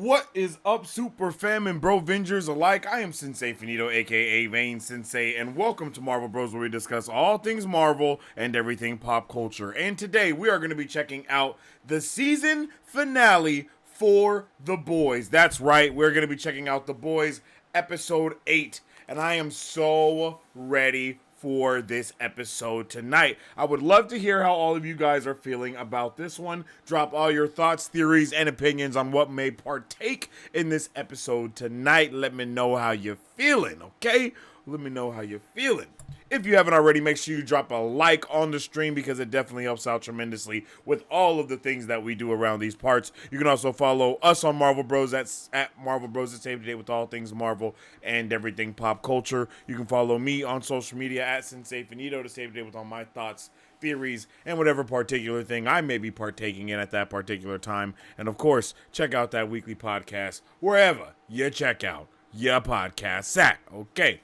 What is up, Super Fam and Bro Vengers alike? I am Sensei Finito, aka Vane Sensei, and welcome to Marvel Bros, where we discuss all things Marvel and everything pop culture. And today we are going to be checking out the season finale for The Boys. That's right, we're going to be checking out The Boys episode 8, and I am so ready for this episode tonight. I would love to hear how all of you guys are feeling about this one. Drop all your thoughts, theories, and opinions on what may partake in this episode tonight. Let me know how you're feeling, okay? Let me know how you're feeling. If you haven't already, make sure you drop a like on the stream because it definitely helps out tremendously with all of the things that we do around these parts. You can also follow us on Marvel Bros. That's at Marvel Bros. To stay up to date with all things Marvel and everything pop culture. You can follow me on social media at Sensei Finito to stay up to date with all my thoughts, theories, and whatever particular thing I may be partaking in at that particular time. And of course, check out that weekly podcast wherever you check out your podcasts at. Okay.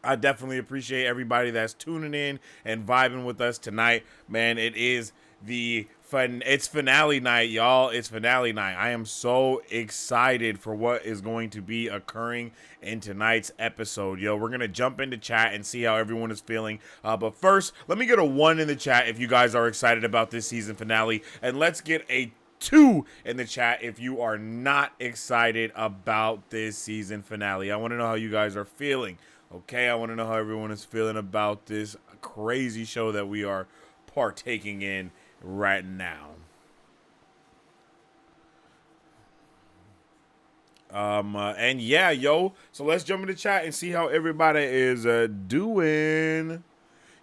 I definitely appreciate everybody that's tuning in and vibing with us tonight. Man, it is it's finale night, y'all. It's finale night. I am so excited for what is going to be occurring in tonight's episode. Yo, we're going to jump into chat and see how everyone is feeling. But first, let me get a 1 in the chat if you guys are excited about this season finale. And let's get a 2 in the chat if you are not excited about this season finale. I want to know how you guys are feeling. Okay, I want to know how everyone is feeling about this crazy show that we are partaking in right now. And yeah, yo, so let's jump into chat and see how everybody is doing.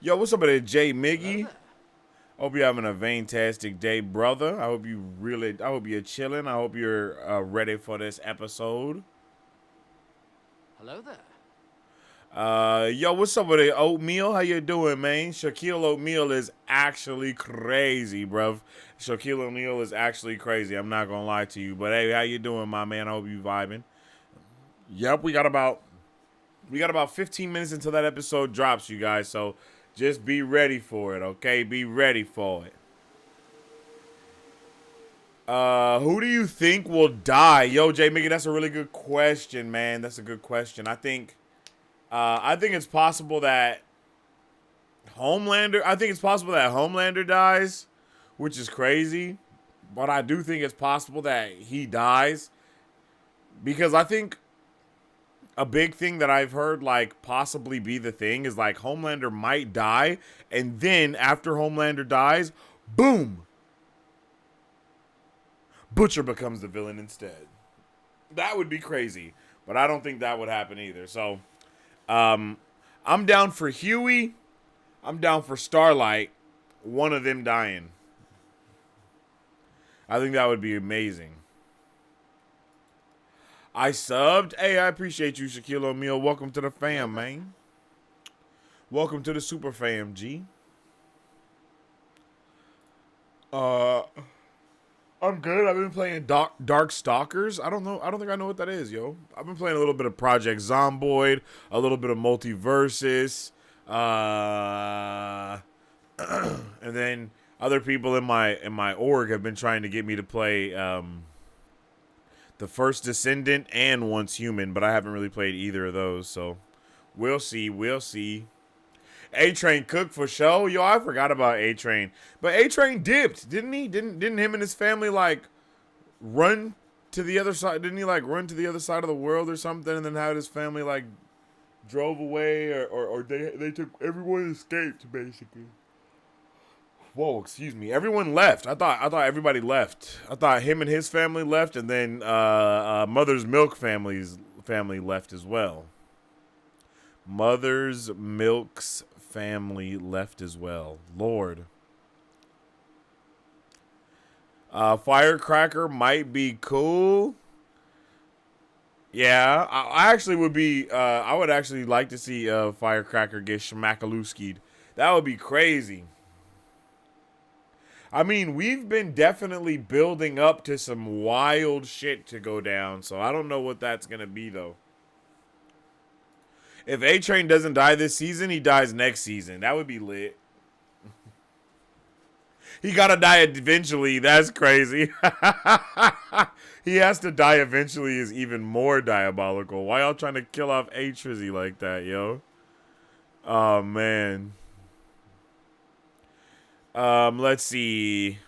Yo, what's up with it, Jay Miggy? Hope you're having a fantastic day, brother. I hope you're chilling. I hope you're ready for this episode. Hello there. Yo, what's up with it, Oatmeal? How you doing, man? Shaquille O'Neal is actually crazy, bruv. Shaquille O'Neal is actually crazy. I'm not gonna lie to you. But hey, how you doing, my man? I hope you vibing. Yep, we got about 15 minutes until that episode drops, you guys. So just be ready for it, okay? Be ready for it. Who do you think will die? Yo, Jay Mickey, that's a really good question, man. That's a good question. I think it's possible that Homelander dies, which is crazy. But I do think it's possible that he dies. Because I think a big thing that I've heard, like, possibly be the thing is, like, Homelander might die. And then, after Homelander dies, boom! Butcher becomes the villain instead. That would be crazy. But I don't think that would happen either. So I'm down for Huey. I'm down for Starlight. One of them dying. I think that would be amazing. I subbed. Hey, I appreciate you, Shaquille O'Neal. Welcome to the fam, man. Welcome to the super fam, G. I'm good. I've been playing Dark Stalkers. I don't know. I don't think I know what that is, yo. I've been playing a little bit of Project Zomboid, a little bit of Multiversus, and then other people in my org have been trying to get me to play The First Descendant and Once Human, but I haven't really played either of those. So we'll see. We'll see. A-Train cooked for show. Yo, I forgot about A-Train. But A-Train dipped, didn't he? Didn't him and his family, like, run to the other side? Didn't he, like, run to the other side of the world or something? And then how his family, like, drove away? Or they took... Everyone escaped, basically. Whoa, excuse me. Everyone left. I thought everybody left. I thought him and his family left, and then Mother's Milk family left as well. Mother's Milk's family left as well. Lord. Firecracker might be cool. Yeah, I actually would be, I would actually like to see Firecracker get schmackalooskied. That would be crazy. I mean, we've been definitely building up to some wild shit to go down, so I don't know what that's going to be, though. If A-Train doesn't die this season, he dies next season. That would be lit. He gotta die eventually. That's crazy. He has to die eventually is even more diabolical. Why y'all trying to kill off A Trizzy like that, yo? Oh man. Let's see.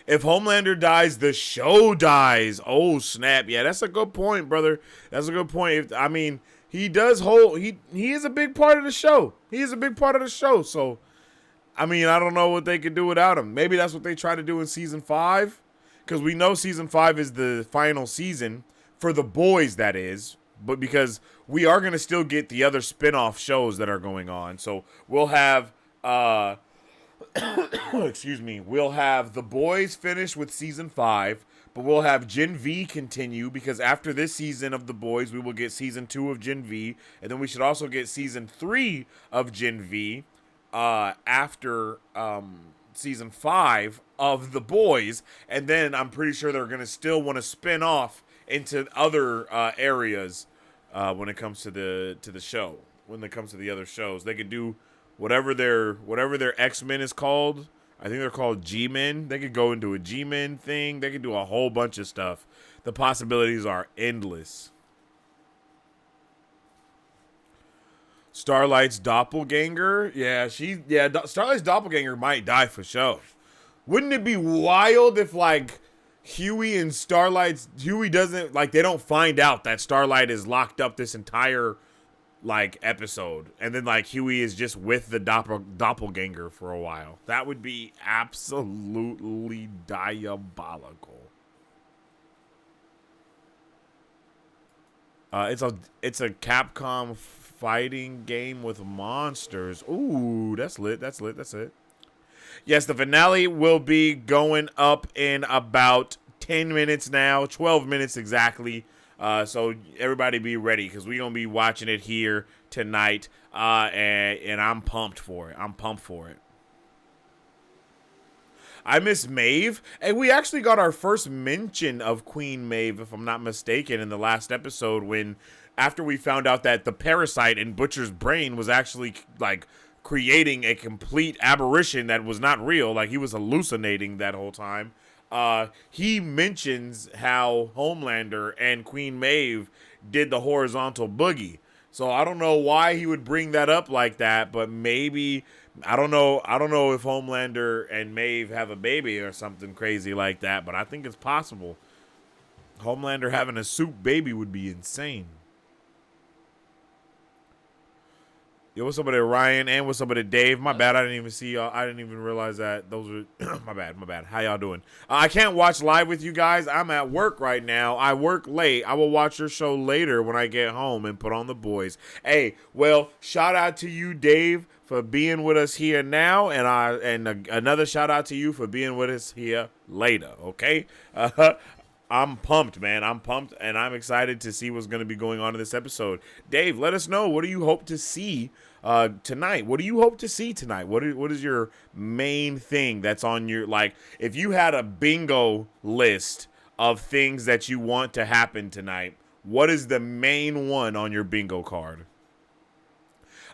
If Homelander dies, the show dies. Oh snap! Yeah, that's a good point, brother. That's a good point. I mean, he does hold. He is a big part of the show. He is a big part of the show. So, I mean, I don't know what they could do without him. Maybe that's what they try to do in season 5, because we know season 5 is the final season for the boys. That is, but because we are gonna still get the other spin-off shows that are going on. So we'll have excuse me, we'll have The Boys finish with season 5, but we'll have Gen V continue, because after this season of The Boys, we will get season 2 of Gen V, and then we should also get season 3 of Gen V after season 5 of The Boys, and then I'm pretty sure they're going to still want to spin off into other areas when it comes to the show. When it comes to the other shows, they could do whatever their X-Men is called. I think they're called G-Men. They could go into a G-Men thing. They could do a whole bunch of stuff. The possibilities are endless. Starlight's doppelganger. Starlight's doppelganger might die for sure. Wouldn't it be wild if, like, Huey doesn't, like, they don't find out that Starlight is locked up this entire, like, episode, and then, like, Huey is just with the doppelganger for a while. That would be absolutely diabolical. It's a Capcom fighting game with monsters. Ooh, that's lit. That's it. Yes, the finale will be going up in about 10 minutes now, 12 minutes exactly. So everybody be ready, because we're going to be watching it here tonight, and I'm pumped for it. I miss Maeve, and we actually got our first mention of Queen Maeve, if I'm not mistaken, in the last episode, when after we found out that the parasite in Butcher's brain was actually, like, creating a complete aberration that was not real, like he was hallucinating that whole time. He mentions how Homelander and Queen Maeve did the horizontal boogie. So I don't know why he would bring that up like that, but maybe, I don't know if Homelander and Maeve have a baby or something crazy like that, but I think it's possible. Homelander having a soup baby would be insane. Yo, what's up with it, Ryan? And what's up with it, Dave? My bad, I didn't even see y'all. I didn't even realize that those were my bad. How y'all doing? I can't watch live with you guys. I'm at work right now. I work late. I will watch your show later when I get home and put on The Boys. Hey, well, shout out to you, Dave, for being with us here now, and another shout out to you for being with us here later. Okay. I'm pumped, man. I'm pumped, and I'm excited to see what's going to be going on in this episode. Dave, let us know. What do you hope to see tonight? What do you hope to see tonight? What is your main thing that's on your, like, if you had a bingo list of things that you want to happen tonight, what is the main one on your bingo card?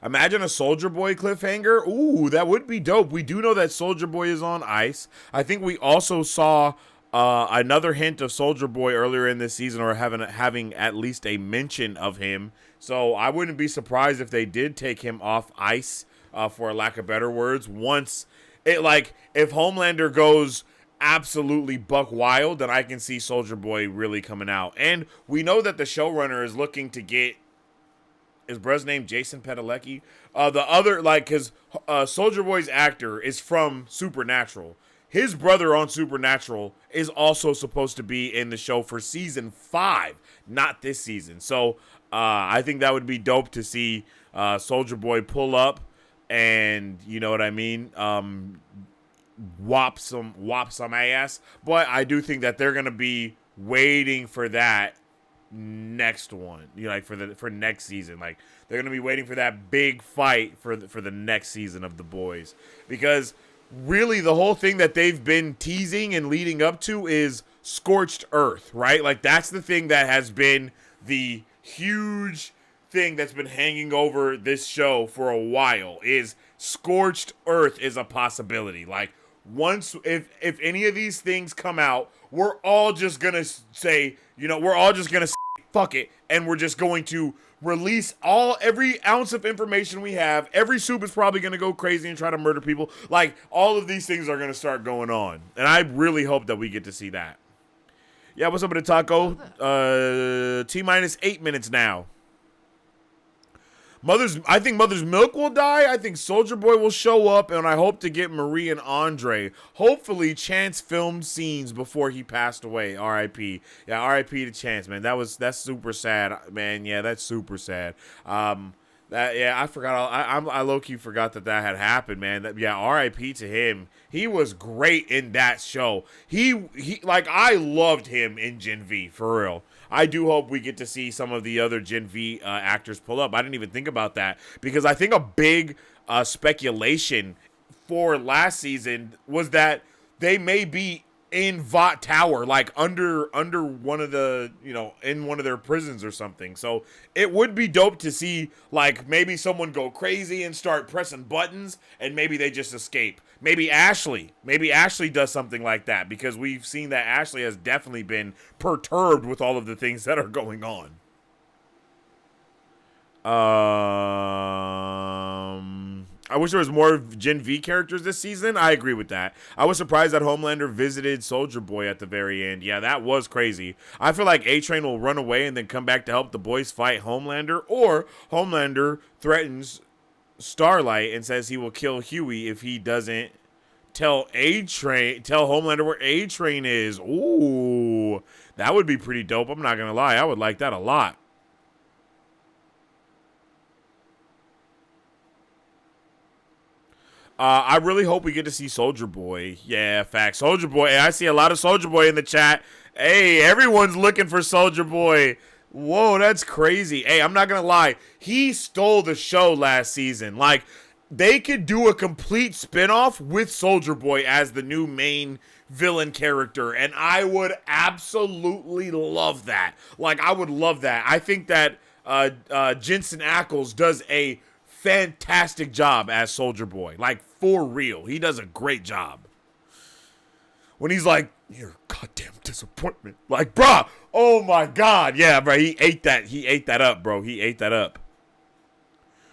Imagine a Soldier Boy cliffhanger. Ooh, that would be dope. We do know that Soldier Boy is on ice. I think we also saw another hint of Soldier Boy earlier in this season, or having at least a mention of him. So I wouldn't be surprised if they did take him off ice, for a lack of better words. Once it, like, if Homelander goes absolutely buck wild, then I can see Soldier Boy really coming out. And we know that the showrunner is looking to get, is Brez's name Jason Padalecki? The other, like, because Soldier Boy's actor is from Supernatural. His brother on Supernatural is also supposed to be in the show for season 5, not this season. So I think that would be dope to see Soldier Boy pull up and, you know what I mean, whop some ass. But I do think that they're gonna be waiting for that next one, you know, like for next season. Like, they're gonna be waiting for that big fight for the next season of The Boys, because really the whole thing that they've been teasing and leading up to is Scorched Earth, right? Like, that's the thing that has been the huge thing that's been hanging over this show for a while, is scorched earth is a possibility. Like, once, if any of these things come out, we're all just gonna say, we're all just gonna say, fuck it, and we're just going to release every ounce of information we have. Every soup is probably gonna go crazy and try to murder people. Like, all of these things are gonna start going on, and I really hope that we get to see that. Yeah, what's up with the taco? T-minus 8 minutes now. I think Mother's Milk will die. I think Soldier Boy will show up, and I hope to get Marie and Andre. Hopefully, Chance filmed scenes before he passed away. R.I.P. Yeah, R.I.P. to Chance, man. That's super sad, man. Yeah, that's super sad. I forgot. I low key forgot that had happened, man. R.I.P. to him. He was great in that show. I loved him in Gen V, for real. I do hope we get to see some of the other Gen V actors pull up. I didn't even think about that, because I think a big speculation for last season was that they may be in Vought Tower, like under one of the, in one of their prisons or something. So it would be dope to see, like, maybe someone go crazy and start pressing buttons, and maybe they just escape. Maybe Ashley does something like that, because we've seen that Ashley has definitely been perturbed with all of the things that are going on. I wish there was more Gen V characters this season. I agree with that. I was surprised that Homelander visited Soldier Boy at the very end. Yeah, that was crazy. I feel like A-Train will run away and then come back to help the boys fight Homelander, or Homelander threatens Starlight and says he will kill Huey if he doesn't tell Homelander where A-Train is. Ooh, that would be pretty dope. I'm not gonna lie, I would like that a lot. I really hope we get to see Soldier Boy. Yeah, facts. Soldier Boy. Hey, I see a lot of Soldier Boy in the chat. Hey, everyone's looking for Soldier Boy. Whoa, that's crazy. Hey, I'm not going to lie. He stole the show last season. Like, they could do a complete spinoff with Soldier Boy as the new main villain character, and I would absolutely love that. Like, I would love that. I think that Jensen Ackles does a fantastic job as Soldier Boy. Like, for real. He does a great job. When he's like, you're a goddamn disappointment. Like, bruh, oh my God. Yeah, bro, he ate that up, bro. He ate that up.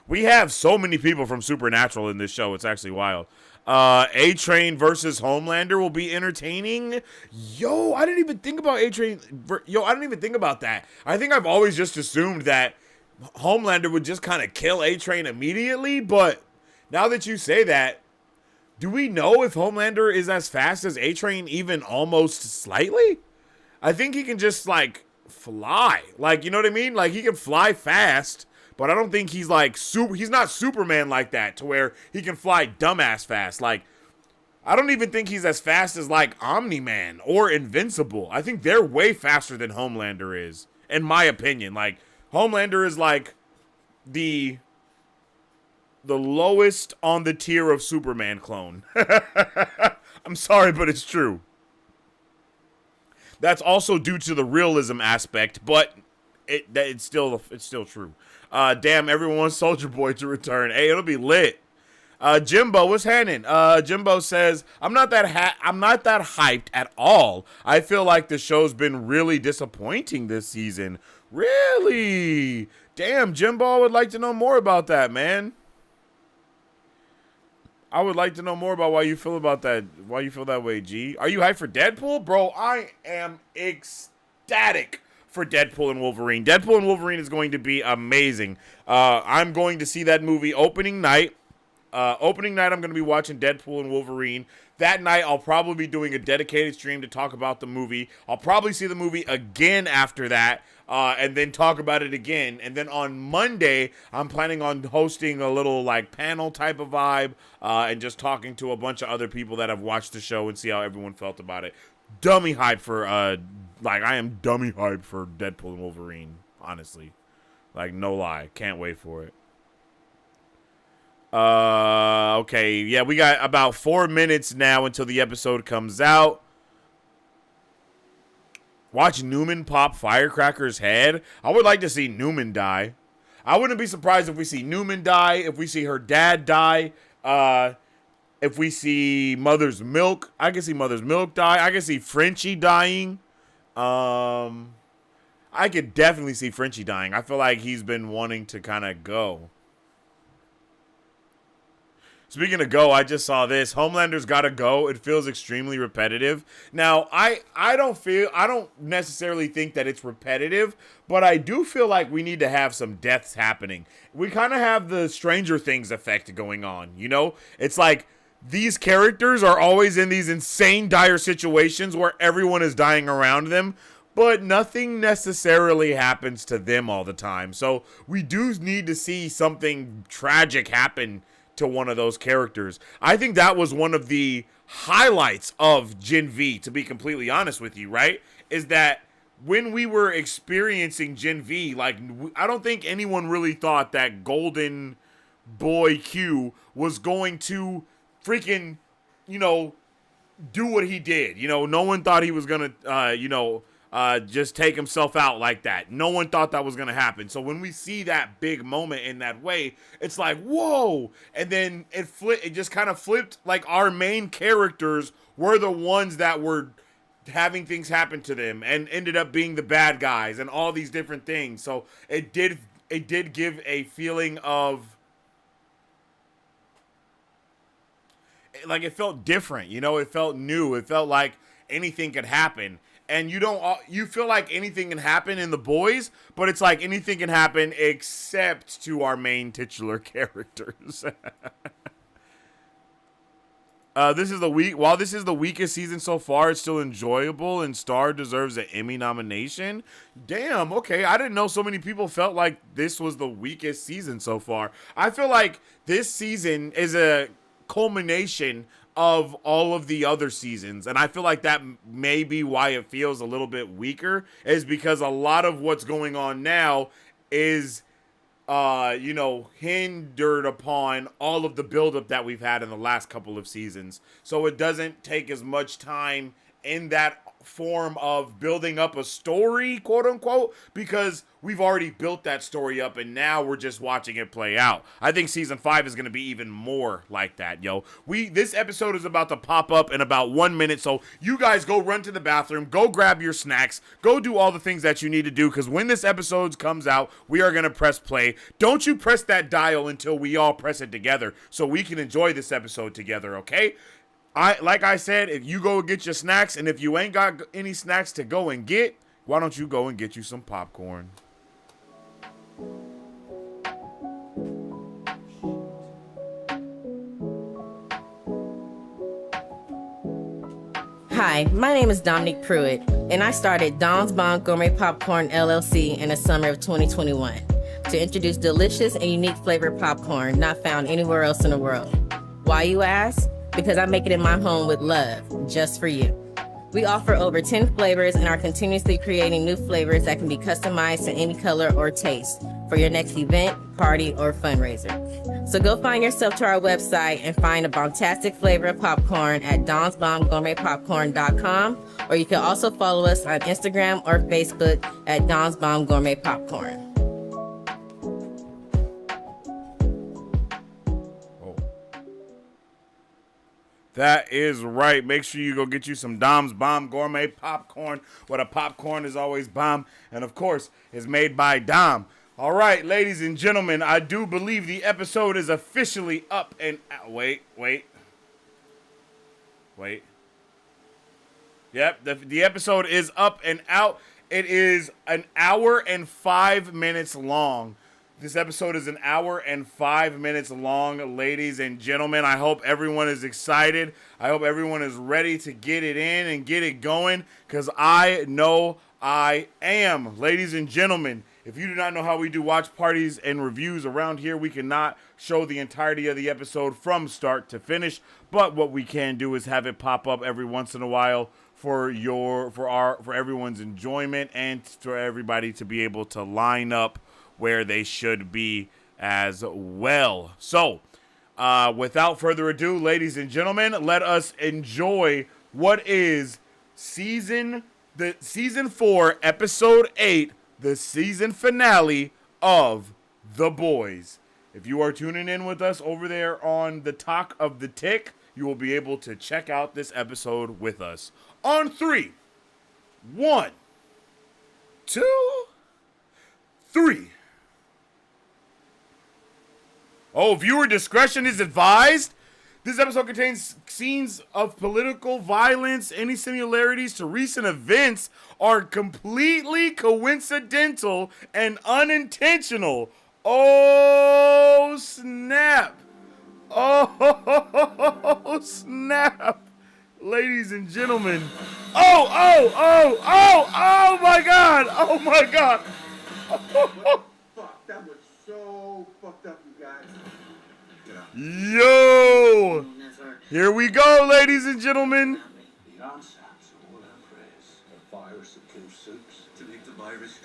We have so many people from Supernatural in this show. It's actually wild. A-Train versus Homelander will be entertaining. Yo, I didn't even think about A-Train. I didn't even think about that. I think I've always just assumed that Homelander would just kind of kill A-Train immediately, but now that you say that, do we know if Homelander is as fast as A-Train, even almost slightly? I think he can just, like, fly. Like, you know what I mean? Like, he can fly fast, but I don't think he's, like, he's not Superman like that, to where he can fly dumbass fast. Like, I don't even think he's as fast as, like, Omni-Man or Invincible. I think they're way faster than Homelander is, in my opinion. Like, Homelander is, like, the lowest on the tier of Superman clone. I'm sorry, but it's true. That's also due to the realism aspect, but it's still true. Damn, everyone wants Soldier Boy to return. Hey, it'll be lit. Jimbo, what's happening? Jimbo says, I'm not that hyped at all. I feel like the show's been really disappointing this season. Really? Damn, Jimbo, I would like to know more about that, man. I would like to know more about why you feel that way, G. Are you hyped for Deadpool? Bro, I am ecstatic for Deadpool and Wolverine. Deadpool and Wolverine is going to be amazing. I'm going to see that movie opening night. I'm going to be watching Deadpool and Wolverine. That night, I'll probably be doing a dedicated stream to talk about the movie. I'll probably see the movie again after that, and then talk about it again. And then on Monday, I'm planning on hosting a little, like, panel type of vibe, and just talking to a bunch of other people that have watched the show and see how everyone felt about it. Dummy hype for, I am dummy hype for Deadpool and Wolverine, honestly. Like, no lie. Can't wait for it. Okay, yeah, we got about 4 minutes now until the episode comes out. Watch Newman pop Firecracker's head. I would like to see Newman die. I wouldn't be surprised if we see Newman die, if we see her dad die. If we see Mother's Milk, I can see Mother's Milk die. I can see Frenchie dying. I could definitely see Frenchie dying. I feel like he's been wanting to kind of go. Speaking of go, I just saw this. Homelander's gotta go. It feels extremely repetitive. Now, I don't necessarily think that it's repetitive, but I do feel like we need to have some deaths happening. We kind of have the Stranger Things effect going on, you know? It's like these characters are always in these insane dire situations where everyone is dying around them, but nothing necessarily happens to them all the time. So we do need to see something tragic happen to one of those characters. I think that was one of the highlights of Gen V, to be completely honest with you, right? Is that when we were experiencing Gen V, like, I don't think anyone really thought that Golden Boy Q was going to freaking, you know, do what he did. You know, no one thought he was going to, just take himself out like that. No one thought that was going to happen. So when we see that big moment in that way, it's like, whoa. And then it just kind of flipped. Like, our main characters were the ones that were having things happen to them and ended up being the bad guys and all these different things. So it did give a feeling of, like, it felt different, you know, it felt new. It felt like anything could happen. And you feel like anything can happen in The Boys, but it's like anything can happen except to our main titular characters. While this is the weakest season so far, it's still enjoyable and Star deserves an Emmy nomination. Damn, okay. I didn't know so many people felt like this was the weakest season so far. I feel like this season is a culmination of all of the other seasons, and I feel like that may be why it feels a little bit weaker, is because a lot of what's going on now is hindered upon all of the buildup that we've had in the last couple of seasons. So it doesn't take as much time in that form of building up a story, quote unquote, because we've already built that story up and now we're just watching it play out. I think season 5 is going to be even more like that, yo. This episode is about to pop up in about 1 minute, so you guys go run to the bathroom, go grab your snacks, go do all the things that you need to do, because when this episode comes out, we are going to press play. Don't you press that dial until we all press it together so we can enjoy this episode together, okay? Like I said, if you go get your snacks, and if you ain't got any snacks to go and get, why don't you go and get you some popcorn? Hi, my name is Dominique Pruitt, and I started Don's Bomb Gourmet Popcorn LLC in the summer of 2021 to introduce delicious and unique flavored popcorn not found anywhere else in the world. Why, you ask? Because I make it in my home with love, just for you. We offer over 10 flavors and are continuously creating new flavors that can be customized to any color or taste for your next event, party, or fundraiser. So go find yourself to our website and find a bombastic flavor of popcorn at donsbombgourmetpopcorn.com, or you can also follow us on Instagram or Facebook at Don's Bomb Gourmet Popcorn. That is right. Make sure you go get you some Dom's Bomb Gourmet Popcorn, where the popcorn is always bomb, and of course, is made by Dom. All right, ladies and gentlemen, I do believe the episode is officially up and out. Wait. Yep, the episode is up and out. It is an hour and 5 minutes long. This episode is an hour and 5 minutes long, ladies and gentlemen. I hope everyone is excited. I hope everyone is ready to get it in and get it going, because I know I am. Ladies and gentlemen, if you do not know how we do watch parties and reviews around here, we cannot show the entirety of the episode from start to finish, but what we can do is have it pop up every once in a while for everyone's enjoyment and for everybody to be able to line up where they should be as well. So, without further ado, ladies and gentlemen, let us enjoy what is season 4, episode 8, the season finale of The Boys. If you are tuning in with us over there on the Talk of the Tick, you will be able to check out this episode with us. On 3, 1, 2, 3. Oh, viewer discretion is advised. This episode contains scenes of political violence. Any similarities to recent events are completely coincidental and unintentional. Oh, snap. Oh, snap. Ladies and gentlemen. Oh my God. Oh my God. Fuck, that was so fucked up, you guys. Yo. Here we go, ladies and gentlemen.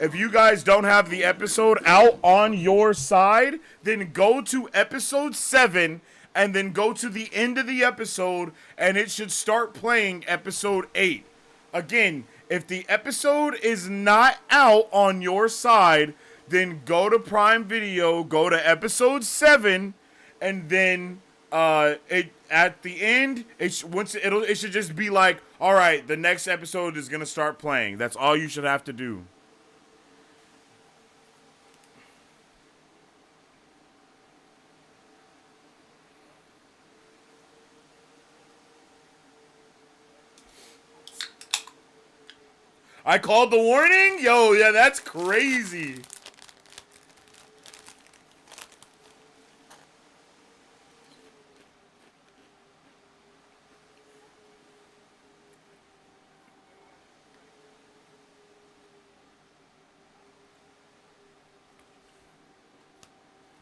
If you guys don't have the episode out on your side, then go to episode 7 and then go to the end of the episode and it should start playing episode 8. Again, if the episode is not out on your side, then go to Prime Video, go to episode 7, and then at the end, it should just be like, all right, the next episode is gonna start playing. That's all you should have to do. I called the warning? Yo, yeah, that's crazy.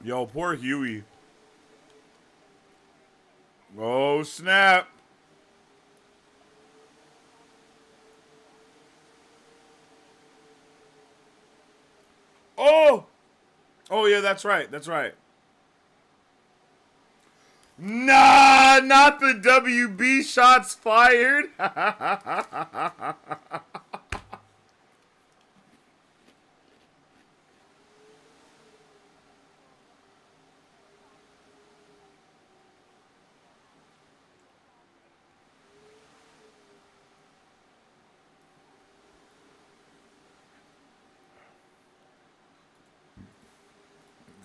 Yo, poor Huey. Oh, snap. Oh! Oh, yeah, that's right. That's right. Nah, not the WB shots fired.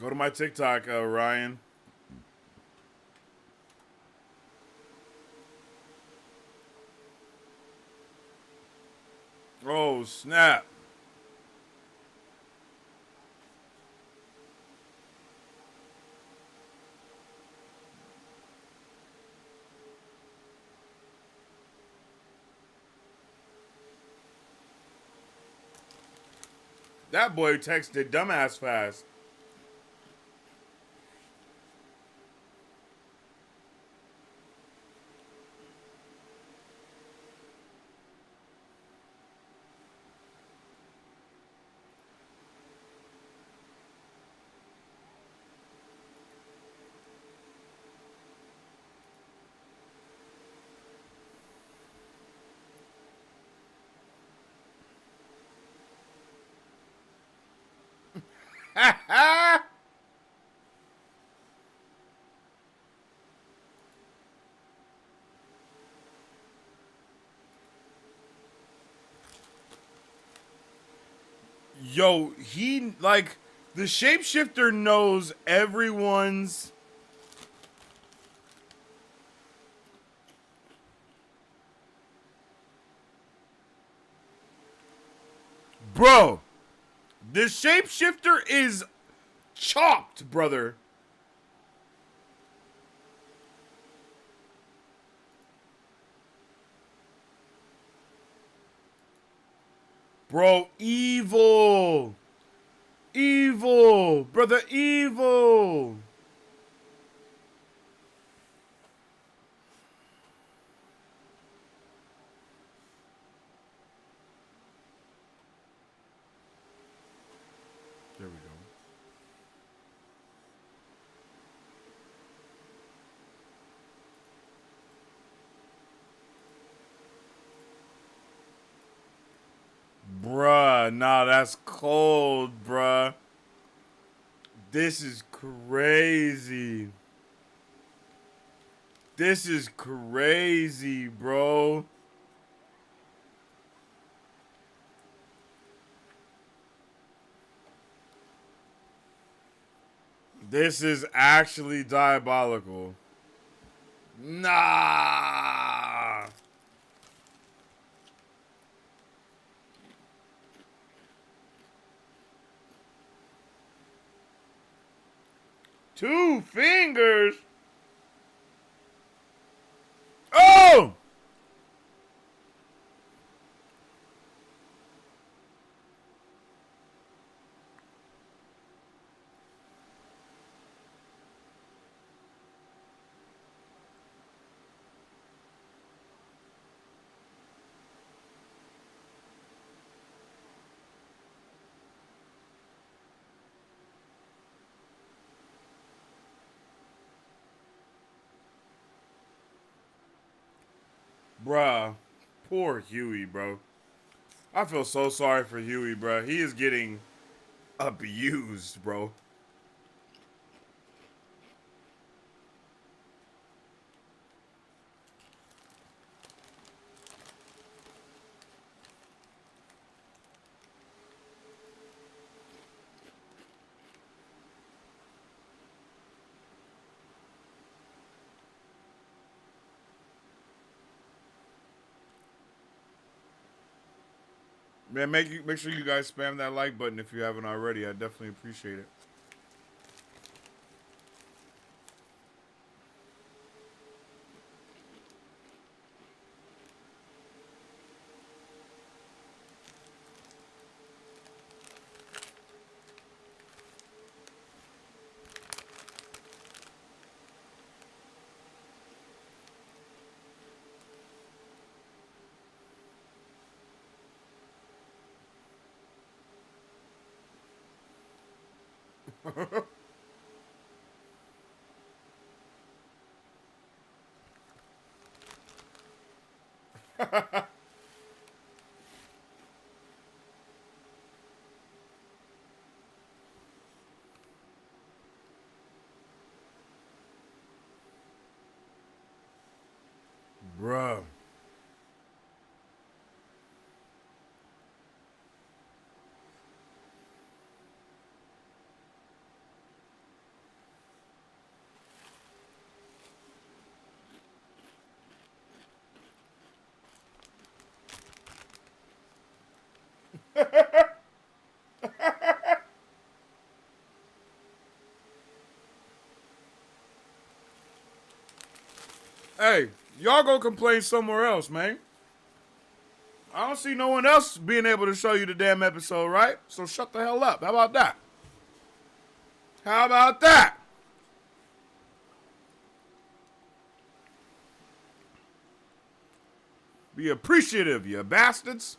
Go to my TikTok, Ryan. Oh, snap. That boy texted dumbass fast. Yo, he, like, the shapeshifter knows everyone's... Bro, the shapeshifter is chopped, brother. Bro, evil. Evil. Brother, evil. There we go. Bruh, nah, that's cold, bruh. This is crazy. crazy. This is crazy, bro. This is actually diabolical. Nah. Two fingers. Oh! Bruh, poor Huey, bro. I feel so sorry for Huey, bro. He is getting abused, bro. Man, make sure you guys spam that like button if you haven't already. I definitely appreciate it. Bruh. Hey, y'all go complain somewhere else, man. I don't see no one else being able to show you the damn episode, right? So shut the hell up. How about that? How about that? Be appreciative, you bastards.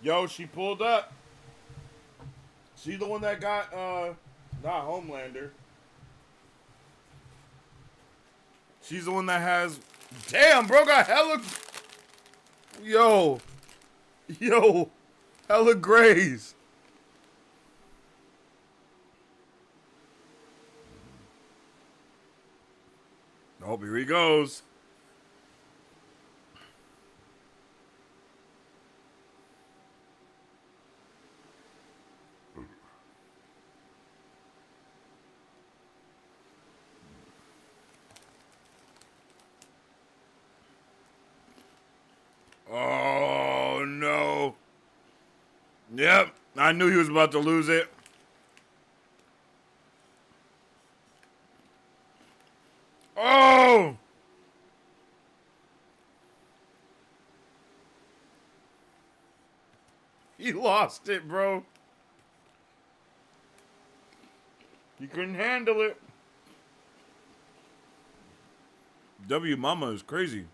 Yo, she pulled up. She's the one that got, not Homelander. She's the one that has, damn, bro, got hella, yo, hella grays. Oh, here he goes. Oh, no. Yep, I knew he was about to lose it. Oh! He lost it, bro. He couldn't handle it. W Mama is crazy.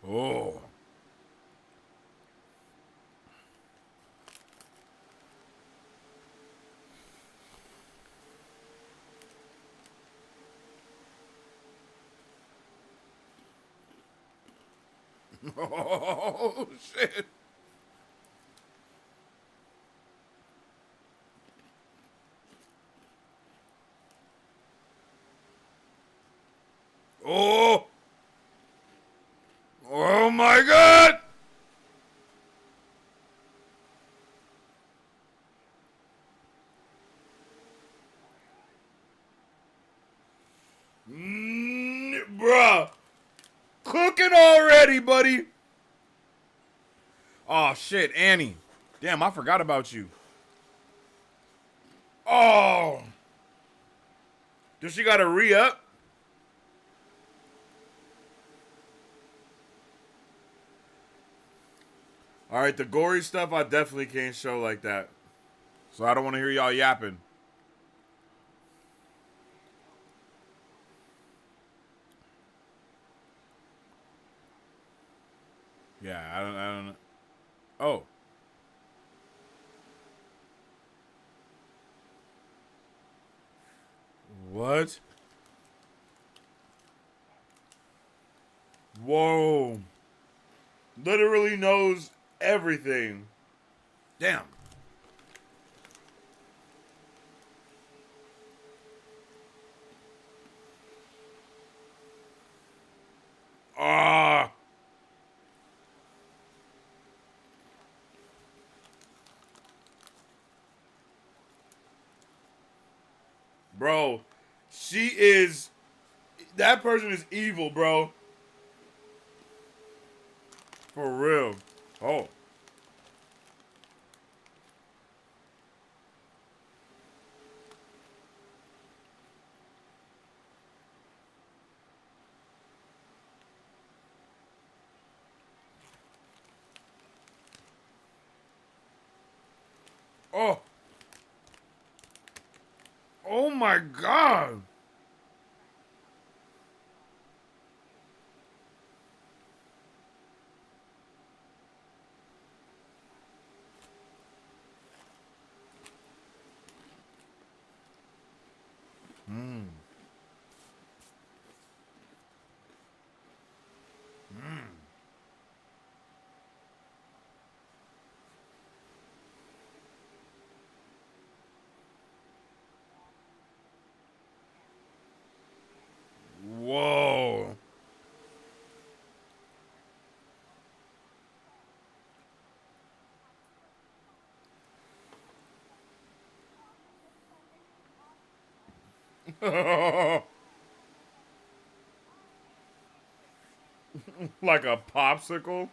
Oh. Oh, shit. Oh. Oh, my God. Bruh. Cooking already, buddy. Oh, shit, Annie. Damn, I forgot about you. Oh. Does she got to re-up? All right, the gory stuff I definitely can't show like that. So I don't want to hear y'all yapping. Yeah, I don't know. Oh. What? Whoa. Literally knows everything. Damn. Ah. Bro, she is. That person is evil, bro. For real. Oh. Oh. Oh my God. Whoa. Like a popsicle.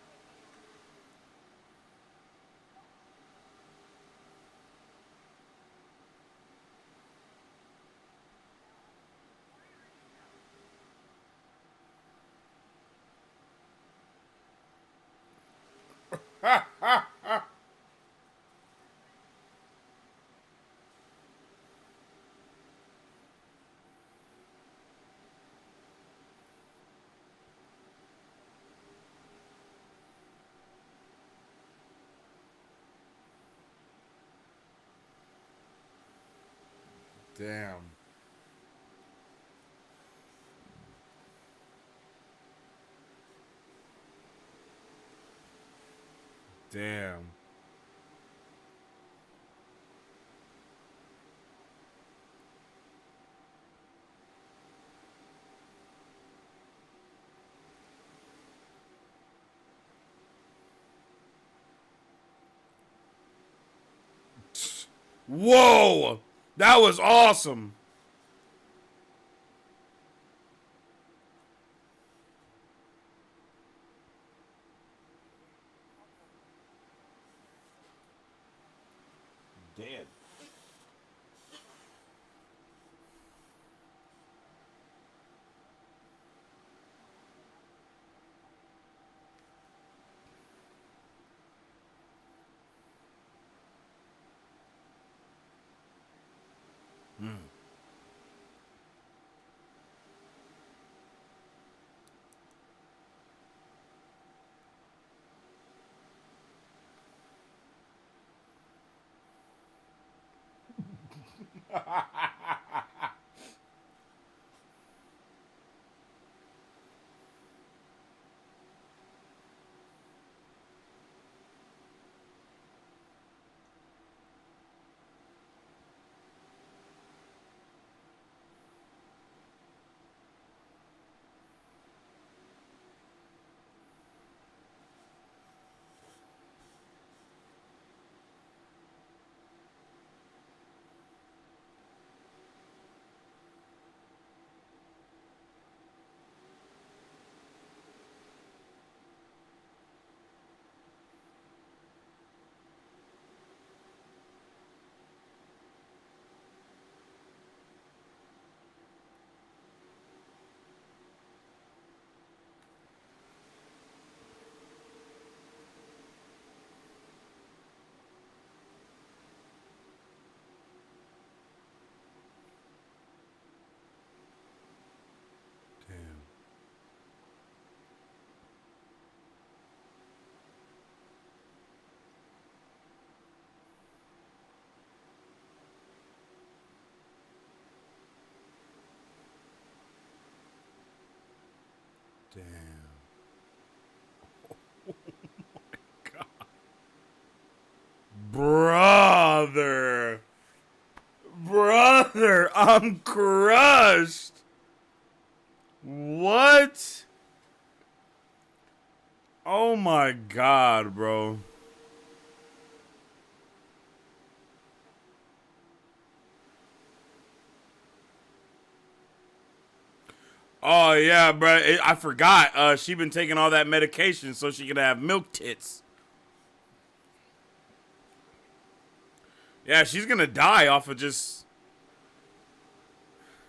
Damn. Damn. Whoa. That was awesome. Dead. Damn. Brother. Brother, I'm crushed. What? Oh my God, bro. Oh yeah, bro. I forgot. She been taking all that medication so she could have milk tits. Yeah, she's gonna die off of just.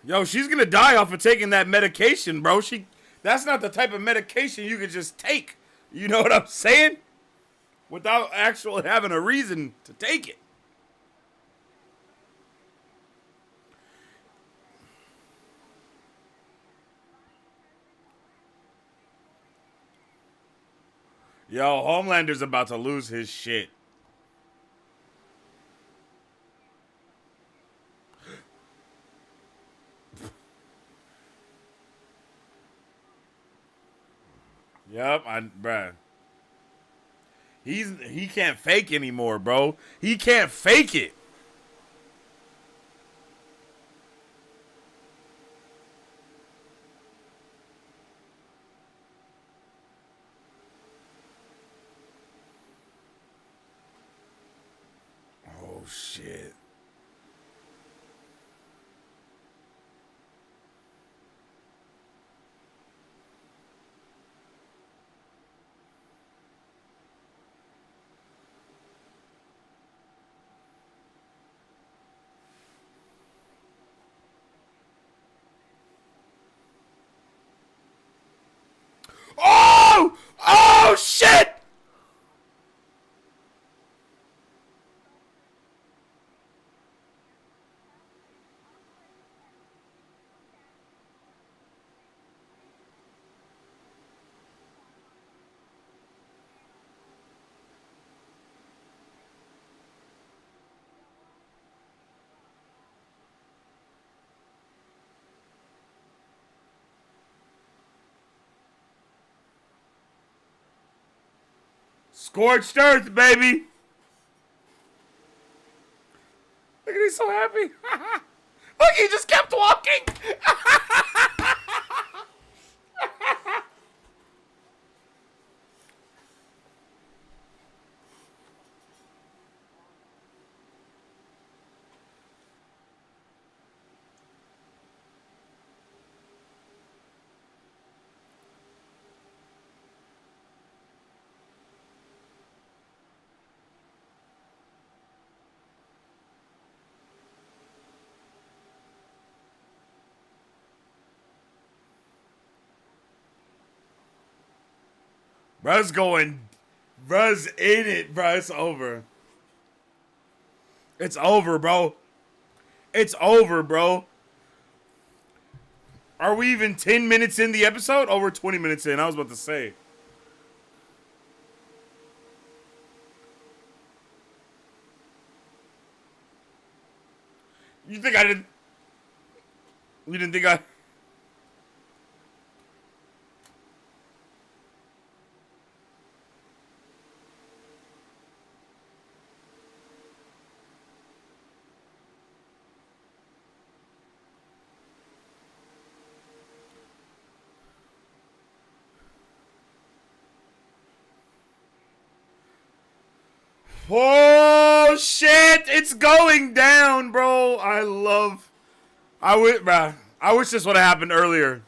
Yo, she's gonna die off of taking that medication, bro. That's not the type of medication you could just take. You know what I'm saying? Without actually having a reason to take it. Yo, Homelander's about to lose his shit. Yep, bruh. He can't fake anymore, bro. He can't fake it. Oh shit. Oh! Oh shit! Scorched earth, baby. Look at he's so happy. Look, he just kept walking. Bruh's in it, bro. It's over. It's over, bro. It's over, bro. Are we even 10 minutes in the episode? Oh, we're 20 minutes in. I was about to say. You think I didn't? You didn't think I? Oh shit! It's going down, bro. I wish this would have happened earlier.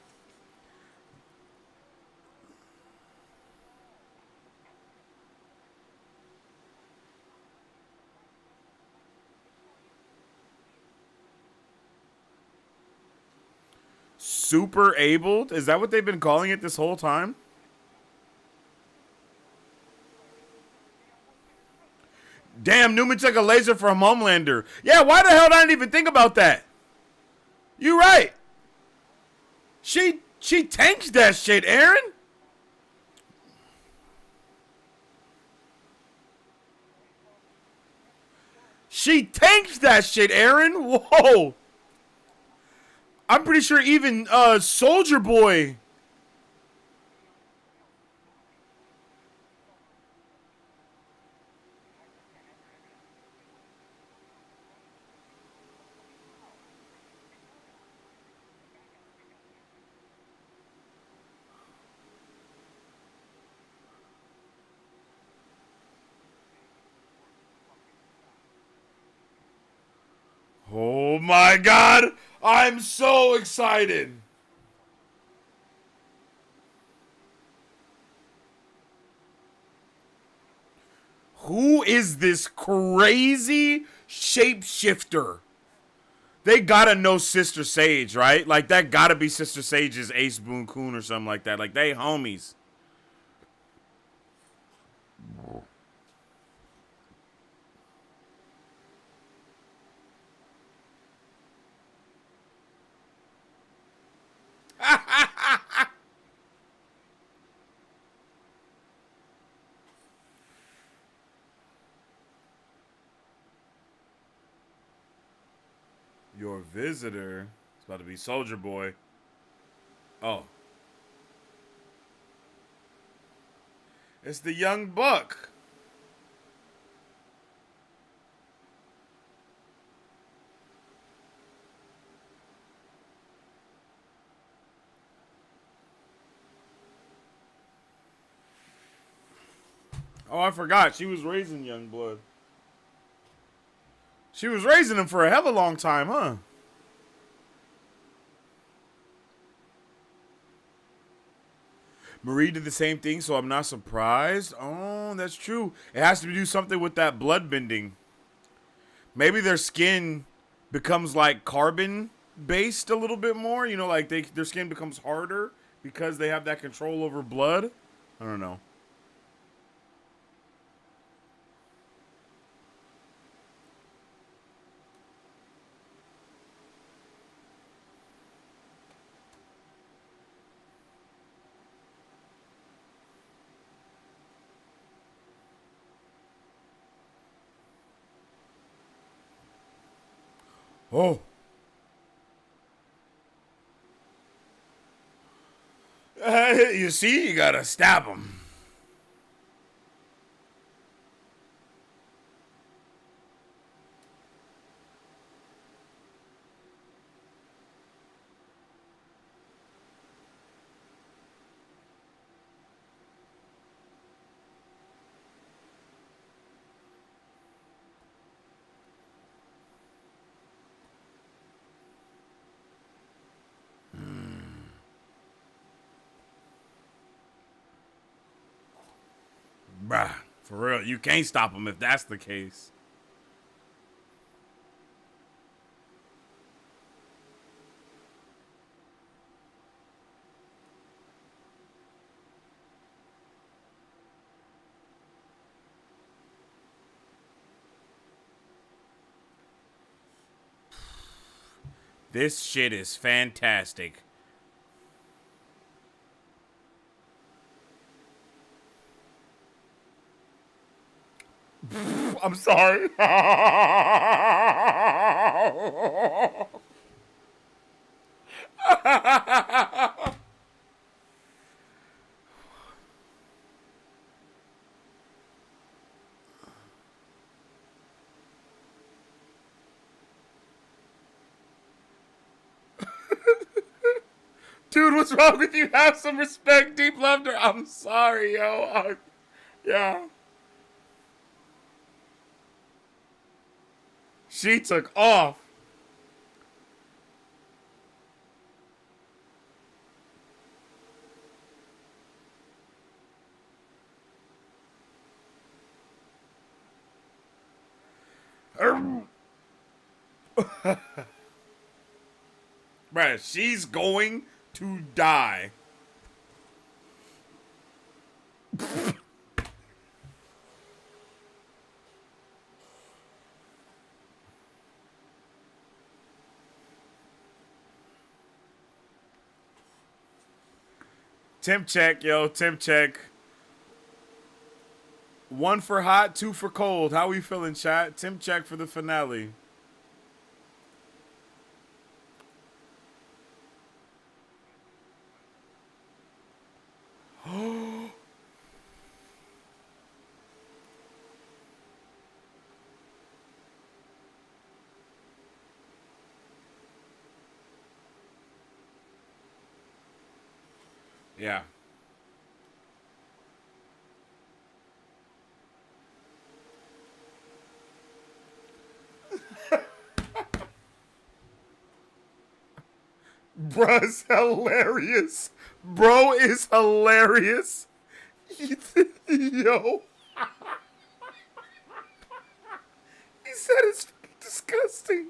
Super abled? Is that what they've been calling it this whole time? Damn, Newman took a laser from Homelander. Yeah, why the hell did I not even think about that? You right. She tanked that shit, Aaron. She tanked that shit, Aaron. Whoa. I'm pretty sure even Soldier Boy. Oh my god. I'm so excited. Who is this crazy shapeshifter? They gotta know Sister Sage, right? Like, that gotta be Sister Sage's Ace Boon Coon or something like that. Like, they homies. Your visitor. It's about to be Soldier Boy. Oh. It's the young buck. Oh, I forgot. She was raising Youngblood. She was raising him for a hella long time, huh? Marie did the same thing, so I'm not surprised. Oh, that's true. It has to do something with that blood bending. Maybe their skin becomes like carbon based a little bit more. You know, like their skin becomes harder because they have that control over blood. I don't know. Oh. You see, you gotta stab him. Bruh, for real, you can't stop him if that's the case. This shit is fantastic. I'm sorry. Dude, what's wrong with you? Have some respect, deep love. I'm sorry, yo. Yeah. She took off. Bruh, she's going to die. Temp check, yo. Temp check. 1 for hot, 2 for cold. How we feeling, chat? Temp check for the finale. Yeah. Bruh's hilarious. Bro is hilarious. Yo. He said it's disgusting.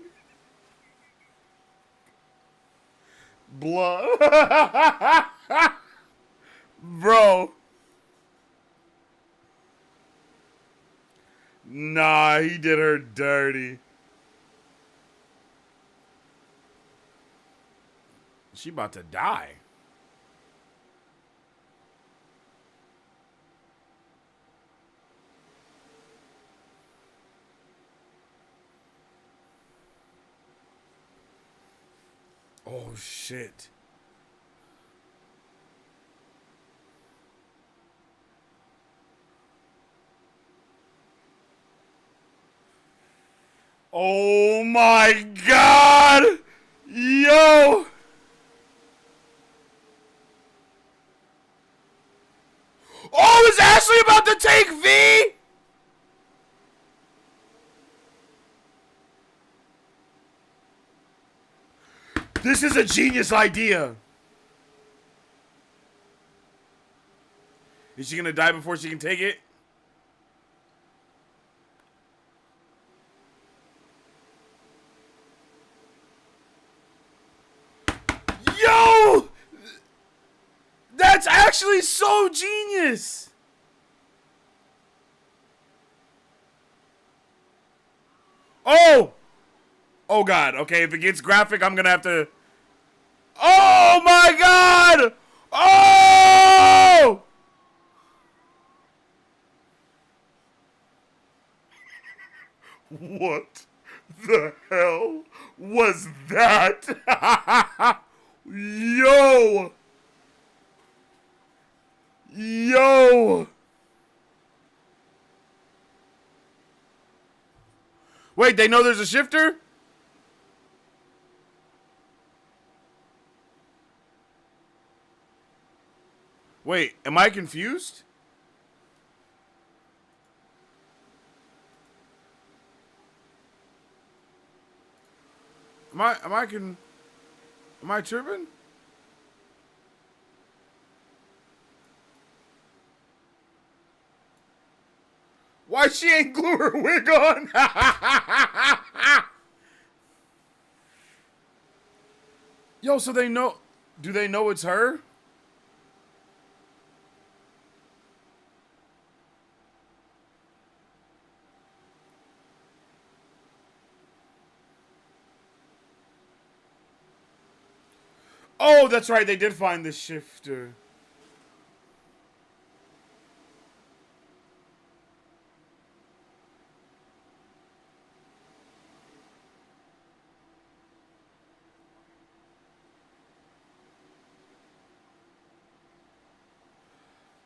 Blood. Bro. Nah, he did her dirty. She about to die. Oh, shit. Oh my God! Yo! Oh, is Ashley about to take V? This is a genius idea. Is she gonna die before she can take it? Yo! That's actually so genius. Oh! Oh God, okay, if it gets graphic, I'm gonna have to... Oh my God! Oh! What the hell was that? Yo! Yo! Wait, they know there's a shifter? Wait, am I confused? Am I tripping? Why she ain't glue her wig on? Yo, so they know. Do they know it's her? Oh, that's right. They did find the shifter.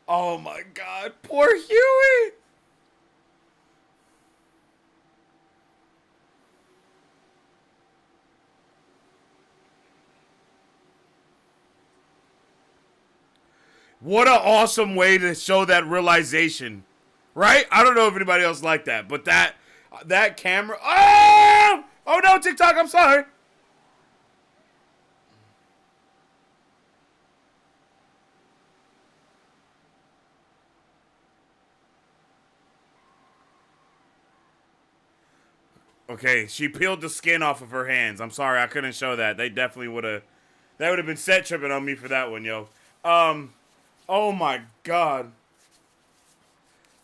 Oh my God, poor Huey. What an awesome way to show that realization, right? I don't know if anybody else liked that, but that camera. Oh no, TikTok. I'm sorry. Okay, she peeled the skin off of her hands. I'm sorry, I couldn't show that. They definitely would have. That would have been set tripping on me for that one, yo. Oh my God.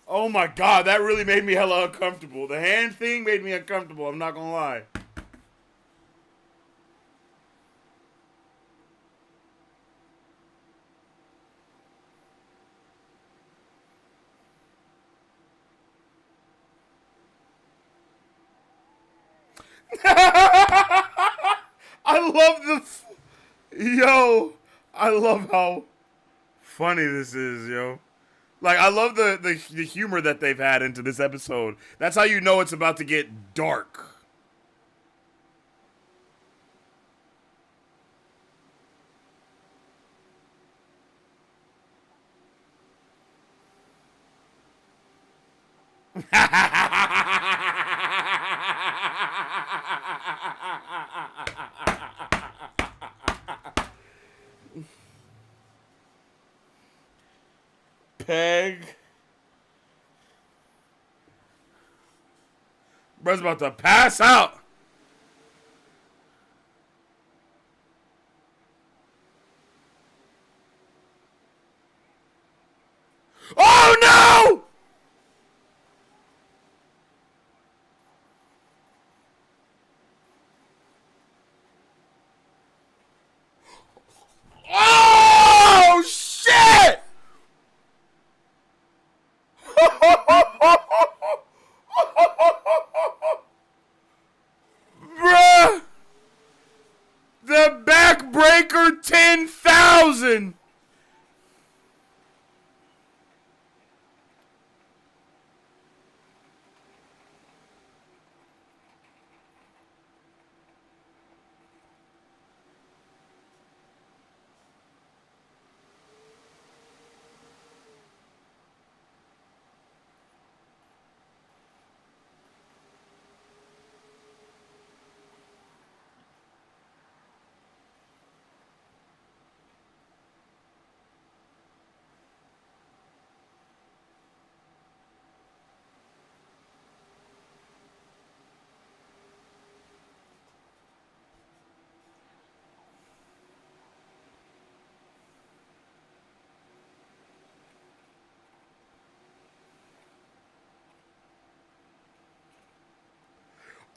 Oh my God, that really made me hella uncomfortable. The hand thing made me uncomfortable. I'm not gonna lie. I love yo. I love how funny this is, yo. Like, I love the humor that they've had into this episode. That's how you know it's about to get dark. Peg. Bro's about to pass out. Oh no! Oh shit! Bruh! The backbreaker 10,000!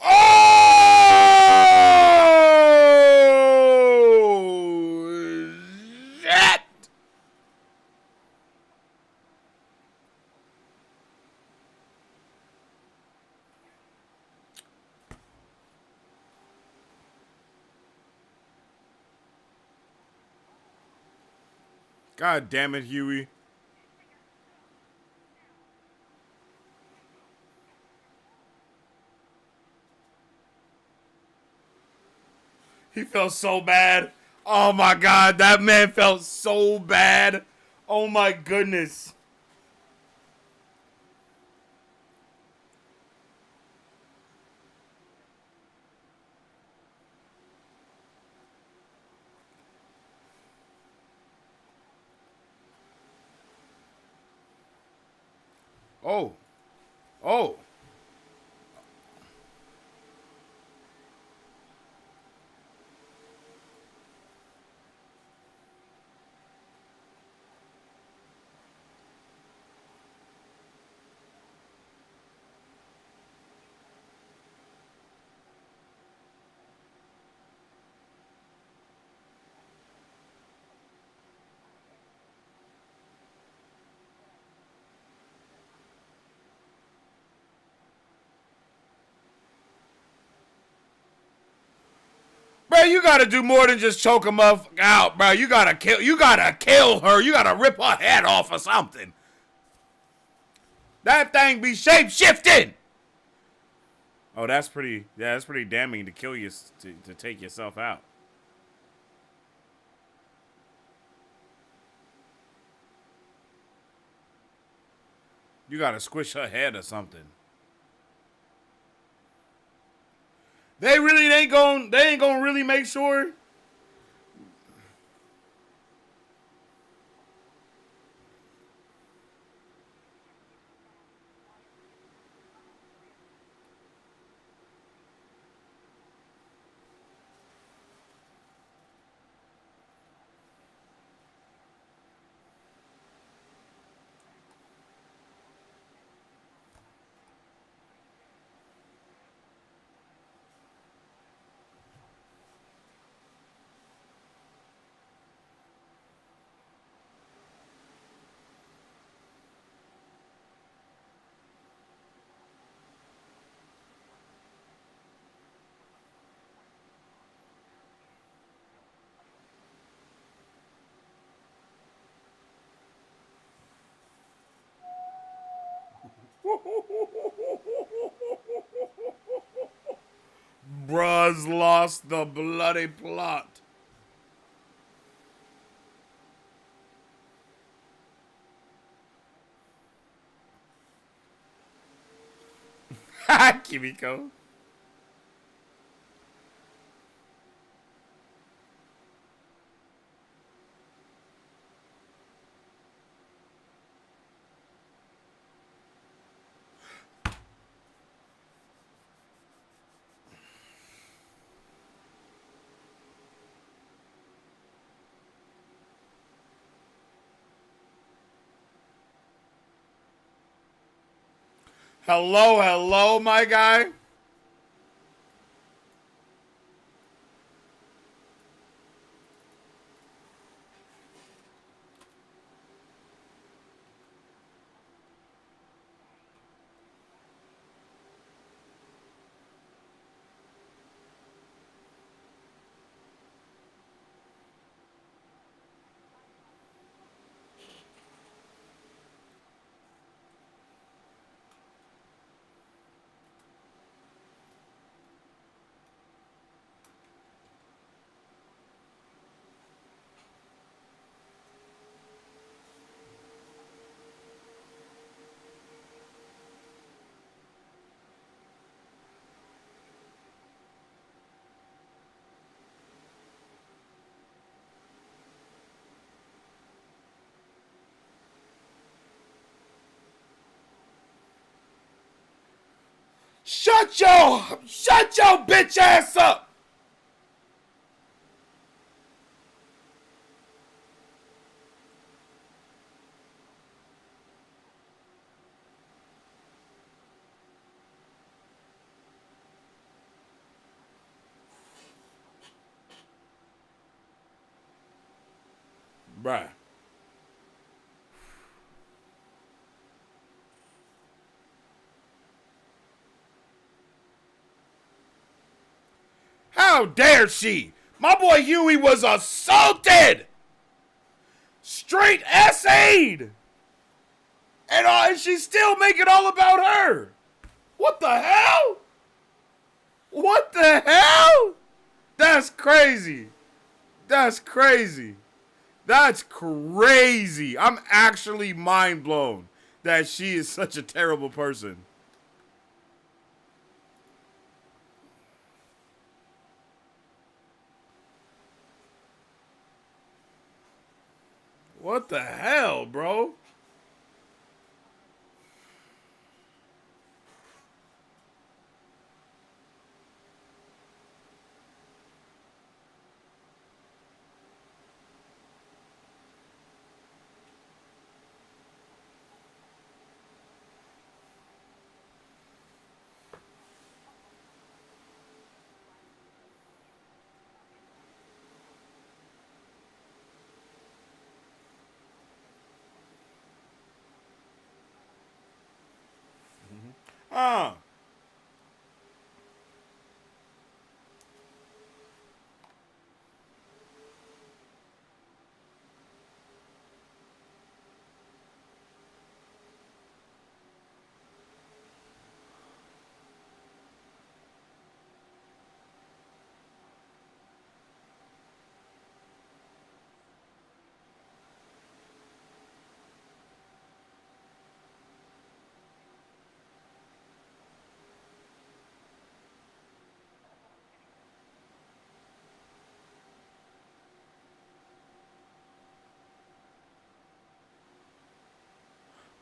Oh shit! God damn it, Huey. He felt so bad. Oh my God, that man felt so bad. Oh my goodness. Oh. Oh. bro, you gotta do more than just choke a motherfucker out, bro. You gotta kill her. You gotta rip her head off or something. That thing be shape shifting. Oh, that's pretty damning to kill you, to take yourself out. You gotta squish her head or something. They ain't gonna really make sure. Bruh's lost the bloody plot. Kimiko. Hello, my guy. Shut your bitch ass up. Bruh. How dare she? My boy Huey was assaulted! Straight SA'd! And she still make it all about her! What the hell? What the hell? That's crazy. That's crazy. That's crazy. I'm actually mind blown that she is such a terrible person. What the hell, bro?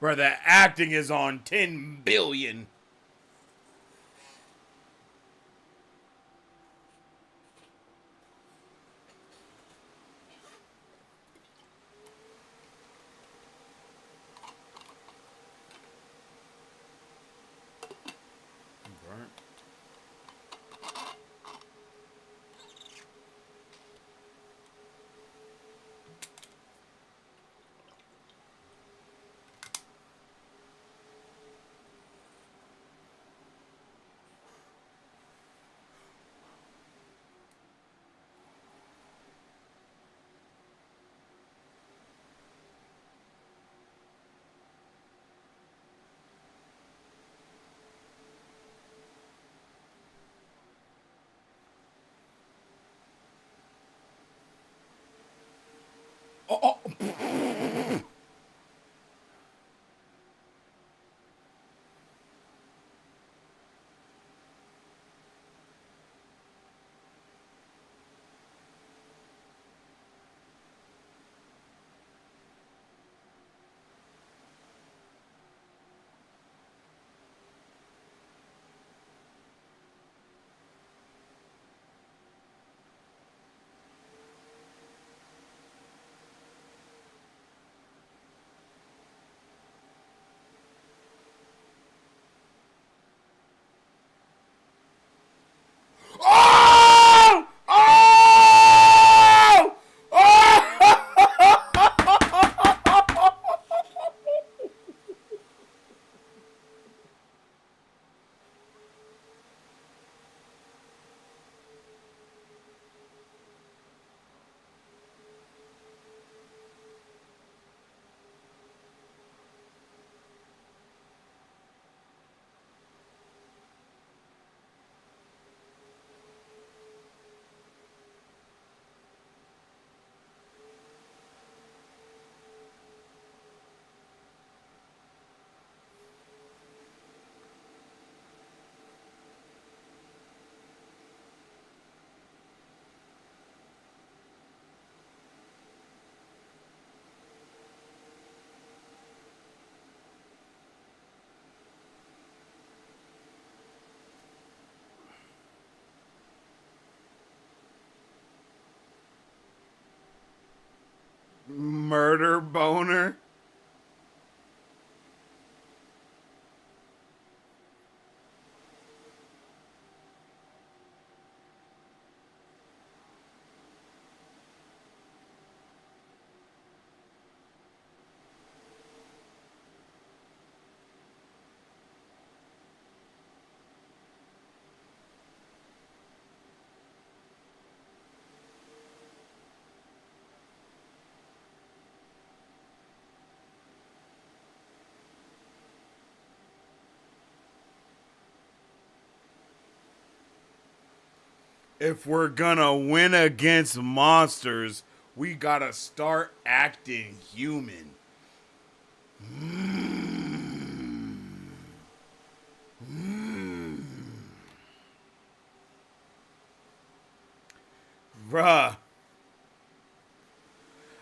Bro, the acting is on 10 billion. Oh, oh. Oh! Oh! Murder boner. If we're gonna win against monsters, we gotta start acting human. Bruh.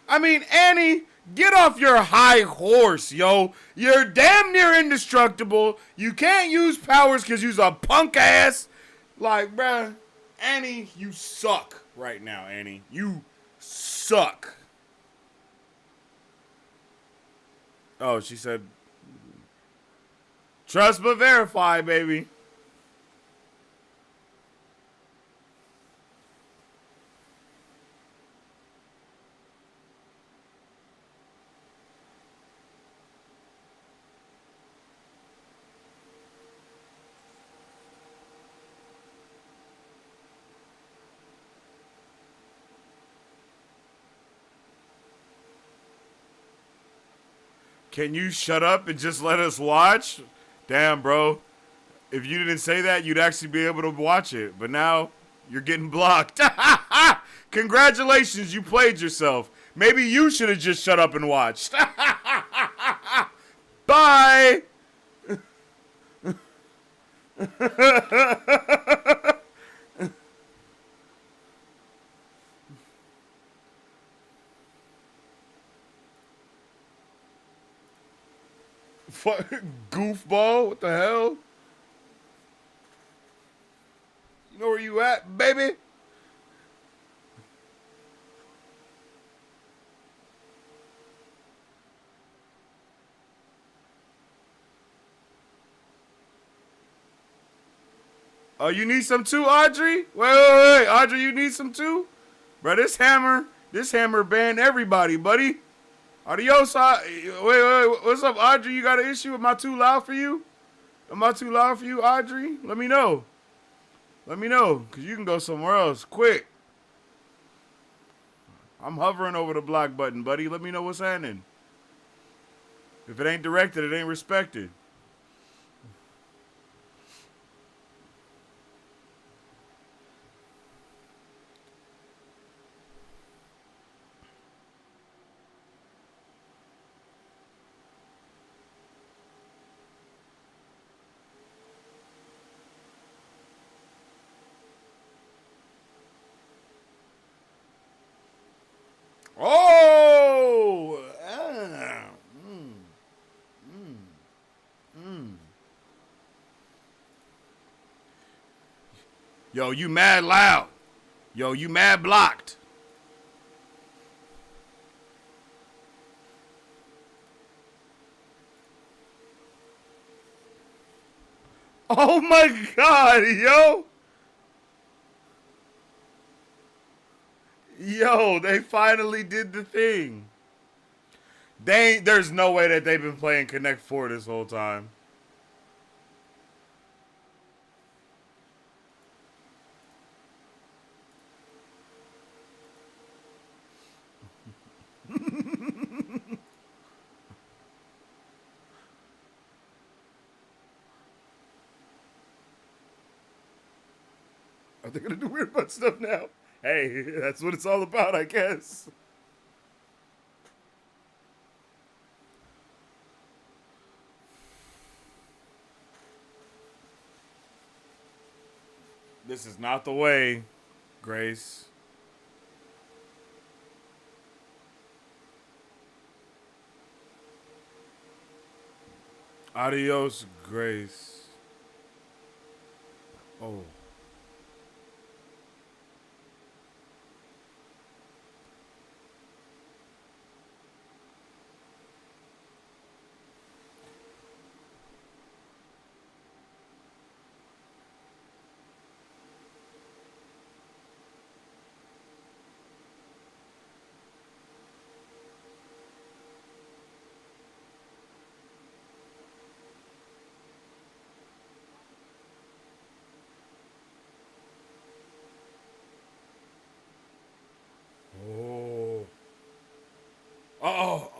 I mean, Annie, get off your high horse, yo. You're damn near indestructible. You can't use powers because you're a punk ass. Like, bruh, Annie, you suck right now, Annie. You suck. Oh, she said, trust but verify, baby. Can you shut up and just let us watch? Damn, bro. If you didn't say that, you'd actually be able to watch it. But now, you're getting blocked. Congratulations, you played yourself. Maybe you should have just shut up and watched. Bye! Fuck, goofball. What the hell? You know where you at, baby? Oh, you need some too, Audrey? Wait. Audrey, you need some too? Bro, this hammer banned everybody, buddy. Adios. Wait. What's up, Audrey? You got an issue? Am I too loud for you? Am I too loud for you, Audrey? Let me know. Let me know, because you can go somewhere else. Quick. I'm hovering over the block button, buddy. Let me know what's happening. If it ain't directed, it ain't respected. Oh! Yo, you mad loud. Yo, you mad blocked. Oh my God, yo. Yo, they finally did the thing. There's no way that they've been playing Connect 4 this whole time. Are they gonna do weird butt stuff now? Hey, that's what it's all about, I guess. This is not the way, Grace. Adios, Grace. Oh. Oh. Uh-oh.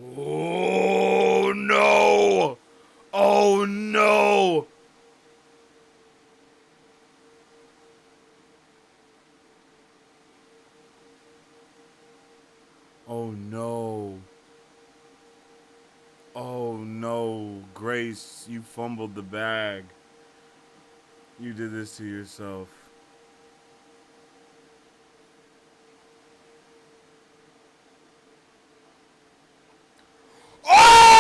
Oh no! Oh no! Oh no. Oh no, Grace, you fumbled the bag. You did this to yourself. Oh!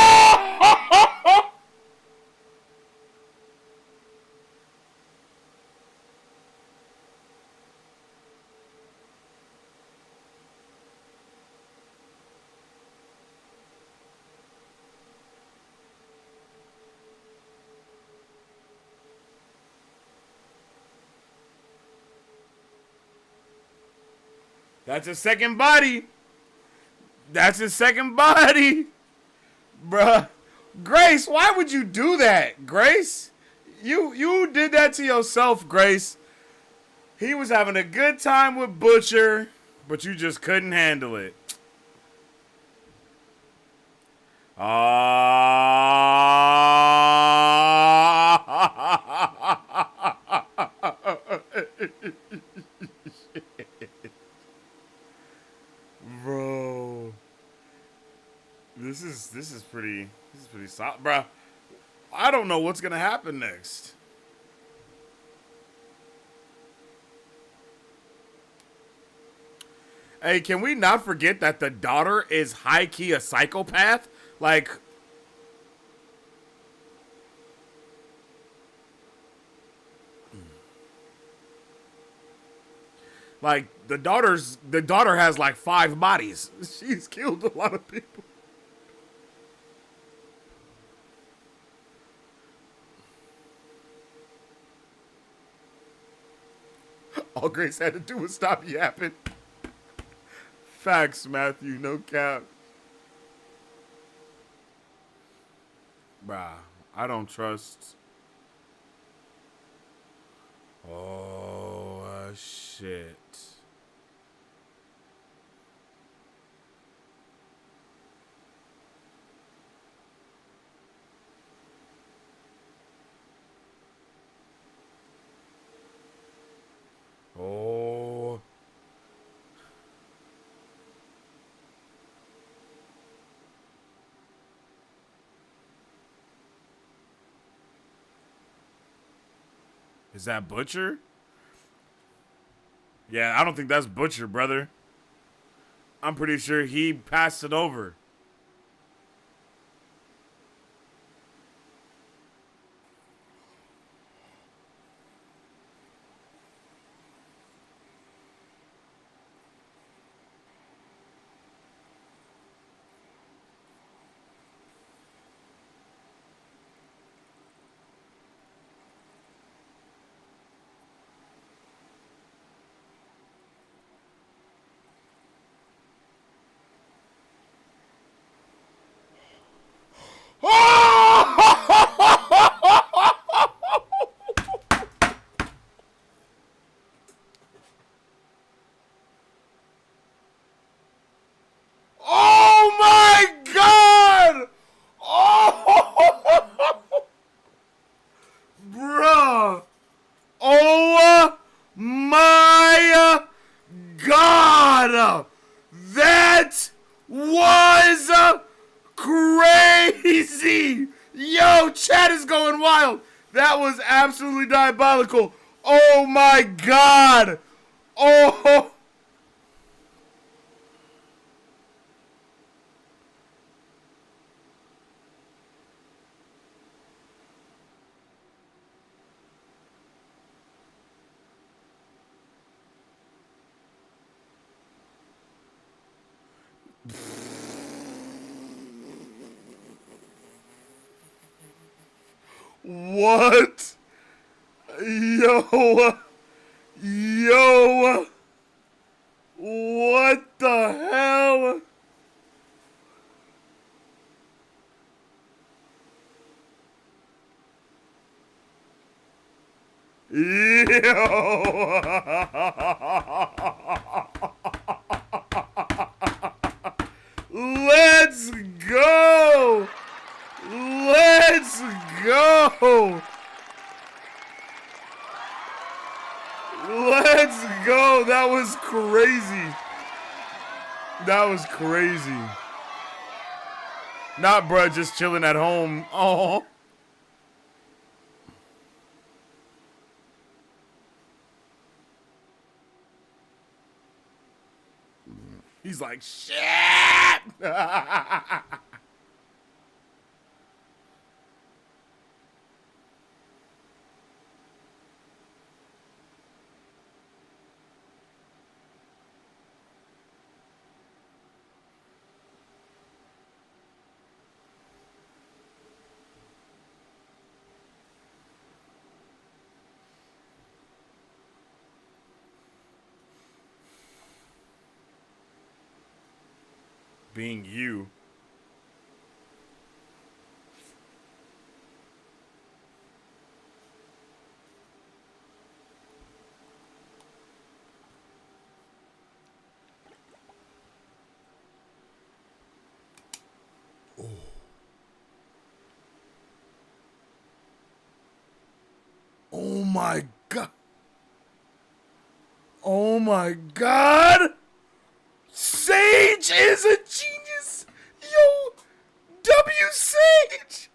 That's a second body. That's his second body. Bruh. Grace, why would you do that? Grace? You did that to yourself, Grace. He was having a good time with Butcher, but you just couldn't handle it. Bro. This is pretty solid, bro. I don't know what's gonna happen next. Hey, can we not forget that the daughter is high-key a psychopath? Like, the daughter has like 5 bodies. She's killed a lot of people. All Grace had to do was stop yapping. Facts, Matthew, no cap. Bruh, I don't trust. Oh, shit. Oh. Is that Butcher? Yeah, I don't think that's Butcher, brother. I'm pretty sure he passed it over. Oh my God! Oh, bruh! Oh my God! That was crazy! Yo, chat is going wild. That was absolutely diabolical. Oh my God! Oh! What? Yo! Yo! What the hell? Yo! Let's go! Let's go! Let's go! That was crazy. That was crazy. Not bruh just chilling at home. Oh. He's like, shit! Being you. my god. Oh my god. Sage is a genius. Yo, W Sage.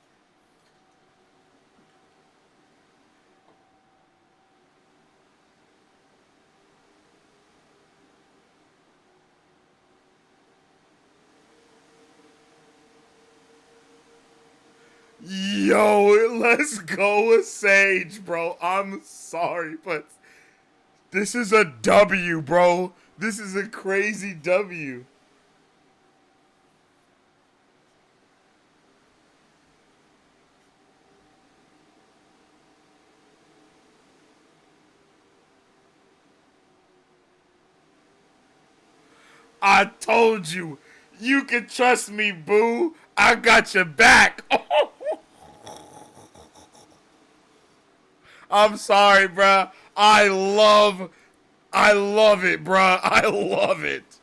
Yo, let's go with Sage, bro. I'm sorry, but this is a W, bro. This is a crazy W. I told you. You can trust me, boo. I got your back. I'm sorry, bruh. I love it, bruh. I love it.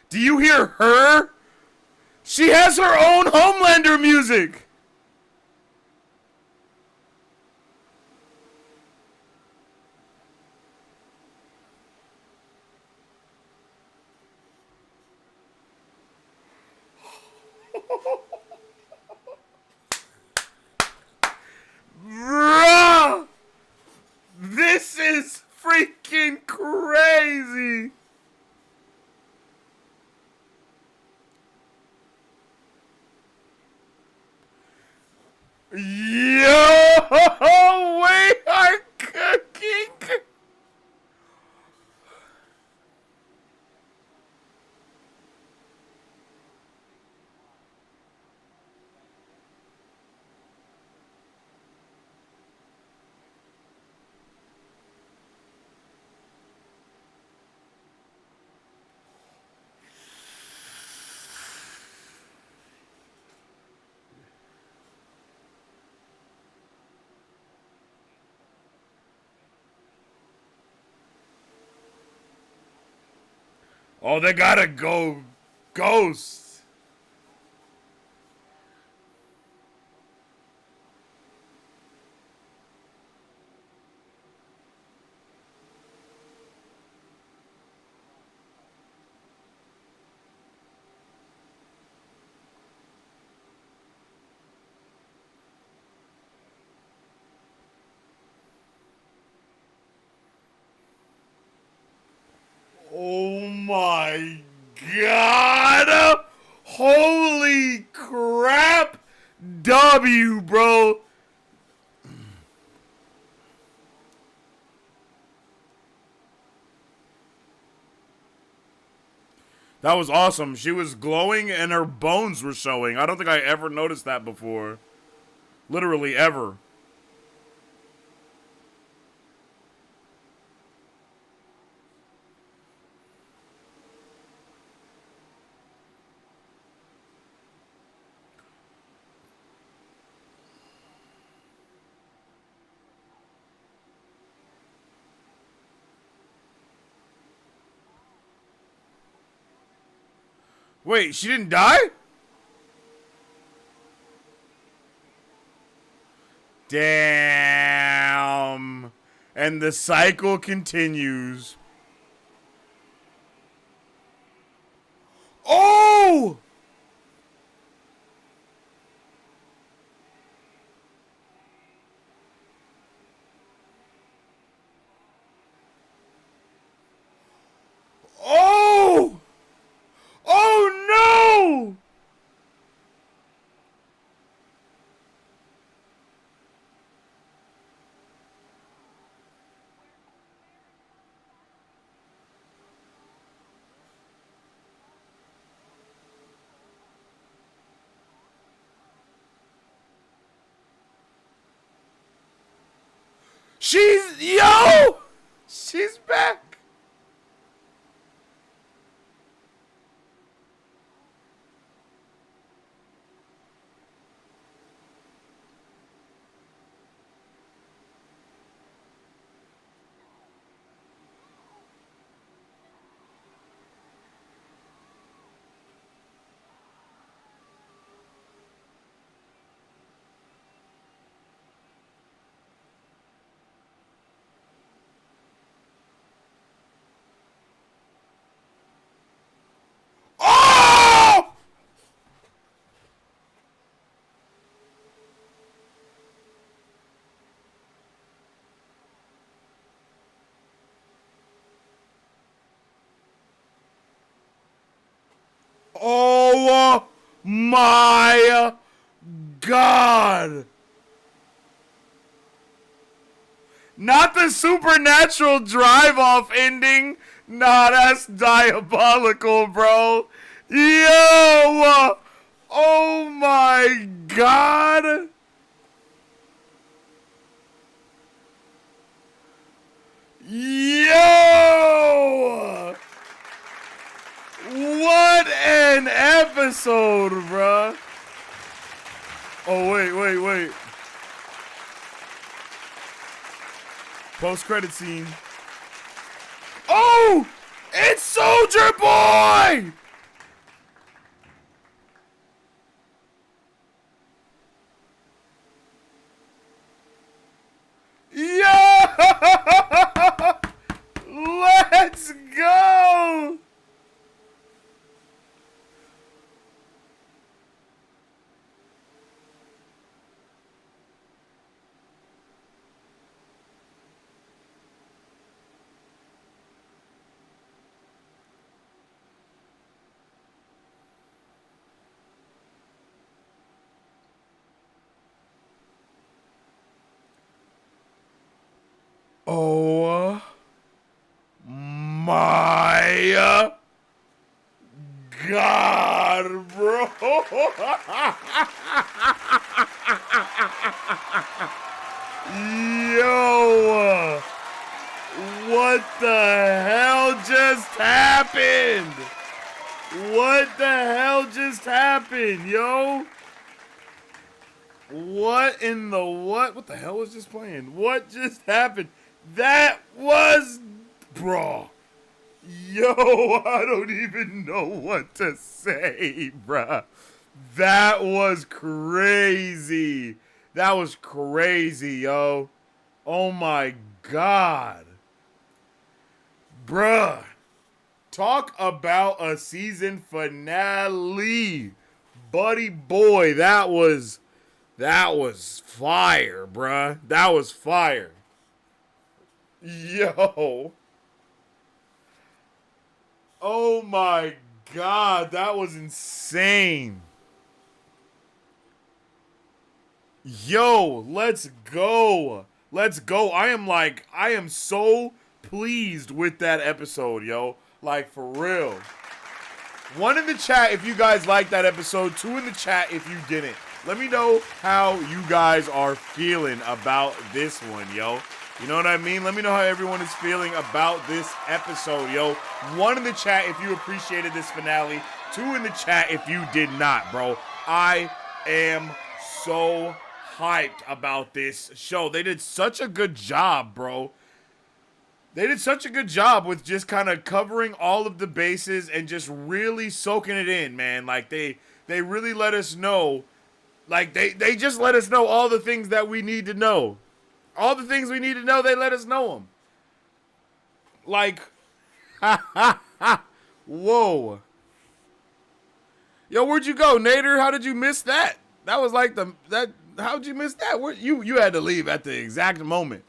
Do you hear her? She has her own Homelander music. Bruh! This is freaking crazy! Yo! We are cooking! Oh, they gotta go Ghost. Oh my god! Holy crap! W, bro. That was awesome. She was glowing and her bones were showing. I don't think I ever noticed that before. Literally ever. Wait, she didn't die? Damn. And the cycle continues. Oh! Oh! Oh no! Yo! She's back. my God. Not the supernatural drive-off ending. Nah, that's diabolical, bro. Yo! Oh my God! Yo! What an episode, bruh. Oh, wait. Post-credit scene. Oh! It's Soldier Boy! Yo! Let's go! Oh my God, bro. Yo, what the hell just happened? What the hell just happened, yo? What in the what? What the hell was just playing? What just happened? That was, bro. Yo, I don't even know what to say, bruh. That was crazy. That was crazy, yo. Oh my God. Bruh. Talk about a season finale. Buddy boy, that was fire, bruh. That was fire. Yo. Oh my God, that was insane. Yo, let's go. Let's go. I am so pleased with that episode, yo. Like, for real. 1 in the chat if you guys liked that episode. 2 in the chat if you didn't. Let me know how you guys are feeling about this one, yo. You know what I mean? Let me know how everyone is feeling about this episode, yo. 1 in the chat if you appreciated this finale. 2 in the chat if you did not, bro. I am so hyped about this show. They did such a good job, bro. They did such a good job with just kind of covering all of the bases and just really soaking it in, man. Like, they really let us know. Like, they just let us know all the things that we need to know. All the things we need to know, they let us know them. Like, whoa. Yo, where'd you go, Nader? How did you miss that? That was like how'd you miss that? You had to leave at the exact moment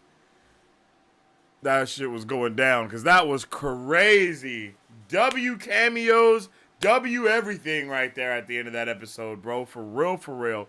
that shit was going down, because that was crazy. W cameos, W everything right there at the end of that episode, bro. For real, for real.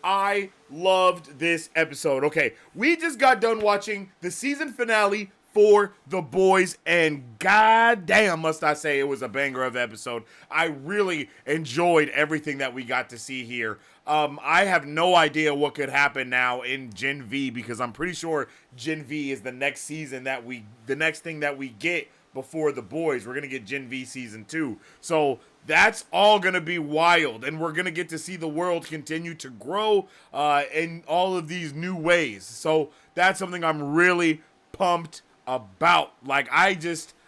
I loved this episode. Okay, we just got done watching the season finale for The Boys, and goddamn must I say it was a banger of episode. I really enjoyed everything that we got to see here. I have no idea what could happen now in Gen V, because I'm pretty sure Gen V is the next season the next thing that we get before The Boys. We're gonna get Gen V season 2. So that's all going to be wild, and we're going to get to see the world continue to grow in all of these new ways. So that's something I'm really pumped about. Like,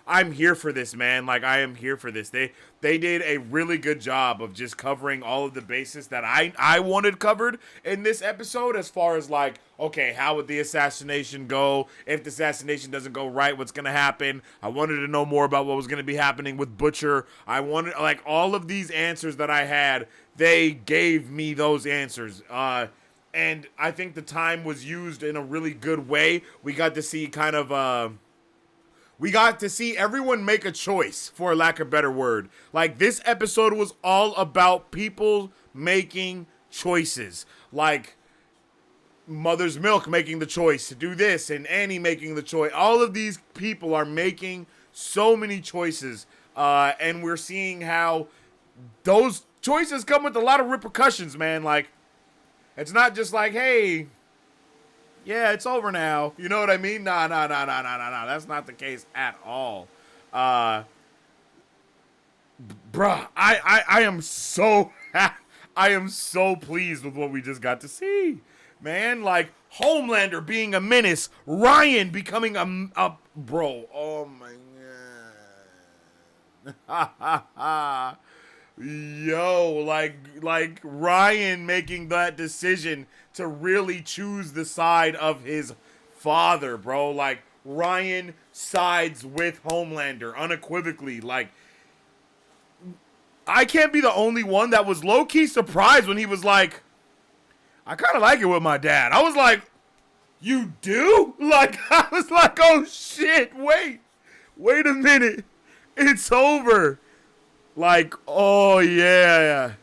I'm here for this, man. Like, I am here for this. They did a really good job of just covering all of the bases that I wanted covered in this episode, as far as, like, okay, how would the assassination go? If the assassination doesn't go right, what's going to happen? I wanted to know more about what was going to be happening with Butcher. I wanted, like, all of these answers that I had, they gave me those answers. And I think the time was used in a really good way. We got to see kind of we got to see everyone make a choice, for lack of a better word. Like, this episode was all about people making choices. Like, Mother's Milk making the choice to do this, and Annie making the choice. All of these people are making so many choices, and we're seeing how those choices come with a lot of repercussions, man. Like, it's not just like, hey, yeah, it's over now. You know what I mean? Nah. That's not the case at all. Bruh, I am so I am so pleased with what we just got to see. Man, like, Homelander being a menace, Ryan becoming a bro. Oh my god. Yo, like Ryan making that decision to really choose the side of his father, bro. Like, Ryan sides with Homelander unequivocally. Like, I can't be the only one that was low-key surprised when he was like, I kind of like it with my dad. I was like, you do? Like, I was like, oh shit, wait a minute. It's over. Like, oh yeah.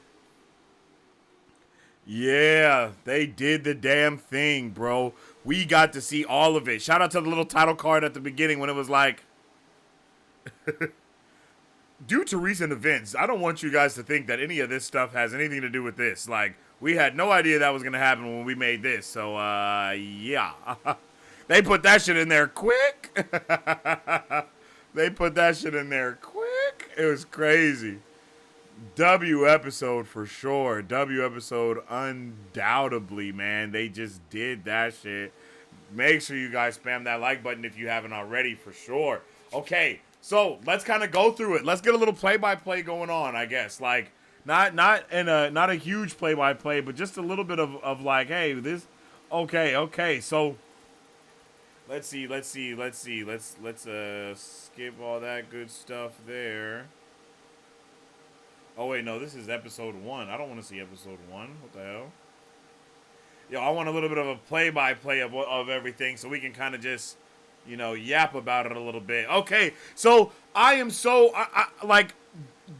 Yeah, they did the damn thing, bro. We got to see all of it. Shout out to the little title card at the beginning when it was like, due to recent events, I don't want you guys to think that any of this stuff has anything to do with this. Like, we had no idea that was going to happen when we made this. So, yeah. They put that shit in there quick. They put that shit in there quick. It was crazy. W episode for sure. W episode undoubtedly, man. They just did that shit. Make sure you guys spam that like button if you haven't already, for sure. Okay, so let's kind of go through it. Let's get a little play-by-play going on, I guess. Like, not a huge play-by-play, but just a little bit of like, hey, this, okay. So let's skip all that good stuff there. Oh wait, no, this is episode 1. I don't want to see episode 1. What the hell? Yo, I want a little bit of a play-by-play of everything so we can kind of just, you know, yap about it a little bit. Okay, so I am so, like,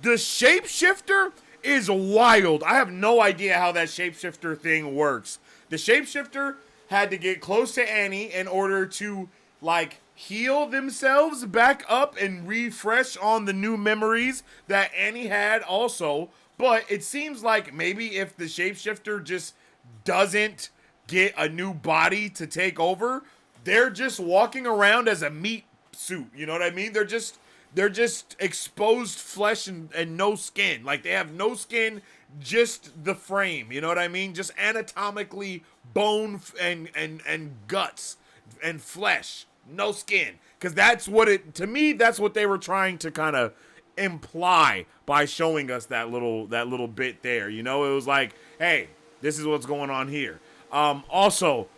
the shapeshifter is wild. I have no idea how that shapeshifter thing works. The shapeshifter had to get close to Annie in order to, like, heal themselves back up and refresh on the new memories that Annie had also. But it seems like maybe if the shapeshifter just doesn't get a new body to take over, they're just walking around as a meat suit. You know what I mean? They're just exposed flesh and no skin. Like, they have no skin, just the frame. You know what I mean? Just anatomically bone and guts and flesh, no skin. Because that's what it, to me, that's what they were trying to kind of imply by showing us that little bit there. You know, it was like, hey, this is what's going on here. Also,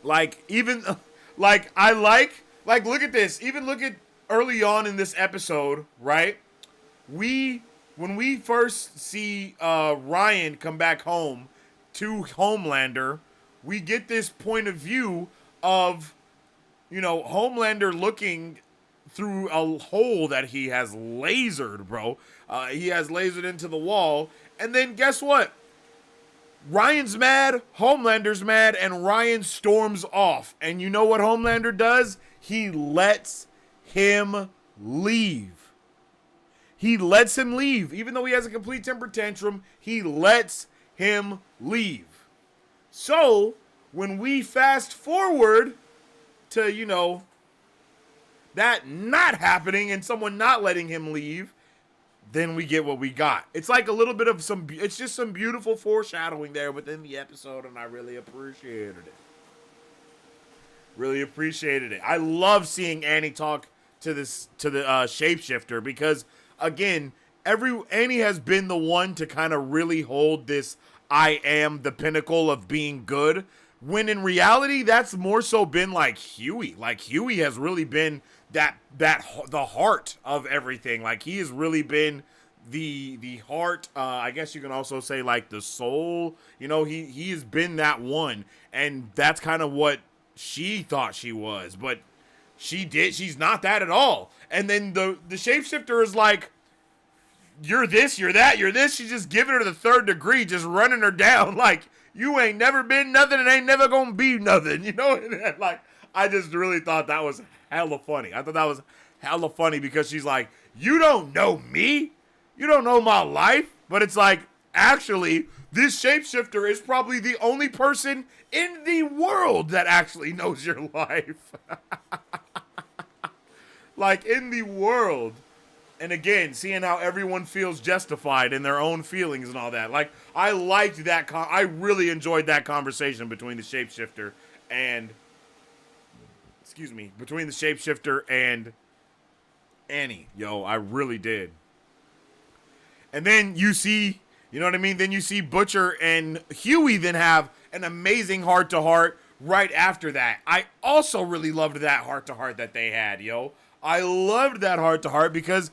like, even, like, look at this. Even look at early on in this episode, right? When we first see Ryan come back home to Homelander, we get this point of view of, you know, Homelander looking through a hole that he has lasered, bro. He has lasered into the wall. And then guess what? Ryan's mad, Homelander's mad, and Ryan storms off. And you know what Homelander does? He lets him leave. He lets him leave. Even though he has a complete temper tantrum, he lets him leave. So, when we fast forward to, you know, that not happening and someone not letting him leave, then we get what we got. It's like a little bit of it's just some beautiful foreshadowing there within the episode, and I really appreciated it. Really appreciated it. I love seeing Annie talk to the shapeshifter because, again, Annie has been the one to kind of really hold this I am the pinnacle of being good, when in reality that's more so been like Huey. Like, Huey has really been the heart of everything. Like, he has really been the heart, I guess you can also say like the soul. You know, he has been that one, and that's kind of what she thought she was, but she's not that at all. And then the shapeshifter is like, you're this, you're that, you're this. She's just giving her the third degree, just running her down like, you ain't never been nothing and ain't never gonna be nothing, you know? And like, I just really thought that was hella funny. I thought that was hella funny because she's like, you don't know me? You don't know my life? But it's like, actually, this shapeshifter is probably the only person in the world that actually knows your life. Like, in the world. And again, seeing how everyone feels justified in their own feelings and all that. Like, I liked that. I really enjoyed that conversation between the shapeshifter and, between the shapeshifter and Annie. Yo, I really did. And then you see, you know what I mean? Then you see Butcher and Huey then have an amazing heart-to-heart right after that. I also really loved that heart-to-heart that they had, yo. I loved that heart-to-heart because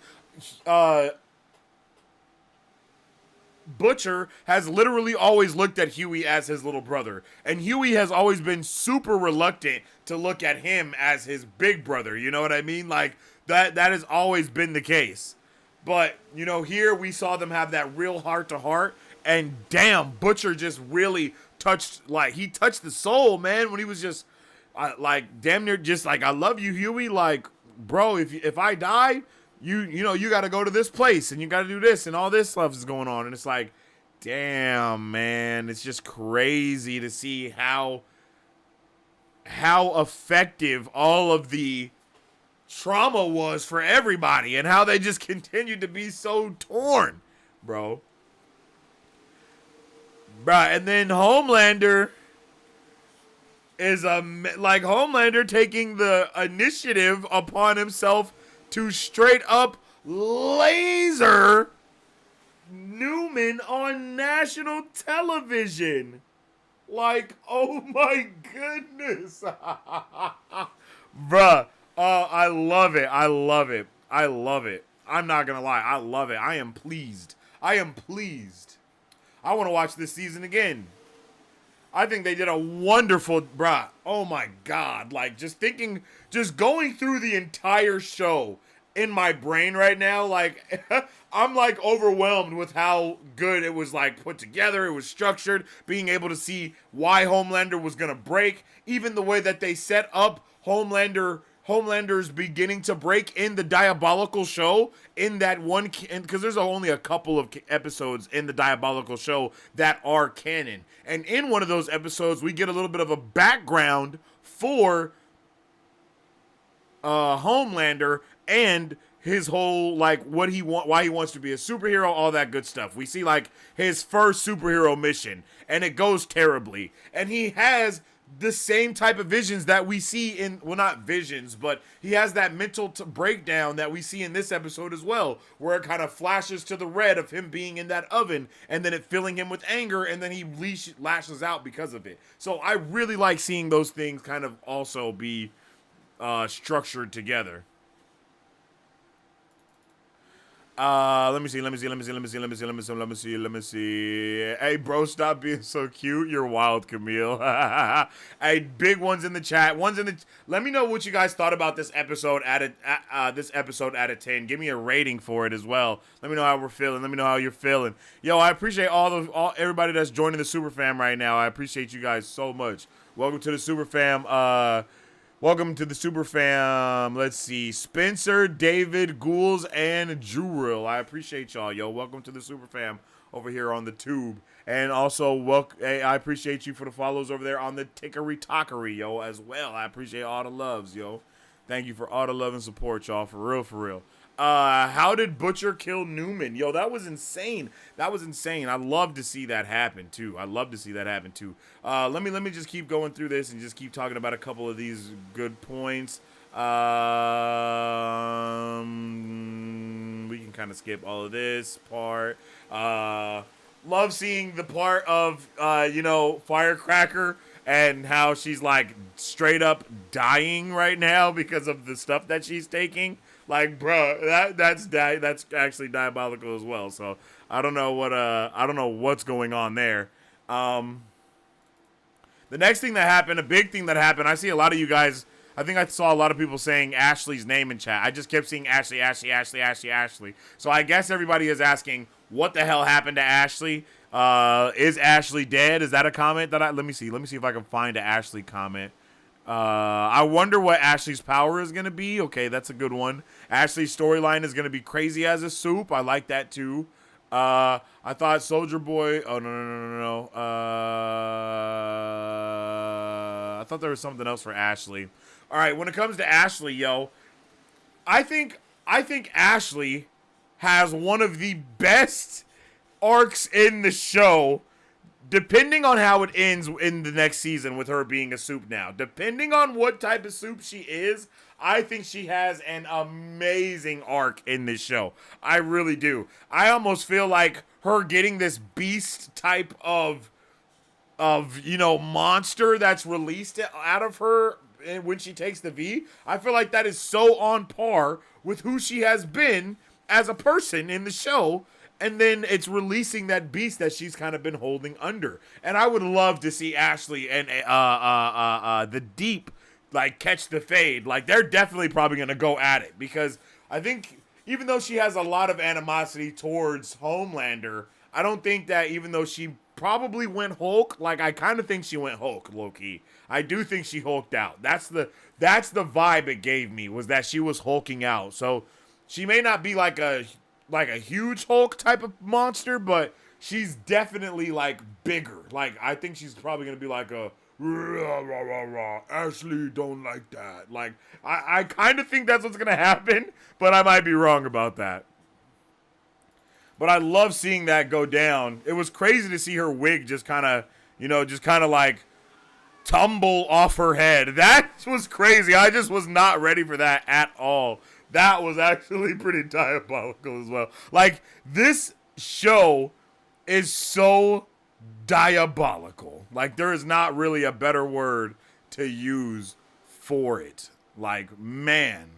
Butcher has literally always looked at Huey as his little brother. And Huey has always been super reluctant to look at him as his big brother. You know what I mean? Like, that has always been the case. But, you know, here we saw them have that real heart-to-heart. And damn, Butcher just really touched the soul, man, when he was just, like, damn near just like, I love you, Huey. Like, bro, if I die, you know, you got to go to this place and you got to do this and all this stuff is going on. And it's like, damn, man, it's just crazy to see how effective all of the trauma was for everybody and how they just continued to be so torn, bro. And then Homelander is like Homelander taking the initiative upon himself to straight up laser Newman on national television. Like, oh my goodness. Bruh. I love it. I love it. I love it. I'm not gonna lie. I love it. I am pleased. I am pleased. I want to watch this season again. I think they did a wonderful, bruh. Oh my God. Like, just going through the entire show in my brain right now, like, I'm like overwhelmed with how good it was, like, put together. It was structured, being able to see why Homelander was gonna break, even the way that they set up Homelander's beginning to break in the Diabolical show in that one, because there's only a couple of episodes in the Diabolical show that are canon. And in one of those episodes, we get a little bit of a background for Homelander and his whole, like, why he wants to be a superhero, all that good stuff. We see, like, his first superhero mission, and it goes terribly. And he has the same type of visions that we see in, well, not visions, but he has that mental breakdown that we see in this episode as well, where it kind of flashes to the red of him being in that oven, and then it filling him with anger, and then he lashes out because of it. So I really like seeing those things kind of also be structured together. Let me see. Hey, bro, stop being so cute. You're wild, Camille. Hey, big ones in the chat. Let me know what you guys thought about this episode out of 10. Give me a rating for it as well. Let me know how we're feeling. Let me know how you're feeling. Yo, I appreciate everybody that's joining the Super Fam right now. I appreciate you guys so much. Welcome to the Super Fam. Welcome to the Super Fam. Let's see. Spencer, David, Ghouls, and Juril. I appreciate y'all, yo. Welcome to the Super Fam over here on the tube. And also, hey, I appreciate you for the follows over there on the Tickery Talkery, yo, as well. I appreciate all the loves, yo. Thank you for all the love and support, y'all. For real, for real. How did Butcher kill Newman? Yo, that was insane. That was insane. I love to see that happen too. Let me just keep going through this and just keep talking about a couple of these good points. We can kind of skip all of this part. Love seeing the part of Firecracker and how she's like straight up dying right now because of the stuff that she's taking. Like, bro, that's actually diabolical as well. So I don't know what's going on there. The next thing that happened, a big thing that happened, I see a lot of you guys I think I saw a lot of people saying Ashley's name in chat. I just kept seeing Ashley, Ashley, Ashley, Ashley, Ashley. So I guess everybody is asking, what the hell happened to Ashley? Is Ashley dead? Is that a comment that let me see if I can find an Ashley comment. I wonder what Ashley's power is going to be. Okay, that's a good one. Ashley's storyline is going to be crazy as a soup. I like that too. I thought Soldier Boy. Oh, no. I thought there was something else for Ashley. All right, when it comes to Ashley, yo, I think Ashley has one of the best arcs in the show. Depending on how it ends in the next season with her being a soup now. Depending on what type of soup she is, I think she has an amazing arc in this show. I really do. I almost feel like her getting this beast type of monster that's released out of her when she takes the V. I feel like that is so on par with who she has been as a person in the show. And then it's releasing that beast that she's kind of been holding under. And I would love to see Ashley and the Deep like catch the fade. Like they're definitely probably going to go at it, because I think even though she has a lot of animosity towards Homelander, I don't think that even though she probably went Hulk, like I kind of think she went Hulk, low-key. I do think she hulked out. That's the vibe it gave me, was that she was hulking out. So she may not be like a huge Hulk type of monster, but she's definitely like bigger. Like I think she's probably gonna be like a rah, rah, rah, rah. Ashley don't like that. Like I kind of think that's what's gonna happen, but I might be wrong about that. But I love seeing that go down. It was crazy to see her wig just kind of like tumble off her head. That was crazy. I just was not ready for that at all. That was actually pretty diabolical as well. Like, this show is so diabolical. Like, there is not really a better word to use for it. Like, man.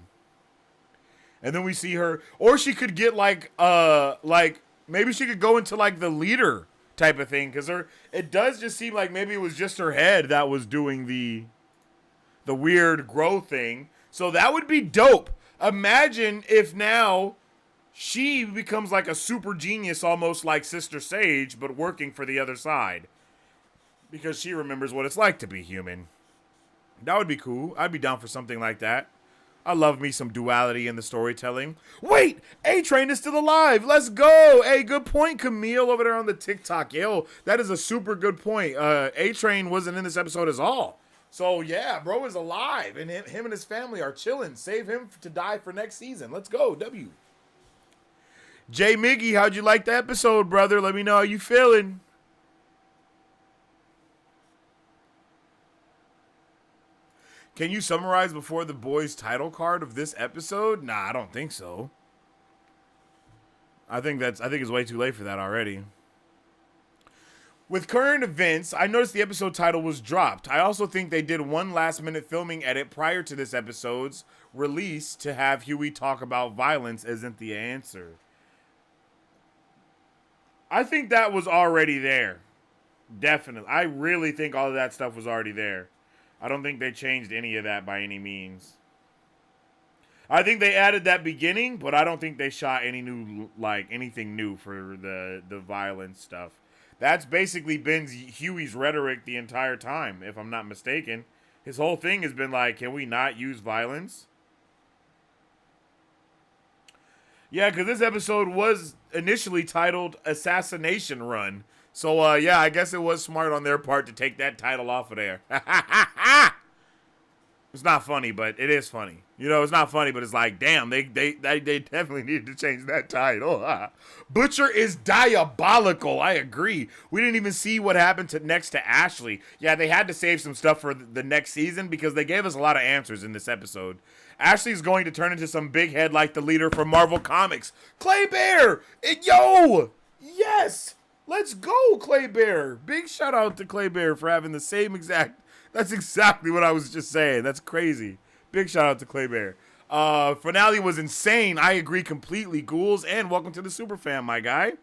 And then we see her, or she could get maybe she could go into like the leader type of thing, because it does just seem like maybe it was just her head that was doing the weird grow thing. So that would be dope. Imagine if now she becomes like a super genius, almost like Sister Sage, but working for the other side, because she remembers what it's like to be human. That would be cool. I'd be down for something like that. I love me some duality in the storytelling. Wait, A-Train is still alive. Let's go. Hey, good point, Camille, over there on the TikTok. Yo, that is a super good point. A-Train wasn't in this episode at all. So, yeah, bro is alive, and him and his family are chilling. Save him to die for next season. Let's go, W. Jay Miggy, how'd you like the episode, brother? Let me know how you feeling. Can you summarize before the boys' title card of this episode? Nah, I don't think so. I think it's way too late for that already. With current events, I noticed the episode title was dropped. I also think they did one last-minute filming edit prior to this episode's release to have Huey talk about violence isn't the answer. I think that was already there. Definitely. I really think all of that stuff was already there. I don't think they changed any of that by any means. I think they added that beginning, but I don't think they shot anything new for the violence stuff. That's basically been Huey's rhetoric the entire time, if I'm not mistaken. His whole thing has been like, can we not use violence? Yeah, because this episode was initially titled Assassination Run. So, yeah, I guess it was smart on their part to take that title off of there. It's not funny, but it is funny. You know, it's not funny, but it's like, damn, they definitely needed to change that title. Butcher is diabolical. I agree. We didn't even see what happened next to Ashley. Yeah, they had to save some stuff for the next season because they gave us a lot of answers in this episode. Ashley's going to turn into some big head like the leader from Marvel Comics. Clay Bear! Yo! Yes! Let's go, Clay Bear. Big shout out to Clay Bear for having the same exact... That's exactly what I was just saying. That's crazy. Big shout out to Clay Bear. Finale was insane. I agree completely, Ghouls. And welcome to the Super Fam, my guy.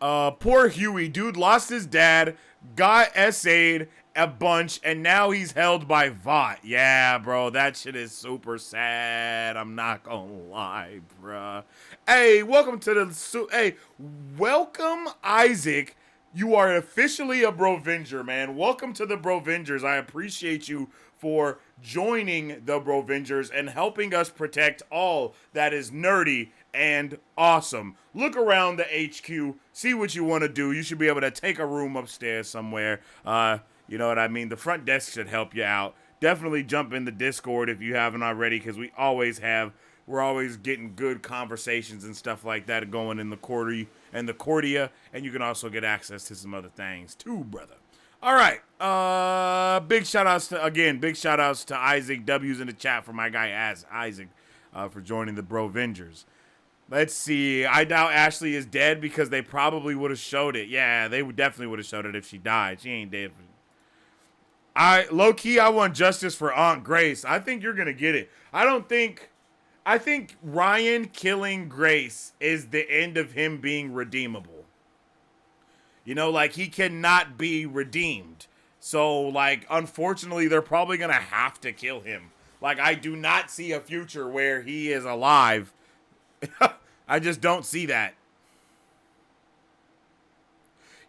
Poor Huey. Dude lost his dad, got SA'd, a bunch, and now he's held by Vought. Yeah, bro, that shit is super sad. I'm not gonna lie, bruh. Hey, welcome to the hey, welcome Isaac. You are officially a Brovenger, man. Welcome to the Brovengers. I appreciate you for joining the Brovengers and helping us protect all that is nerdy and awesome. Look around the HQ, see what you want to do. You should be able to take a room upstairs somewhere. You know what I mean? The front desk should help you out. Definitely jump in the Discord if you haven't already, because we're always getting good conversations and stuff like that going in the Cordia, and you can also get access to some other things too, brother. All right, big shout outs to Isaac. W's in the chat for my guy Isaac for joining the Brovengers. Let's see. I doubt Ashley is dead because they probably would have showed it. Yeah, they definitely would have showed it if she died. She ain't dead. Low key, I want justice for Aunt Grace. I think you're gonna get it. I think Ryan killing Grace is the end of him being redeemable. You know, like, he cannot be redeemed. So, like, unfortunately, they're probably gonna have to kill him. Like, I do not see a future where he is alive. I just don't see that.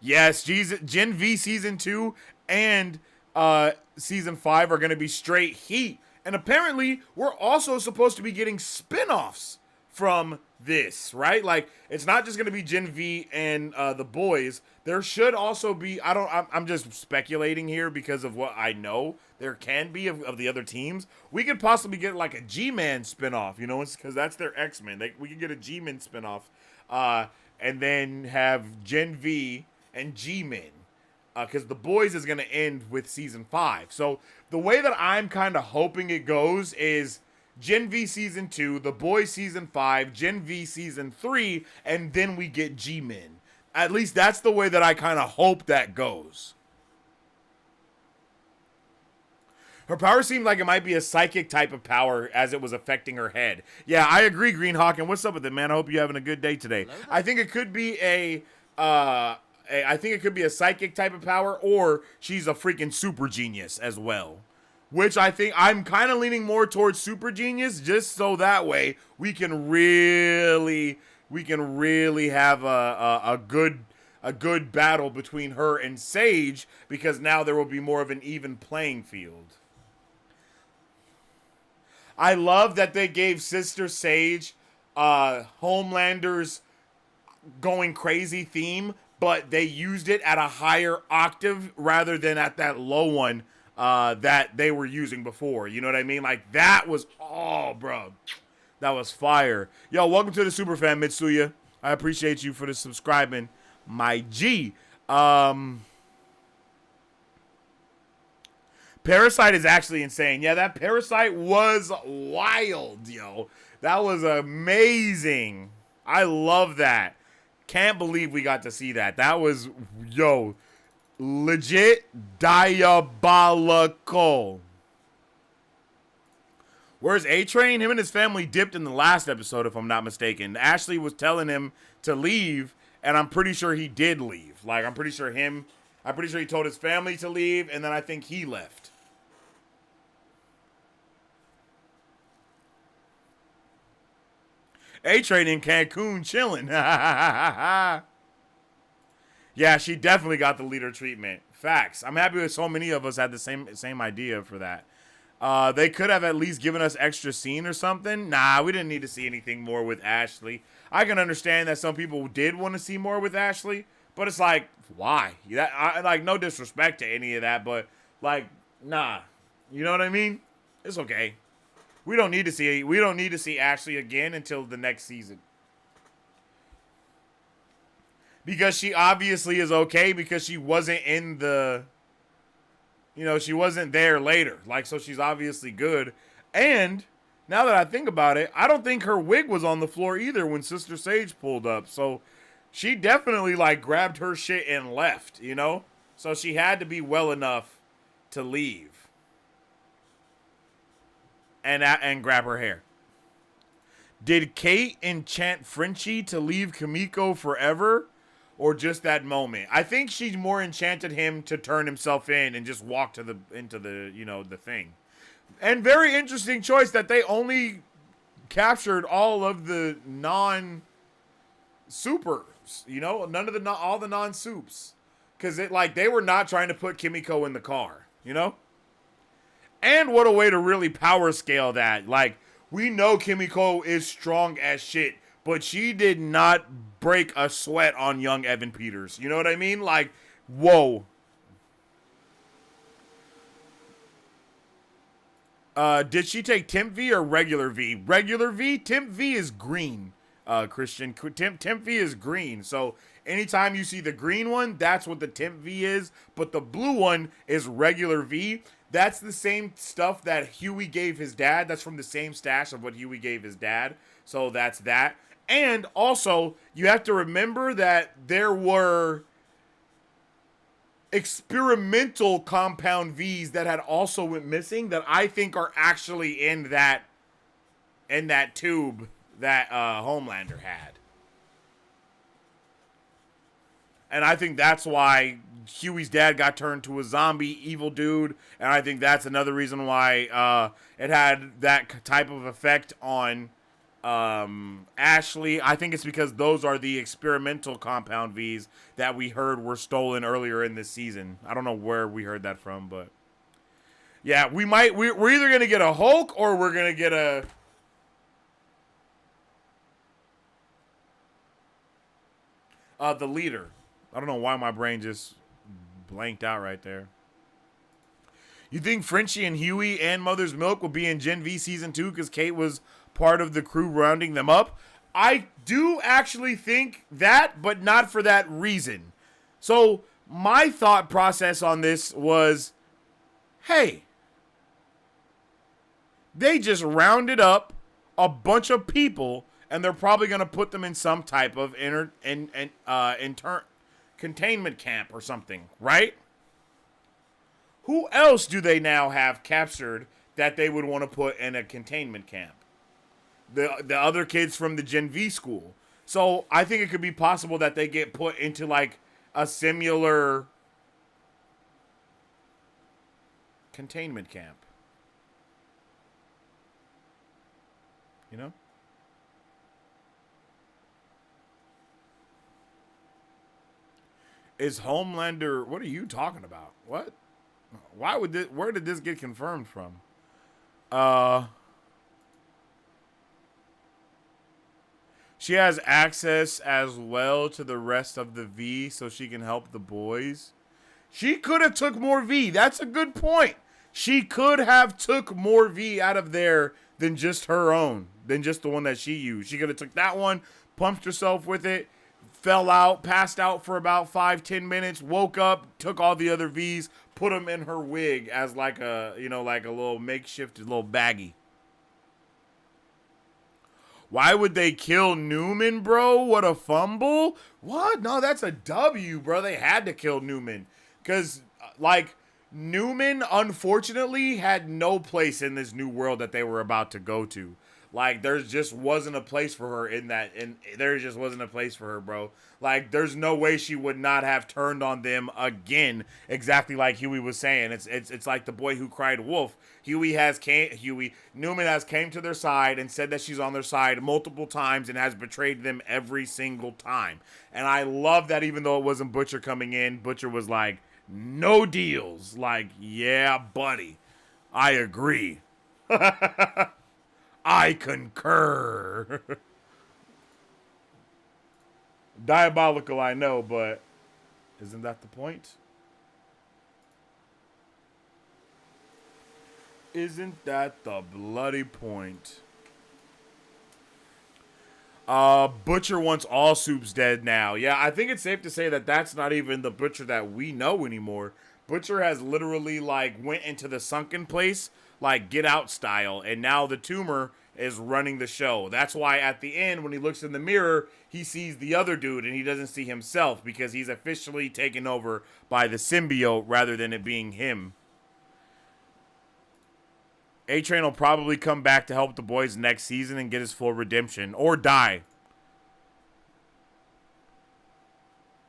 Yes, Gen V Season 2 and Season 5 are going to be straight heat. And apparently, we're also supposed to be getting spin-offs from this, right? Like, it's not just going to be Gen V and the boys. There should also be, I'm just speculating here because of what I know there can be of the other teams. We could possibly get like a G-Man spin-off, you know, because that's their X-Men. We could get a G-Man spin-off and then have Gen V and G-Men. Because the boys is going to end with Season 5. So the way that I'm kind of hoping it goes is Gen V Season 2, the boys Season 5, Gen V Season 3, and then we get G-Men. At least that's the way that I kind of hope that goes. Her power seemed like it might be a psychic type of power as it was affecting her head. Yeah, I agree, Greenhawk. And what's up with it, man? I hope you're having a good day today. I think it could be I think it could be a psychic type of power, or she's a freaking super genius as well. Which I think I'm kind of leaning more towards super genius, just so that way we can really have a good battle between her and Sage, because now there will be more of an even playing field. I love that they gave Sister Sage Homelander's going crazy theme, but they used it at a higher octave rather than at that low one that they were using before. You know what I mean? Like, that was, oh, bro, that was fire. Yo, welcome to the Superfan, Mitsuya. I appreciate you for the subscribing, my G. Parasite is actually insane. Yeah, that Parasite was wild, yo. That was amazing. I love that. Can't believe we got to see that. That was, yo, legit diabolical. Where's A-Train? Him and his family dipped in the last episode, if I'm not mistaken. Ashley was telling him to leave, and I'm pretty sure he did leave. Like, I'm pretty sure he told his family to leave, and then I think he left. A-Train in Cancun chilling. Yeah, she definitely got the leader treatment. Facts. I'm happy that so many of us had the same idea for that. They could have at least given us extra scene or something. Nah, we didn't need to see anything more with Ashley. I can understand that some people did want to see more with Ashley, but it's like, why? Like, no disrespect to any of that, but like, nah. You know what I mean? It's okay. We don't need to see Ashley again until the next season. Because she obviously is okay, because she wasn't in the, you know, she wasn't there later. Like, so she's obviously good. And now that I think about it, I don't think her wig was on the floor either when Sister Sage pulled up. So she definitely, like, grabbed her shit and left, you know? So she had to be well enough to leave. And grab her hair. Did Kate enchant Frenchie to leave Kimiko forever? or just that moment. I think she more enchanted him to turn himself in and just walk to into the, you know, the thing. And very interesting choice that they only captured all of the non-supers, you know, all the non-soups. Because they were not trying to put Kimiko in the car, you know? And what a way to really power scale that. Like, we know Kimiko is strong as shit, but she did not break a sweat on young Evan Peters. You know what I mean? Like, whoa. Did she take Temp V or regular V? Regular V? Temp V is green, Christian. Temp V is green. So anytime you see the green one, that's what the Temp V is. But the blue one is regular V. That's the same stuff that Huey gave his dad. That's from the same stash of what Huey gave his dad. So that's that. And also, you have to remember that there were experimental compound V's that had also went missing that I think are actually in that tube that Homelander had. And I think that's why Huey's dad got turned to a zombie evil dude. And I think that's another reason why it had that type of effect on Ashley. I think it's because those are the experimental compound V's that we heard were stolen earlier in this season. I don't know where we heard that from, but yeah, we're either going to get a Hulk or we're going to get the leader. I don't know why my brain just blanked out right there. You think Frenchie and Huey and Mother's Milk will be in Gen V Season 2 because Kate was part of the crew rounding them up? I do actually think that, but not for that reason. So my thought process on this was, hey, they just rounded up a bunch of people and they're probably going to put them in some type of containment camp or something, right? Who else do they now have captured that they would want to put in a containment camp? The other kids from the Gen V school. So I think it could be possible that they get put into like a similar containment camp. You know? Is Homelander... What are you talking about? What? Why would this... Where did this get confirmed from? She has access as well to the rest of the V so she can help the boys. She could have took more V. That's a good point. She could have took more V out of there than just her own. Than just the one that she used. She could have took that one, pumped herself with it, fell out, passed out for about 5-10 minutes, woke up, took all the other V's, put them in her wig as like a, you know, like a little makeshift little baggie. Why would they kill Newman, bro? What a fumble. What? No, that's a W, bro. They had to kill Newman. Because, like, Newman, unfortunately, had no place in this new world that they were about to go to. Like, there just wasn't a place for her in that, and there just wasn't a place for her, bro. Like, there's no way she would not have turned on them again, exactly like Huey was saying. It's like the boy who cried wolf. Newman has came to their side and said that she's on their side multiple times and has betrayed them every single time. And I love that even though it wasn't Butcher coming in, Butcher was like, no deals. Like, yeah, buddy, I agree. I concur. Diabolical, I know, but isn't that the point? Isn't that the bloody point? Butcher wants all soups dead now. Yeah, I think it's safe to say that that's not even the Butcher that we know anymore. Butcher has literally, like, went into the sunken place, like, Get Out style, and now the tumor is running the show. That's why at the end, when he looks in the mirror, he sees the other dude, and he doesn't see himself, because he's officially taken over by the symbiote rather than it being him. A-Train will probably come back to help the boys next season and get his full redemption, or die.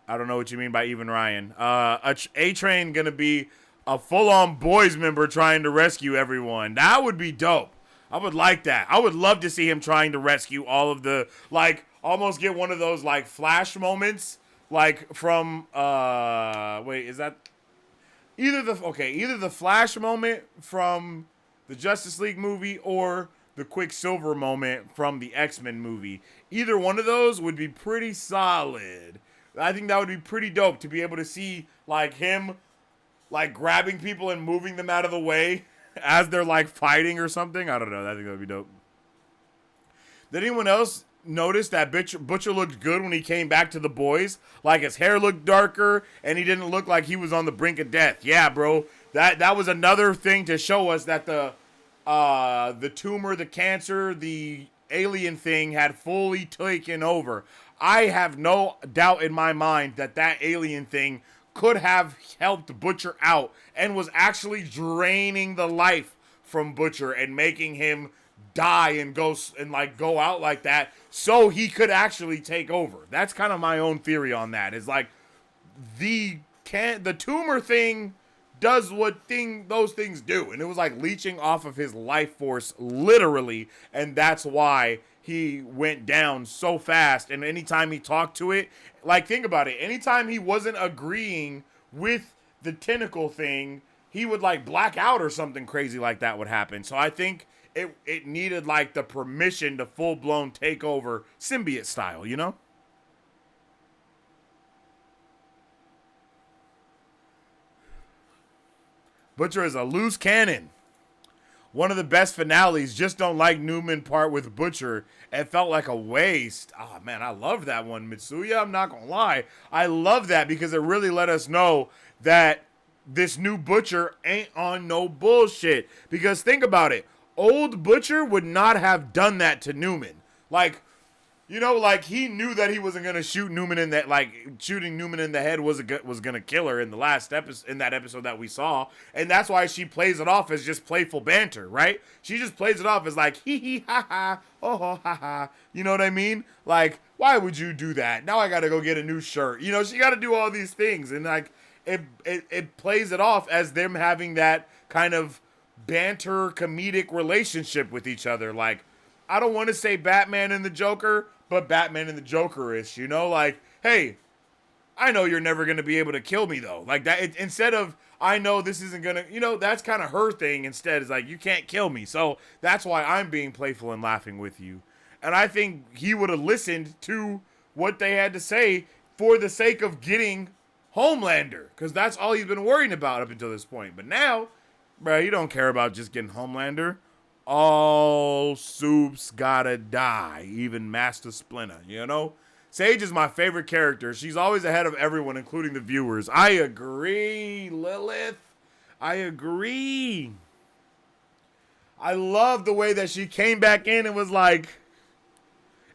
I don't know what you mean by even Ryan. A-Train gonna be a full-on boys member trying to rescue everyone. That would be dope. I would like that. I would love to see him trying to rescue all of the, like, almost get one of those, like, Flash moments, like, from, wait, is that, either the Flash moment from the Justice League movie or the Quicksilver moment from the X-Men movie. Either one of those would be pretty solid. I think that would be pretty dope to be able to see, like, him, like, grabbing people and moving them out of the way as they're, like, fighting or something. I don't know. I think that would be dope. Did anyone else notice that Butcher looked good when he came back to the boys? Like, his hair looked darker, and he didn't look like he was on the brink of death. Yeah, bro. That was another thing to show us that the tumor, the cancer, the alien thing had fully taken over. I have no doubt in my mind that alien thing could have helped Butcher out and was actually draining the life from Butcher and making him die and go out like that so he could actually take over. That's kind of my own theory on that. Is like the tumor thing does what those things do, and it was like leeching off of his life force literally, and that's why he went down so fast. And anytime he talked to it, like, think about it, anytime he wasn't agreeing with the tentacle thing, he would like black out or something crazy like that would happen. So I think it needed like the permission to full-blown take over symbiote style, you know? Butcher is a loose cannon. One of the best finales. Just don't like Newman part with Butcher. It felt like a waste. Oh, man, I love that one, Mitsuya. I'm not going to lie. I love that because it really let us know that this new Butcher ain't on no bullshit. Because think about it. Old Butcher would not have done that to Newman. Like, you know, like, he knew that he wasn't going to shoot Newman in that, like, shooting Newman in the head was going to kill her in the last episode, in that episode that we saw. And that's why she plays it off as just playful banter, right? She just plays it off as like, hee hee ha ha, oh ho ha ha. You know what I mean? Like, why would you do that? Now I got to go get a new shirt. You know, she got to do all these things. And, like, it plays it off as them having that kind of banter, comedic relationship with each other. Like, I don't want to say Batman and the Joker, but Batman and the Joker-ish, you know? Like, hey, I know you're never going to be able to kill me, though. Like, that, instead of, I know this isn't going to, you know, that's kind of her thing instead. Is like, you can't kill me. So that's why I'm being playful and laughing with you. And I think he would have listened to what they had to say for the sake of getting Homelander. Because that's all he's been worrying about up until this point. But now, bro, you don't care about just getting Homelander. All soups gotta die, even Master Splinter, you know? Sage is my favorite character. She's always ahead of everyone, including the viewers. I agree, Lilith. I agree. I love the way that she came back in and was like,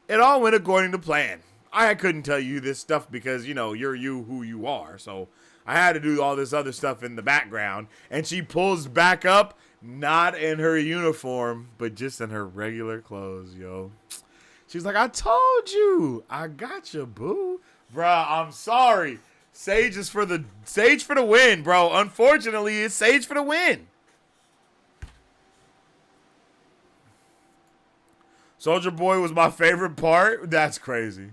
it all went according to plan. I couldn't tell you this stuff because, you know, you're you who you are. So I had to do all this other stuff in the background. And she pulls back up. Not in her uniform, but just in her regular clothes, yo. She's like, I told you. I got you, boo. Bruh, I'm sorry. Sage for the win, bro. Unfortunately, it's Sage for the win. Soldier Boy was my favorite part. That's crazy.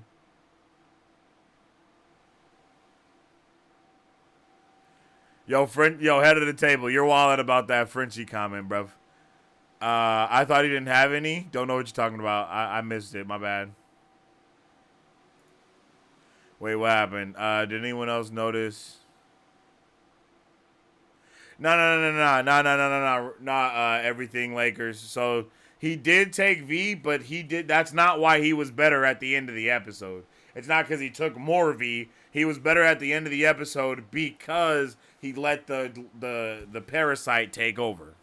Yo, head of the table. You're wildin' about that Frenchie comment, bruv. I thought he didn't have any. Don't know what you're talking about. I missed it. My bad. Wait, what happened? Did anyone else notice? No. Not everything Lakers. So he did take V, but that's not why he was better at the end of the episode. It's not because he took more V. He was better at the end of the episode because he let the parasite take over.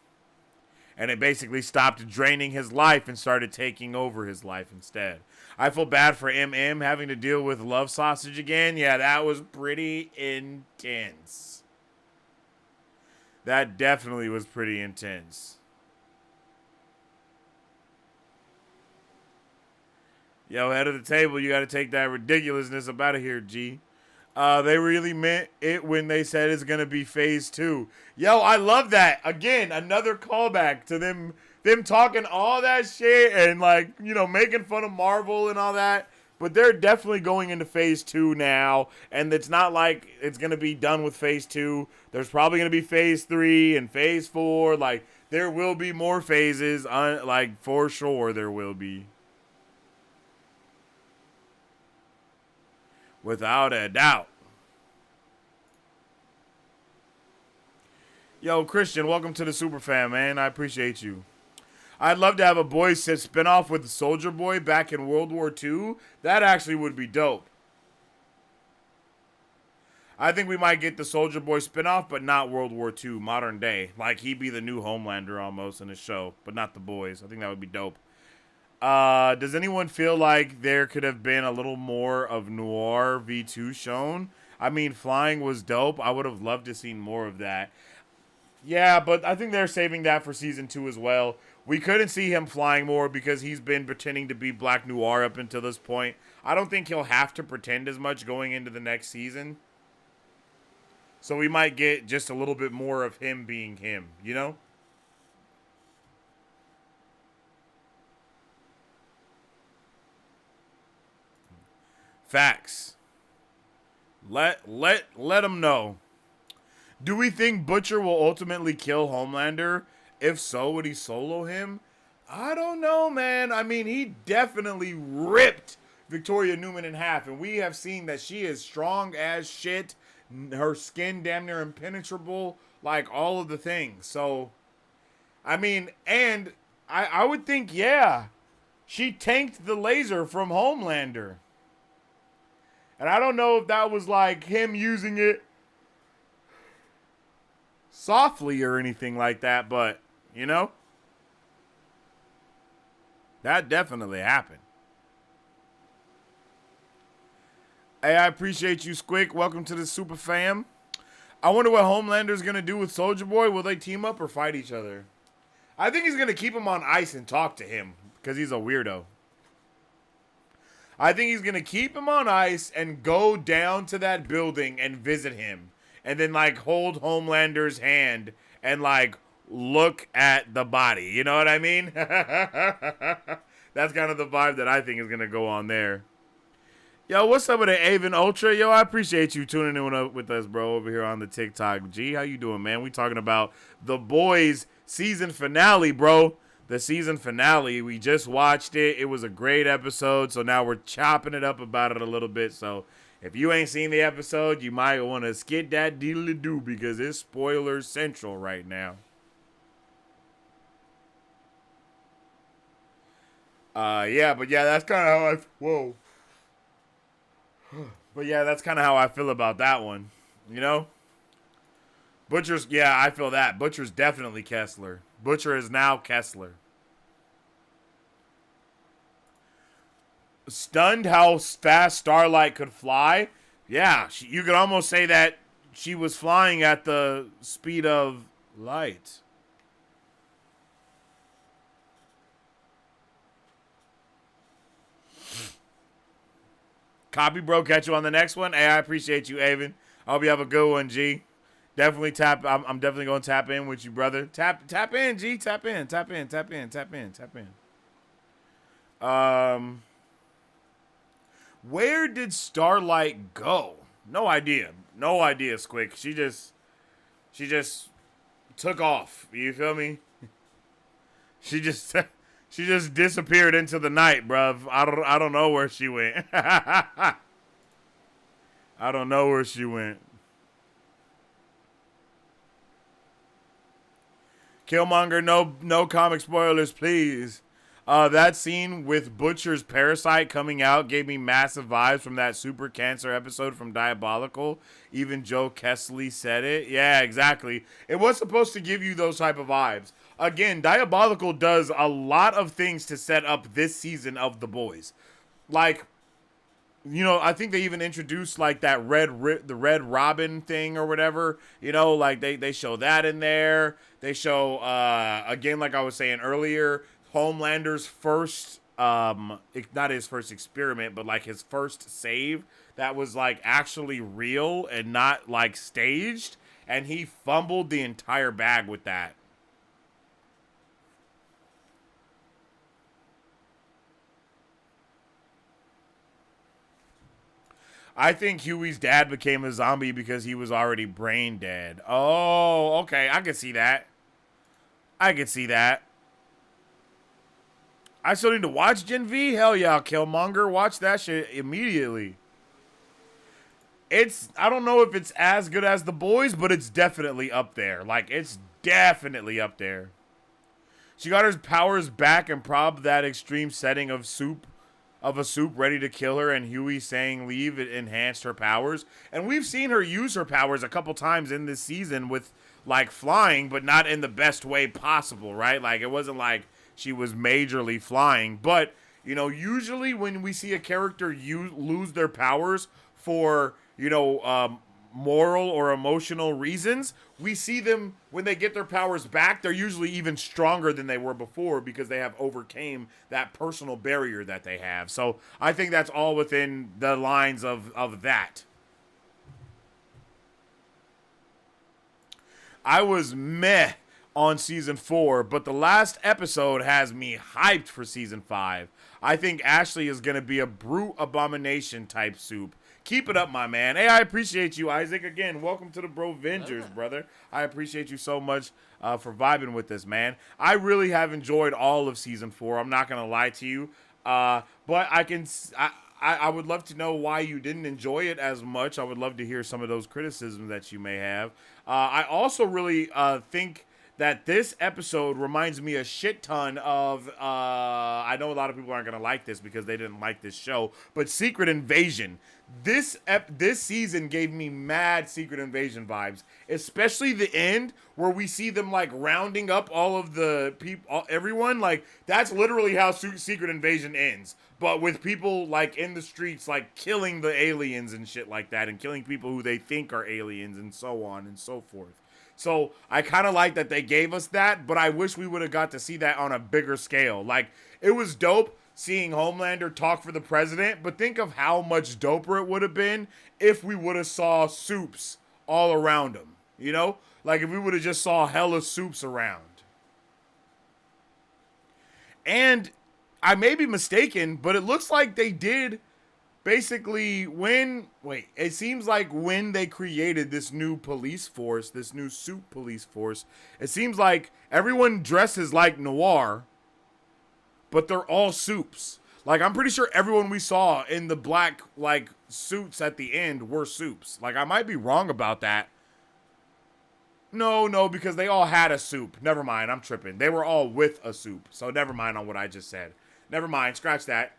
And it basically stopped draining his life and started taking over his life instead. I feel bad for MM having to deal with love sausage again. Yeah, that was pretty intense. That definitely was pretty intense. Yo, head of the table, you got to take that ridiculousness up out of here, G. They really meant it when they said it's gonna be phase 2. Yo, I love that. Again, another callback to them talking all that shit and like, you know, making fun of Marvel and all that. But they're definitely going into phase 2 now, and it's not like it's gonna be done with phase 2. There's probably gonna be phase 3 and phase 4. Like, there will be more phases, like, for sure there will be. Without a doubt. Yo, Christian, welcome to the Super Fan, man. I appreciate you. I'd love to have a Boys spinoff with Soldier Boy back in World War II. That actually would be dope. I think we might get the Soldier Boy spinoff, but not World War II, modern day. Like, he'd be the new Homelander almost in the show, but not the Boys. I think that would be dope. Does anyone feel like there could have been a little more of Noir V2 shown? I mean, flying was dope. I would have loved to seen more of that. Yeah, but I think they're saving that for season 2 as well. We couldn't see him flying more because he's been pretending to be Black Noir up until this point. I don't think he'll have to pretend as much going into the next season. So we might get just a little bit more of him being him, you know? Facts. Let him know. Do we think Butcher will ultimately kill Homelander? If so, would he solo him? I don't know, man. I mean, he definitely ripped Victoria Newman in half, and we have seen that she is strong as shit. Her skin damn near impenetrable, like all of the things. So, I mean, and I would think, yeah, she tanked the laser from Homelander. And I don't know if that was like him using it softly or anything like that, but, you know, that definitely happened. Hey, I appreciate you, Squick. Welcome to the Super Fam. I wonder what Homelander's going to do with Soldier Boy. Will they team up or fight each other? I think he's going to keep him on ice and talk to him because he's a weirdo. I think he's going to keep him on ice and go down to that building and visit him. And then, like, hold Homelander's hand and, like, look at the body. You know what I mean? That's kind of the vibe that I think is going to go on there. Yo, what's up with the Avon Ultra? Yo, I appreciate you tuning in with us, bro, over here on the TikTok. G, how you doing, man? We talking about The Boys season finale, bro. The season finale. We just watched it. It was a great episode, so now we're chopping it up about it a little bit. So if you ain't seen the episode, you might want to skip that deedly-doo because it's spoiler central right now. Yeah, but yeah, that's kind of how whoa. But yeah, that's kind of how I feel about that one, you know? Butcher's, yeah, I feel that. Butcher's definitely Kessler. Butcher is now Kessler. Stunned how fast Starlight could fly. Yeah, you could almost say that she was flying at the speed of light. Copy, bro. Catch you on the next one. Hey, I appreciate you, Avon. I hope you have a good one, G. Definitely tap. I'm definitely going to tap in with you, brother. Tap in, G. Tap in. Where did Starlight go? No idea. No idea, Squick. She just took off. You feel me? She just disappeared into the night, bruv. I don't know where she went. I don't know where she went. Killmonger, no comic spoilers, please. That scene with Butcher's parasite coming out gave me massive vibes from that Super Cancer episode from Diabolical. Even Joe Kessley said it. Yeah, exactly. It was supposed to give you those type of vibes. Again, Diabolical does a lot of things to set up this season of The Boys. Like, you know, I think they even introduced like that the Red Robin thing or whatever. You know, like they show that in there. They show again, like I was saying earlier, Homelander's first not his first experiment, but like his first save that was like actually real and not like staged, and he fumbled the entire bag with that. I think Huey's dad became a zombie because he was already brain dead. Oh, okay. I can see that. I can see that. I still need to watch Gen V? Hell yeah, Killmonger. Watch that shit immediately. I don't know if it's as good as The Boys, but it's definitely up there. Like, it's definitely up there. She got her powers back and probbed that extreme setting of a soup ready to kill her, and Huey saying leave it enhanced her powers. And we've seen her use her powers a couple times in this season with like flying, but not in the best way possible, right? Like it wasn't like she was majorly flying, but you know, usually when we see a character lose their powers for, you know, moral or emotional reasons, we see them when they get their powers back, they're usually even stronger than they were before because they have overcame that personal barrier that they have. So I think that's all within the lines of that. I was meh on season 4, but the last episode has me hyped for season 5. I think Ashley is going to be a brute abomination type soup. Keep it up, my man. Hey, I appreciate you, Isaac. Again, welcome to the Bro Vengers, brother. I appreciate you so much for vibing with this, man. I really have enjoyed all of season 4. I'm not gonna lie to you, but I would love to know why you didn't enjoy it as much. I would love to hear some of those criticisms that you may have. I also really think that this episode reminds me a shit ton of, I know a lot of people aren't going to like this because they didn't like this show, but Secret Invasion. This season gave me mad Secret Invasion vibes, especially the end where we see them like rounding up all of the people, everyone. Like that's literally how Secret Invasion ends, but with people like in the streets, like killing the aliens and shit like that, and killing people who they think are aliens and so on and so forth. So I kind of like that they gave us that, but I wish we would have got to see that on a bigger scale. Like it was dope seeing Homelander talk for the president, but think of how much doper it would have been if we would have saw soups all around him, you know? Like if we would have just saw hella soups around. And I may be mistaken, but it looks like they did basically it seems like when they created this new police force, this new soup police force, it seems like everyone dresses like Noir, but they're all soups. Like, I'm pretty sure everyone we saw in the black, like, suits at the end were soups. Like, I might be wrong about that. No, because they all had a soup. Never mind, I'm tripping. They were all with a soup. So never mind on what I just said. Never mind, scratch that.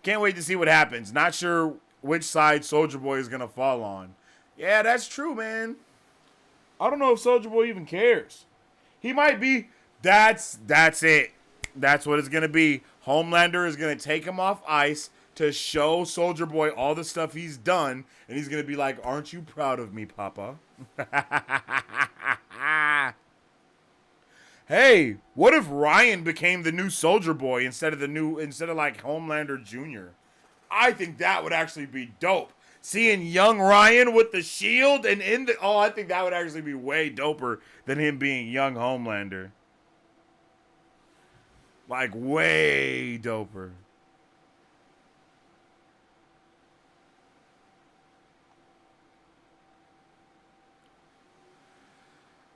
Can't wait to see what happens. Not sure which side Soulja Boy is going to fall on. Yeah, that's true, man. I don't know if Soulja Boy even cares. He might be. That's it. That's what it's going to be. Homelander is going to take him off ice to show Soulja Boy all the stuff he's done. And he's going to be like, aren't you proud of me, Papa? Hey, what if Ryan became the new Soulja Boy instead of like Homelander Jr.? I think that would actually be dope. Seeing young Ryan with the shield and I think that would actually be way doper than him being young Homelander. Like way doper.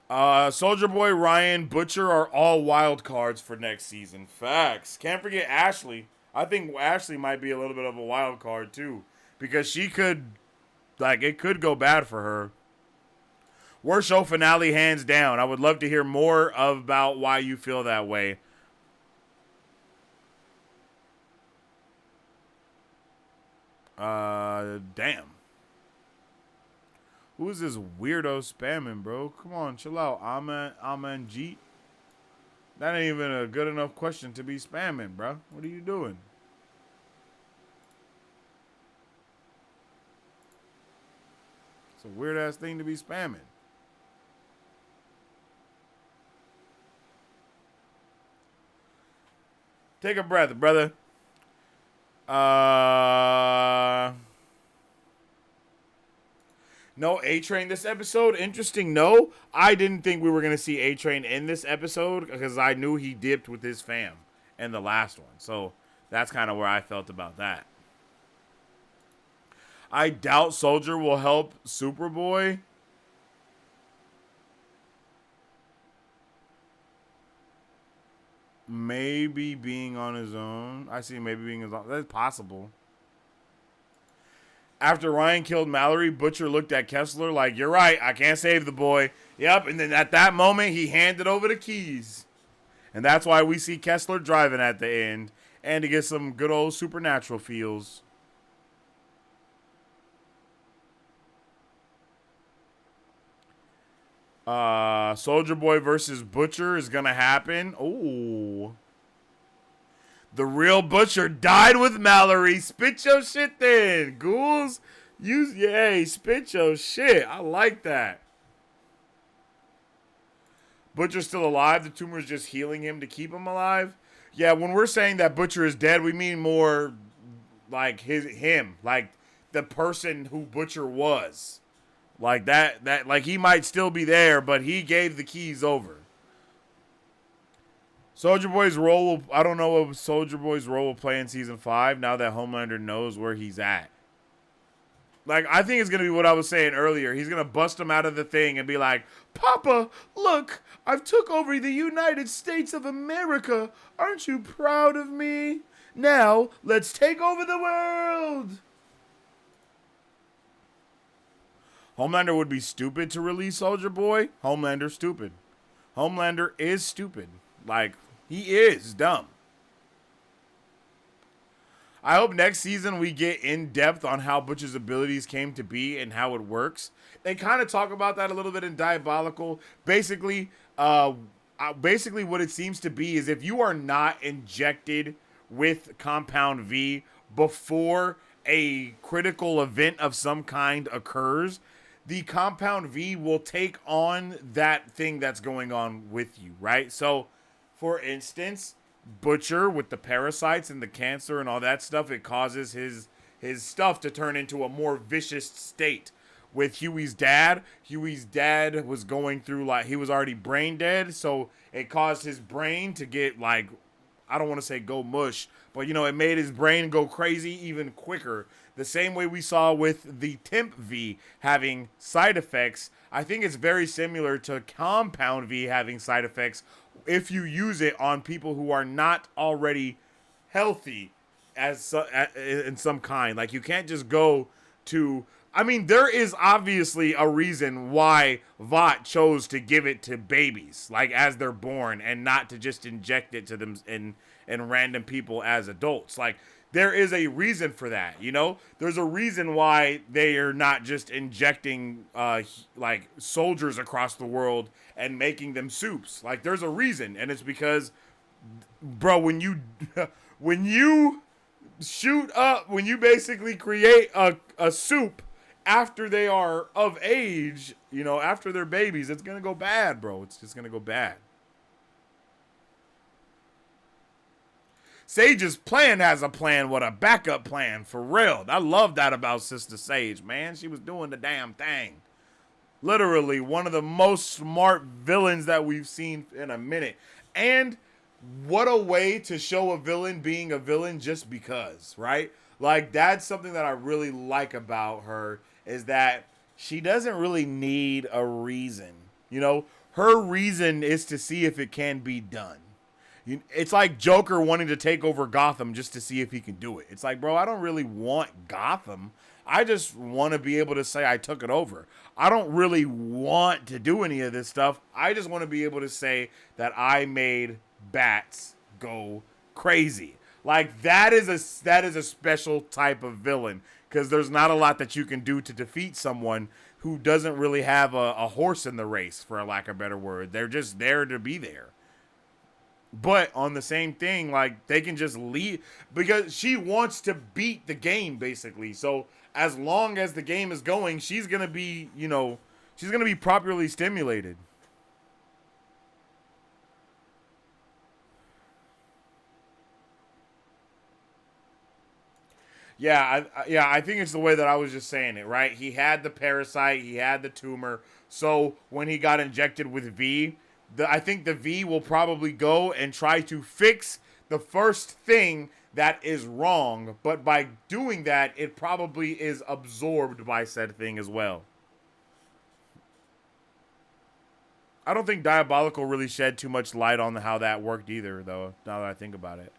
Soulja Boy, Ryan, Butcher are all wild cards for next season. Facts. Can't forget Ashley. I think Ashley might be a little bit of a wild card too, because she could, like, it could go bad for her. Worst show finale, hands down. I would love to hear more about why you feel that way. Damn. Who is this weirdo spamming, bro? Come on, chill out. Aman Jeet. That ain't even a good enough question to be spamming, bro. What are you doing? It's a weird ass thing to be spamming. Take a breath, brother. No A-Train this episode. Interesting. No, I didn't think we were going to see A-Train in this episode because I knew he dipped with his fam in the last one. So that's kind of where I felt about that. I doubt Soldier will help Superboy. Maybe being on his own. I see maybe being his own. That's possible. After Ryan killed Mallory, Butcher looked at Kessler like, you're right, I can't save the boy. Yep, and then at that moment, he handed over the keys. And that's why we see Kessler driving at the end. And to get some good old supernatural feels. Soldier Boy versus Butcher is gonna happen. Ooh. The real Butcher died with Mallory. Spit your shit then, ghouls. Yay, spit your shit. I like that. Butcher's still alive. The tumor's just healing him to keep him alive. Yeah, when we're saying that Butcher is dead, we mean more like him. Like the person who Butcher was. Like that like he might still be there, but he gave the keys over. Soldier Boy's role, I don't know what Soldier Boy's role will play in season 5 now that Homelander knows where he's at. Like, I think it's going to be what I was saying earlier. He's going to bust him out of the thing and be like, Papa, look, I've took over the United States of America. Aren't you proud of me? Now, let's take over the world. Homelander would be stupid to release Soldier Boy. Homelander's stupid. Homelander is stupid. Like, he is dumb. I hope next season we get in depth on how Butcher's abilities came to be and how it works. They kind of talk about that a little bit in Diabolical. Basically what it seems to be is if you are not injected with Compound V before a critical event of some kind occurs, the Compound V will take on that thing that's going on with you, right? So, for instance, Butcher with the parasites and the cancer and all that stuff, it causes his stuff to turn into a more vicious state. With Huey's dad was going through, like, he was already brain dead, so it caused his brain to get, like, I don't want to say go mush, but, you know, it made his brain go crazy even quicker. The same way we saw with the Temp V having side effects. I think it's very similar to Compound V having side effects if you use it on people who are not already healthy in some kind. Like, you can't just go to... I mean, there is obviously a reason why Vought chose to give it to babies, like, as they're born, and not to just inject it to them in random people as adults. Like, there is a reason for that, you know? There's a reason why they are not just injecting, like, soldiers across the world and making them soups. Like, there's a reason, and it's because, bro, when you shoot up, when you basically create a soup after they are of age, you know, after they're babies, it's gonna go bad, bro. It's just gonna go bad. Sage's plan has a plan with a backup plan, for real. I love that about Sister Sage, man. She was doing the damn thing. Literally one of the most smart villains that we've seen in a minute. And what a way to show a villain being a villain just because, right? Like, that's something that I really like about her, is that she doesn't really need a reason. You know, her reason is to see if it can be done. It's like Joker wanting to take over Gotham just to see if he can do it. It's like, bro, I don't really want Gotham. I just want to be able to say I took it over. I don't really want to do any of this stuff. I just want to be able to say that I made bats go crazy. Like, that is a special type of villain, because there's not a lot that you can do to defeat someone who doesn't really have a horse in the race, for a lack of a better word. They're just there to be there. But on the same thing, like, they can just leave, because she wants to beat the game, basically. So as long as the game is going, she's going to be, you know, she's going to be properly stimulated. Yeah, I think it's the way that I was just saying it, right? He had the parasite, he had the tumor. So when he got injected with V, I think the V will probably go and try to fix the first thing that is wrong, but by doing that, it probably is absorbed by said thing as well. I don't think Diabolical really shed too much light on how that worked either, though, now that I think about it.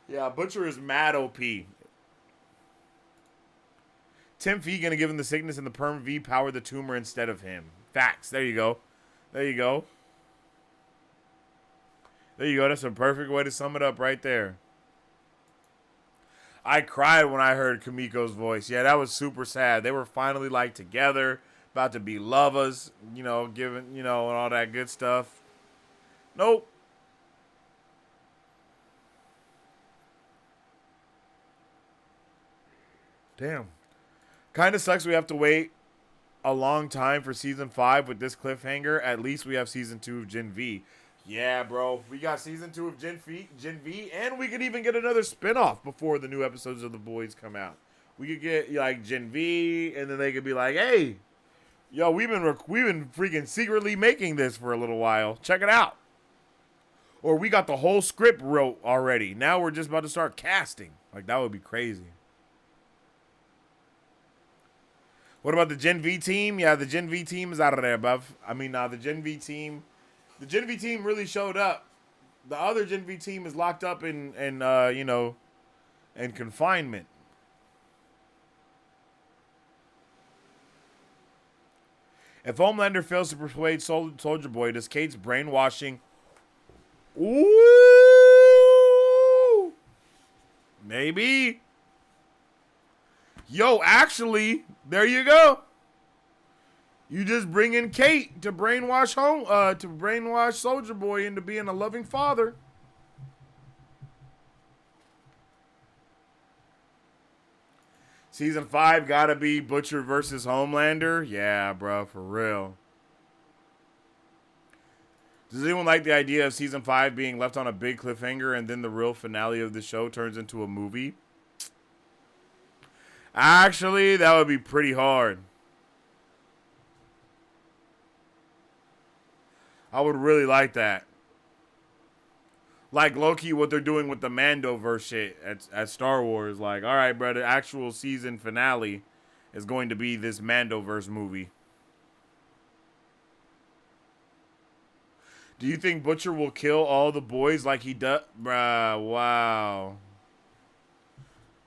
Yeah, Butcher is mad OP. Tim V gonna give him the sickness and the Perm V power the tumor instead of him. Facts. There you go. There you go. There you go. That's a perfect way to sum it up right there. I cried when I heard Kamiko's voice. Yeah, that was super sad. They were finally like together, about to be lovers, you know, giving, you know, and all that good stuff. Nope. Damn. Kind of sucks we have to wait a long time for season 5 with this cliffhanger. At least we have season 2 of Gen V. Yeah, bro. We got season 2 of Gen V, and we could even get another spinoff before the new episodes of The Boys come out. We could get like Gen V, and then they could be like, "Hey, yo, we've been freaking secretly making this for a little while. Check it out." Or we got the whole script wrote already. Now we're just about to start casting. Like, that would be crazy. What about the Gen V team? Yeah, the Gen V team is out of there, buff. I mean, the Gen V team really showed up. The other Gen V team is locked up in you know, in confinement. If Homelander fails to persuade Soldier Boy, does Kate's brainwashing? Ooh, maybe. Yo, actually, there you go. You just bring in Kate to brainwash Soldier Boy into being a loving father. Season 5 gotta be Butcher versus Homelander. Yeah, bro, for real. Does anyone like the idea of season 5 being left on a big cliffhanger and then the real finale of the show turns into a movie? Actually, that would be pretty hard. I would really like that. Like Loki, what they're doing with the Mandoverse shit at Star Wars. Like, all right, bro, the actual season finale is going to be this Mandoverse movie. Do you think Butcher will kill all the boys like he does? Bruh, wow.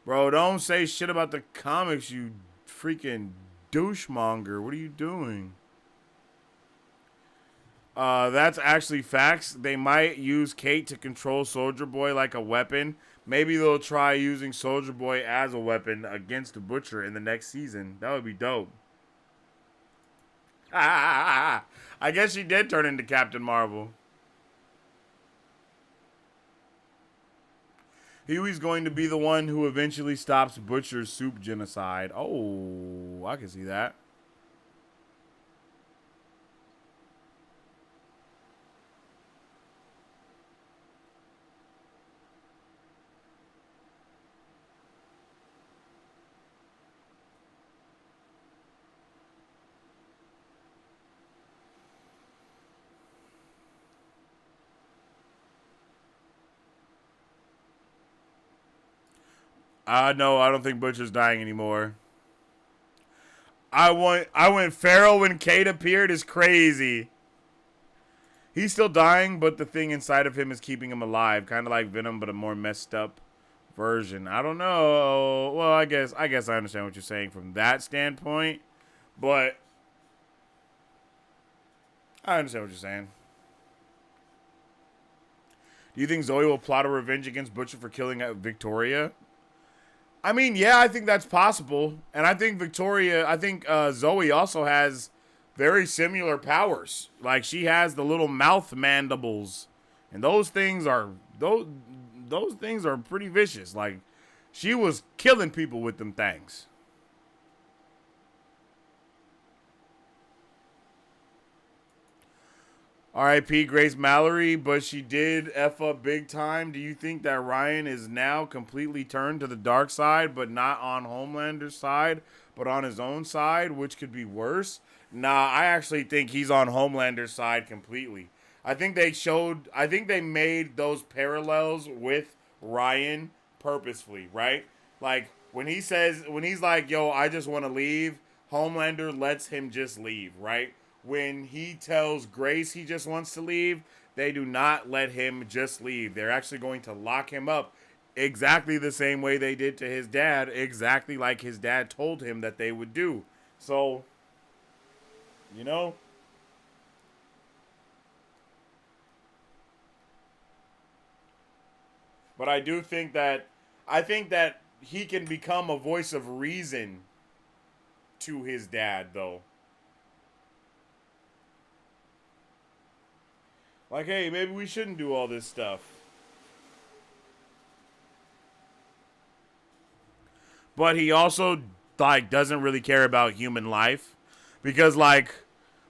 Bro, don't say shit about the comics, you freaking douchemonger. What are you doing? That's actually facts. They might use Kate to control Soldier Boy like a weapon. Maybe they'll try using Soldier Boy as a weapon against the Butcher in the next season. That would be dope. I guess she did turn into Captain Marvel. Huey's going to be the one who eventually stops Butcher's soup genocide. Oh, I can see that. No, I don't think Butcher's dying anymore. I went Pharaoh when Kate appeared is crazy. He's still dying, but the thing inside of him is keeping him alive. Kind of like Venom, but a more messed up version. I don't know. Well, I guess I understand what you're saying from that standpoint. But I understand what you're saying. Do you think Zoe will plot a revenge against Butcher for killing Victoria? I mean, yeah, I think that's possible. And I think Zoe also has very similar powers. Like, she has the little mouth mandibles. And those things are pretty vicious. Like, she was killing people with them things. R.I.P. Grace Mallory, but she did F up big time. Do you think that Ryan is now completely turned to the dark side, but not on Homelander's side, but on his own side, which could be worse? Nah, I actually think he's on Homelander's side completely. I think they made those parallels with Ryan purposefully, right? Like, when he's like, yo, I just want to leave, Homelander lets him just leave, right? When he tells Grace he just wants to leave, they do not let him just leave. They're actually going to lock him up exactly the same way they did to his dad, exactly like his dad told him that they would do. So, you know, but I think that he can become a voice of reason to his dad, though. Like, hey, maybe we shouldn't do all this stuff. But he also, like, doesn't really care about human life. Because, like,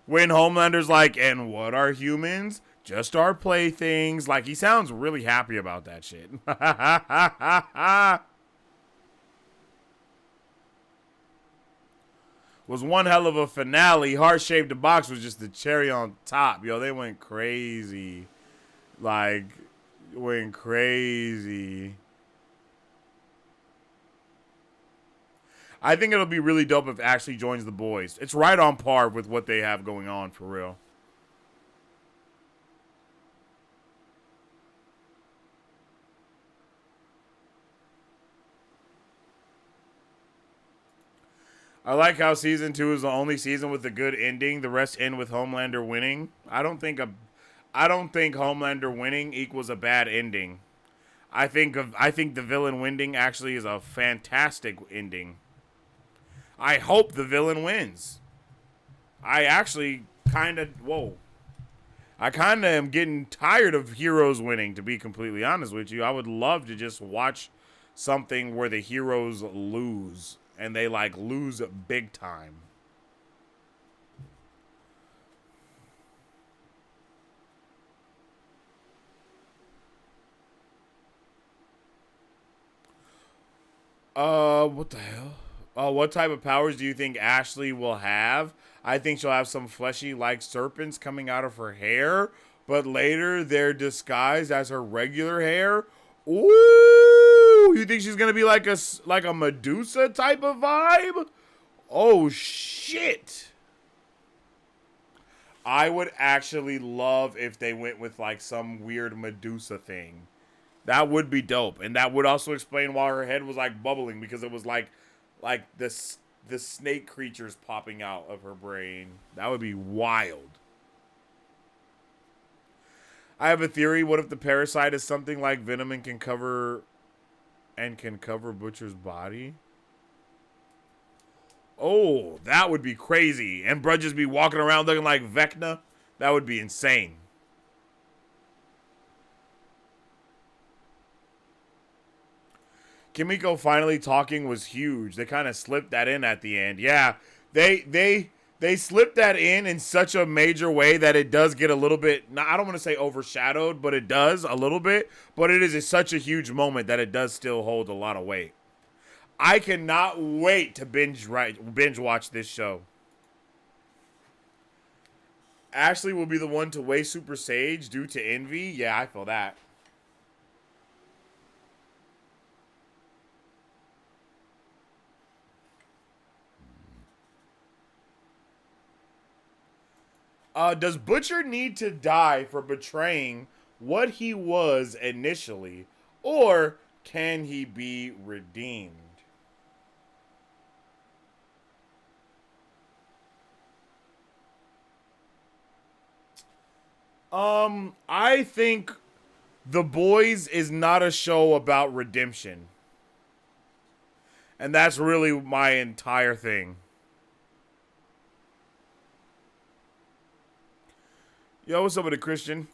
when Homelander's like, and what are humans? Just our playthings. Like, he sounds really happy about that shit. Was one hell of a finale. Heart-shaped the box was just the cherry on top. Yo, they went crazy. Like, went crazy. I think it'll be really dope if Ashley joins the boys. It's right on par with what they have going on, for real. I like how season 2 is the only season with a good ending. The rest end with Homelander winning. I don't think Homelander winning equals a bad ending. I think the villain winning actually is a fantastic ending. I hope the villain wins. I actually I kind of am getting tired of heroes winning, to be completely honest with you. I would love to just watch something where the heroes lose. And they, like, lose big time. What the hell? What type of powers do you think Ashley will have? I think she'll have some fleshy, like, serpents coming out of her hair. But later, they're disguised as her regular hair. Ooh, you think she's gonna be like a Medusa type of vibe? Oh shit! I would actually love if they went with like some weird Medusa thing. That would be dope, and that would also explain why her head was like bubbling, because it was like the snake creatures popping out of her brain. That would be wild. I have a theory. What if the parasite is something like Venom and can cover Butcher's body? Oh, that would be crazy. And Bud just be walking around looking like Vecna. That would be insane. Kimiko finally talking was huge. They kind of slipped that in at the end. Yeah, they slipped that in such a major way that it does get a little bit, I don't want to say overshadowed, but it does a little bit. But it is such a huge moment that it does still hold a lot of weight. I cannot wait to binge watch this show. Ashley will be the one to weigh Super Sage due to envy. Yeah, I feel that. Does Butcher need to die for betraying what he was initially, or can he be redeemed? I think The Boys is not a show about redemption. And that's really my entire thing. Yo, what's up with it, Christian?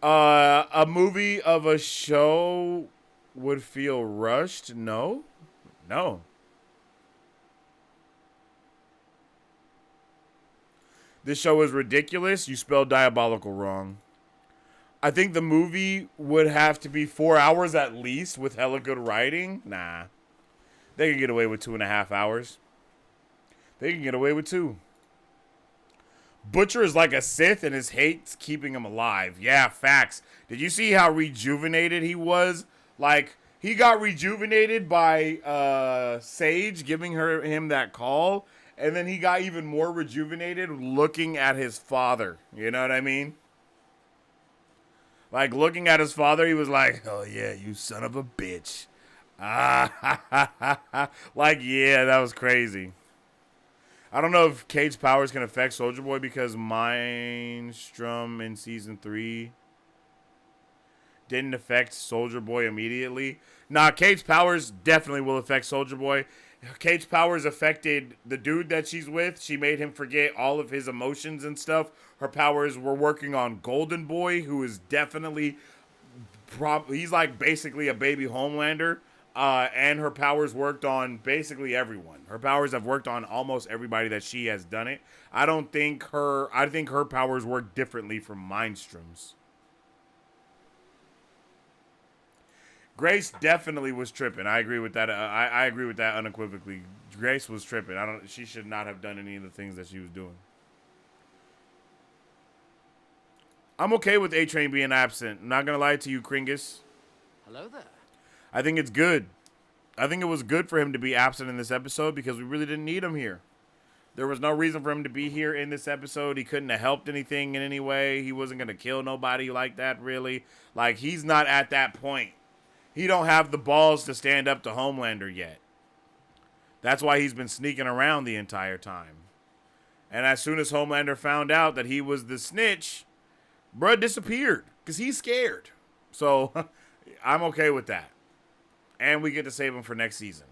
A movie of a show would feel rushed? No. This show is ridiculous. You spelled diabolical wrong. I think the movie would have to be 4 hours at least with hella good writing. Nah. They can get away with 2.5 hours. They can get away with 2. Butcher is like a Sith and his hate's keeping him alive. Yeah, facts. Did you see how rejuvenated he was? Like, he got rejuvenated by Sage giving him that call. And then he got even more rejuvenated looking at his father. You know what I mean? Like, looking at his father, he was like, oh, yeah, you son of a bitch. Ah, ha, ha, ha, ha. Like, yeah, that was crazy. I don't know if Cage's powers can affect Soldier Boy because Mindstrom in Season 3 didn't affect Soldier Boy immediately. Nah, Cage's powers definitely will affect Soldier Boy. Cage's powers affected the dude that she's with. She made him forget all of his emotions and stuff. Her powers were working on Golden Boy, who is definitely he's like basically a baby Homelander. And her powers worked on basically everyone. Her powers have worked on almost everybody that she has done it. I think her powers work differently from Mindstrom's. Grace definitely was tripping. I agree with that. I agree with that unequivocally. Grace was tripping. She should not have done any of the things that she was doing. I'm okay with A-Train being absent. I'm not gonna lie to you, Kringus. Hello there. I think it's good. I think it was good for him to be absent in this episode because we really didn't need him here. There was no reason for him to be here in this episode. He couldn't have helped anything in any way. He wasn't going to kill nobody like that, really. Like, he's not at that point. He don't have the balls to stand up to Homelander yet. That's why he's been sneaking around the entire time. And as soon as Homelander found out that he was the snitch, bruh disappeared because he's scared. So, I'm okay with that. And we get to save him for next season.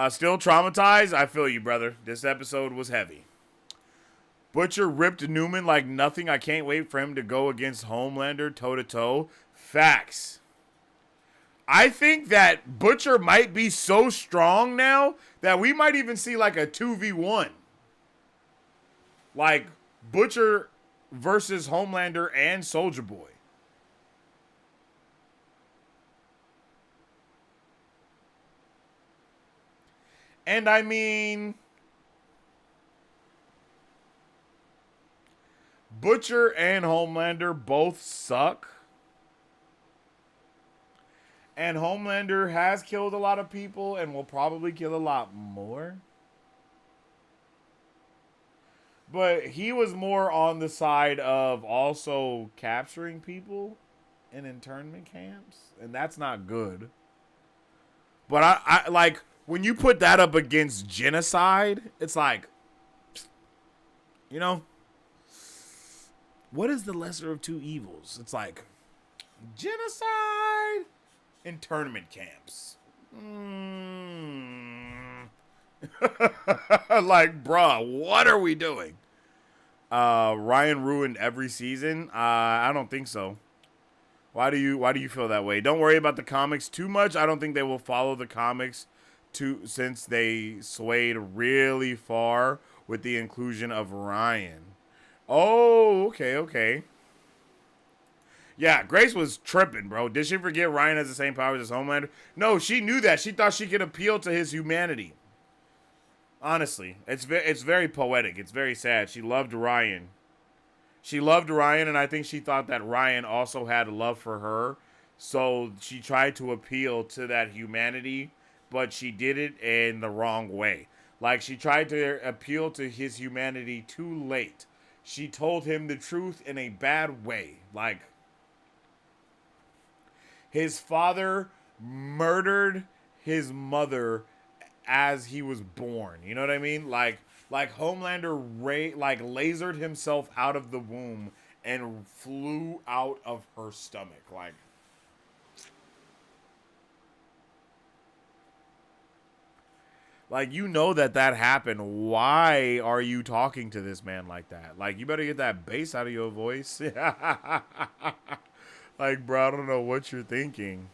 Still traumatized? I feel you, brother. This episode was heavy. Butcher ripped Newman like nothing. I can't wait for him to go against Homelander toe-to-toe. Facts. I think that Butcher might be so strong now that we might even see like a 2v1. Like Butcher versus Homelander and Soldier Boy. And I mean, Butcher and Homelander both suck. And Homelander has killed a lot of people and will probably kill a lot more. But he was more on the side of also capturing people in internment camps. And that's not good. But I like, when you put that up against genocide, it's like, you know, what is the lesser of two evils? It's like genocide, internment camps. Like, bruh, what are we doing? Ryan ruined every season. I don't think so. Why do you feel that way? Don't worry about the comics too much. I don't think they will follow the comics since they swayed really far with the inclusion of Ryan. Oh, okay. Yeah, Grace was tripping, bro. Did she forget Ryan has the same powers as Homelander? No, she knew that. She thought she could appeal to his humanity. Honestly, it's very poetic. It's very sad. She loved Ryan. And I think she thought that Ryan also had love for her. So she tried to appeal to that humanity, but she did it in the wrong way. Like, she tried to appeal to his humanity too late. She told him the truth in a bad way. Like, his father murdered his mother as he was born. You know what I mean? Like Homelander lasered himself out of the womb and flew out of her stomach. Like, you know that happened. Why are you talking to this man like that? Like, you better get that bass out of your voice. Like, bro, I don't know what you're thinking.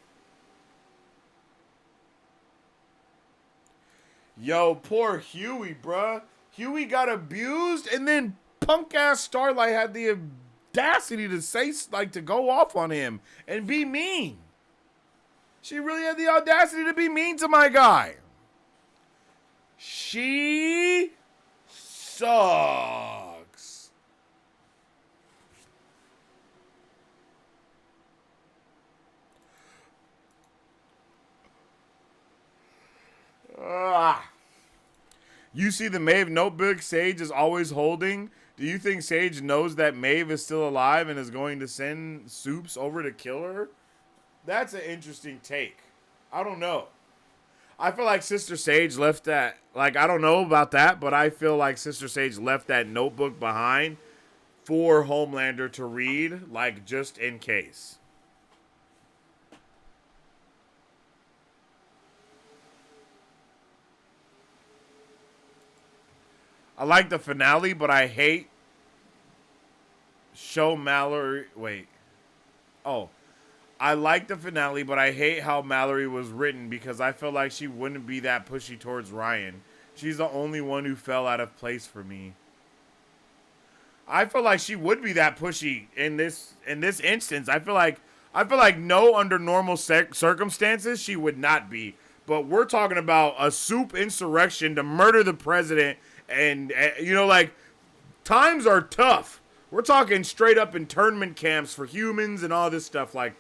Yo, poor Huey, bruh. Huey got abused and then punk ass Starlight had the audacity to say, like, to go off on him and be mean. She really had the audacity to be mean to my guy. She sucks. You see the Maeve notebook Sage is always holding. Do you think Sage knows that Maeve is still alive and is going to send Soups over to kill her? That's an interesting take. I don't know. I feel like Sister Sage left that, like, I don't know about that, but I feel like Sister Sage left that notebook behind for Homelander to read, like, just in case. I like the finale, but I hate show Mallory. Wait. Oh. I like the finale, but I hate how Mallory was written because I feel like she wouldn't be that pushy towards Ryan. She's the only one who fell out of place for me. I feel like she would be that pushy in this instance. I feel like no, under normal circumstances she would not be. But we're talking about a Soup insurrection to murder the president, and you know, like, times are tough. We're talking straight up internment camps for humans and all this stuff. Like,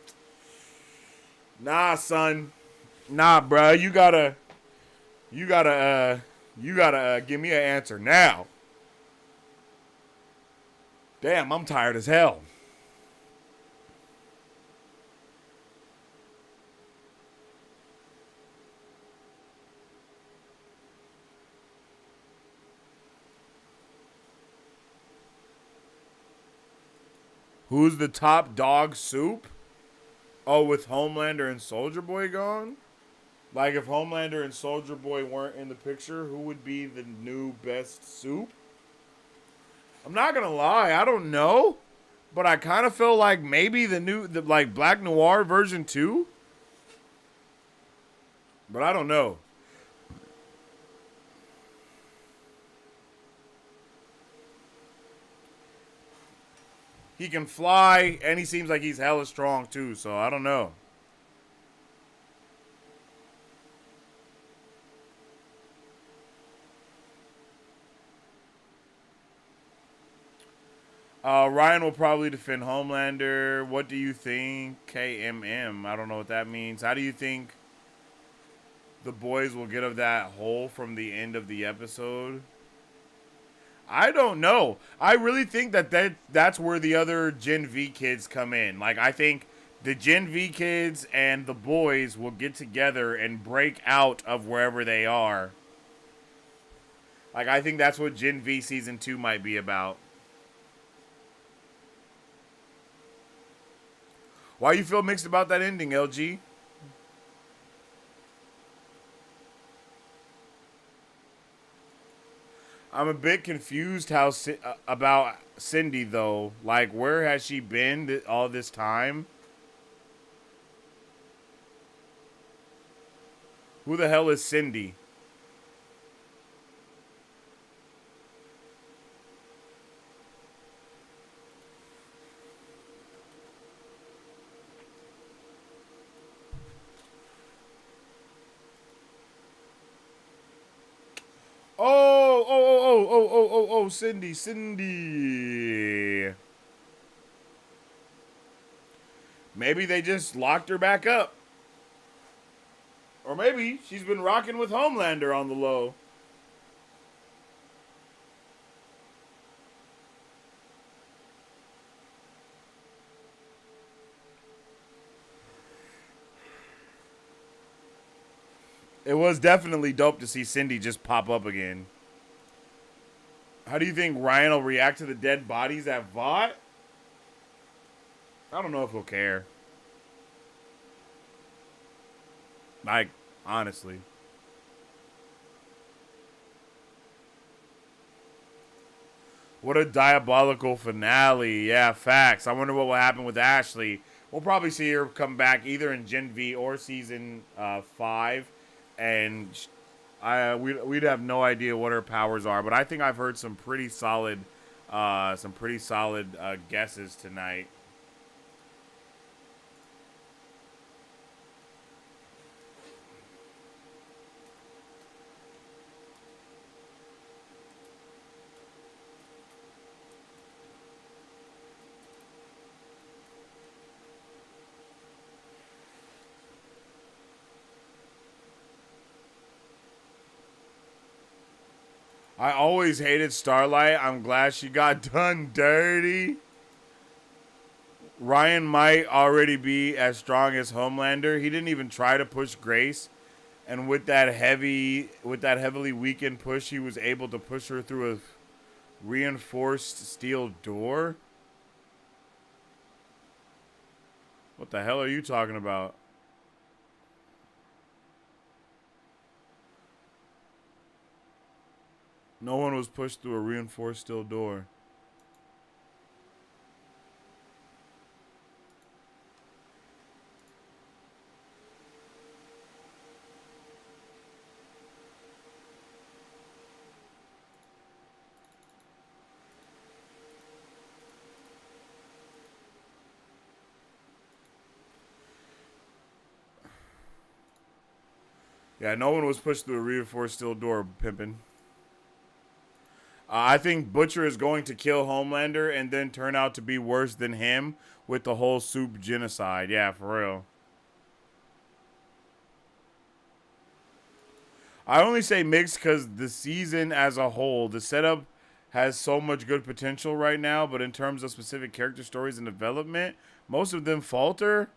nah, son. Nah, bruh. You gotta give me an answer now. Damn, I'm tired as hell. Who's the top dog? Soup? Oh, with Homelander and Soldier Boy gone? Like, if Homelander and Soldier Boy weren't in the picture, who would be the new best Soup? I'm not gonna lie, I don't know. But I kind of feel like maybe the like Black Noir version 2. But I don't know. He can fly, and he seems like he's hella strong too, so I don't know. Ryan will probably defend Homelander. What do you think? KMM. I don't know what that means. How do you think the boys will get of that hole from the end of the episode? I don't know. I really think that's where the other Gen V kids come in. Like, I think the Gen V kids and the boys will get together and break out of wherever they are. Like, I think that's what Gen V Season 2 might be about. Why you feel mixed about that ending, LG? I'm a bit confused about Cindy, though. Like, where has she been all this time? Who the hell is Cindy? Oh, Cindy. Maybe they just locked her back up. Or maybe she's been rocking with Homelander on the low. It was definitely dope to see Cindy just pop up again. How do you think Ryan will react to the dead bodies at Vought? I don't know if he'll care. Like, honestly. What a diabolical finale. Yeah, facts. I wonder what will happen with Ashley. We'll probably see her come back either in Gen V or Season 5. And we'd have no idea what her powers are. But I think I've heard some pretty solid Some pretty solid guesses tonight. I always hated Starlight. I'm glad she got done dirty. Ryan might already be as strong as Homelander. He didn't even try to push Grace. And with that heavily weakened push, he was able to push her through a reinforced steel door. What the hell are you talking about? No one was pushed through a reinforced steel door. Yeah, no one was pushed through a reinforced steel door, pimpin'. I think Butcher is going to kill Homelander and then turn out to be worse than him with the whole soup genocide. Yeah, for real. I only say mixed because the season as a whole, the setup has so much good potential right now, but in terms of specific character stories and development, most of them falter.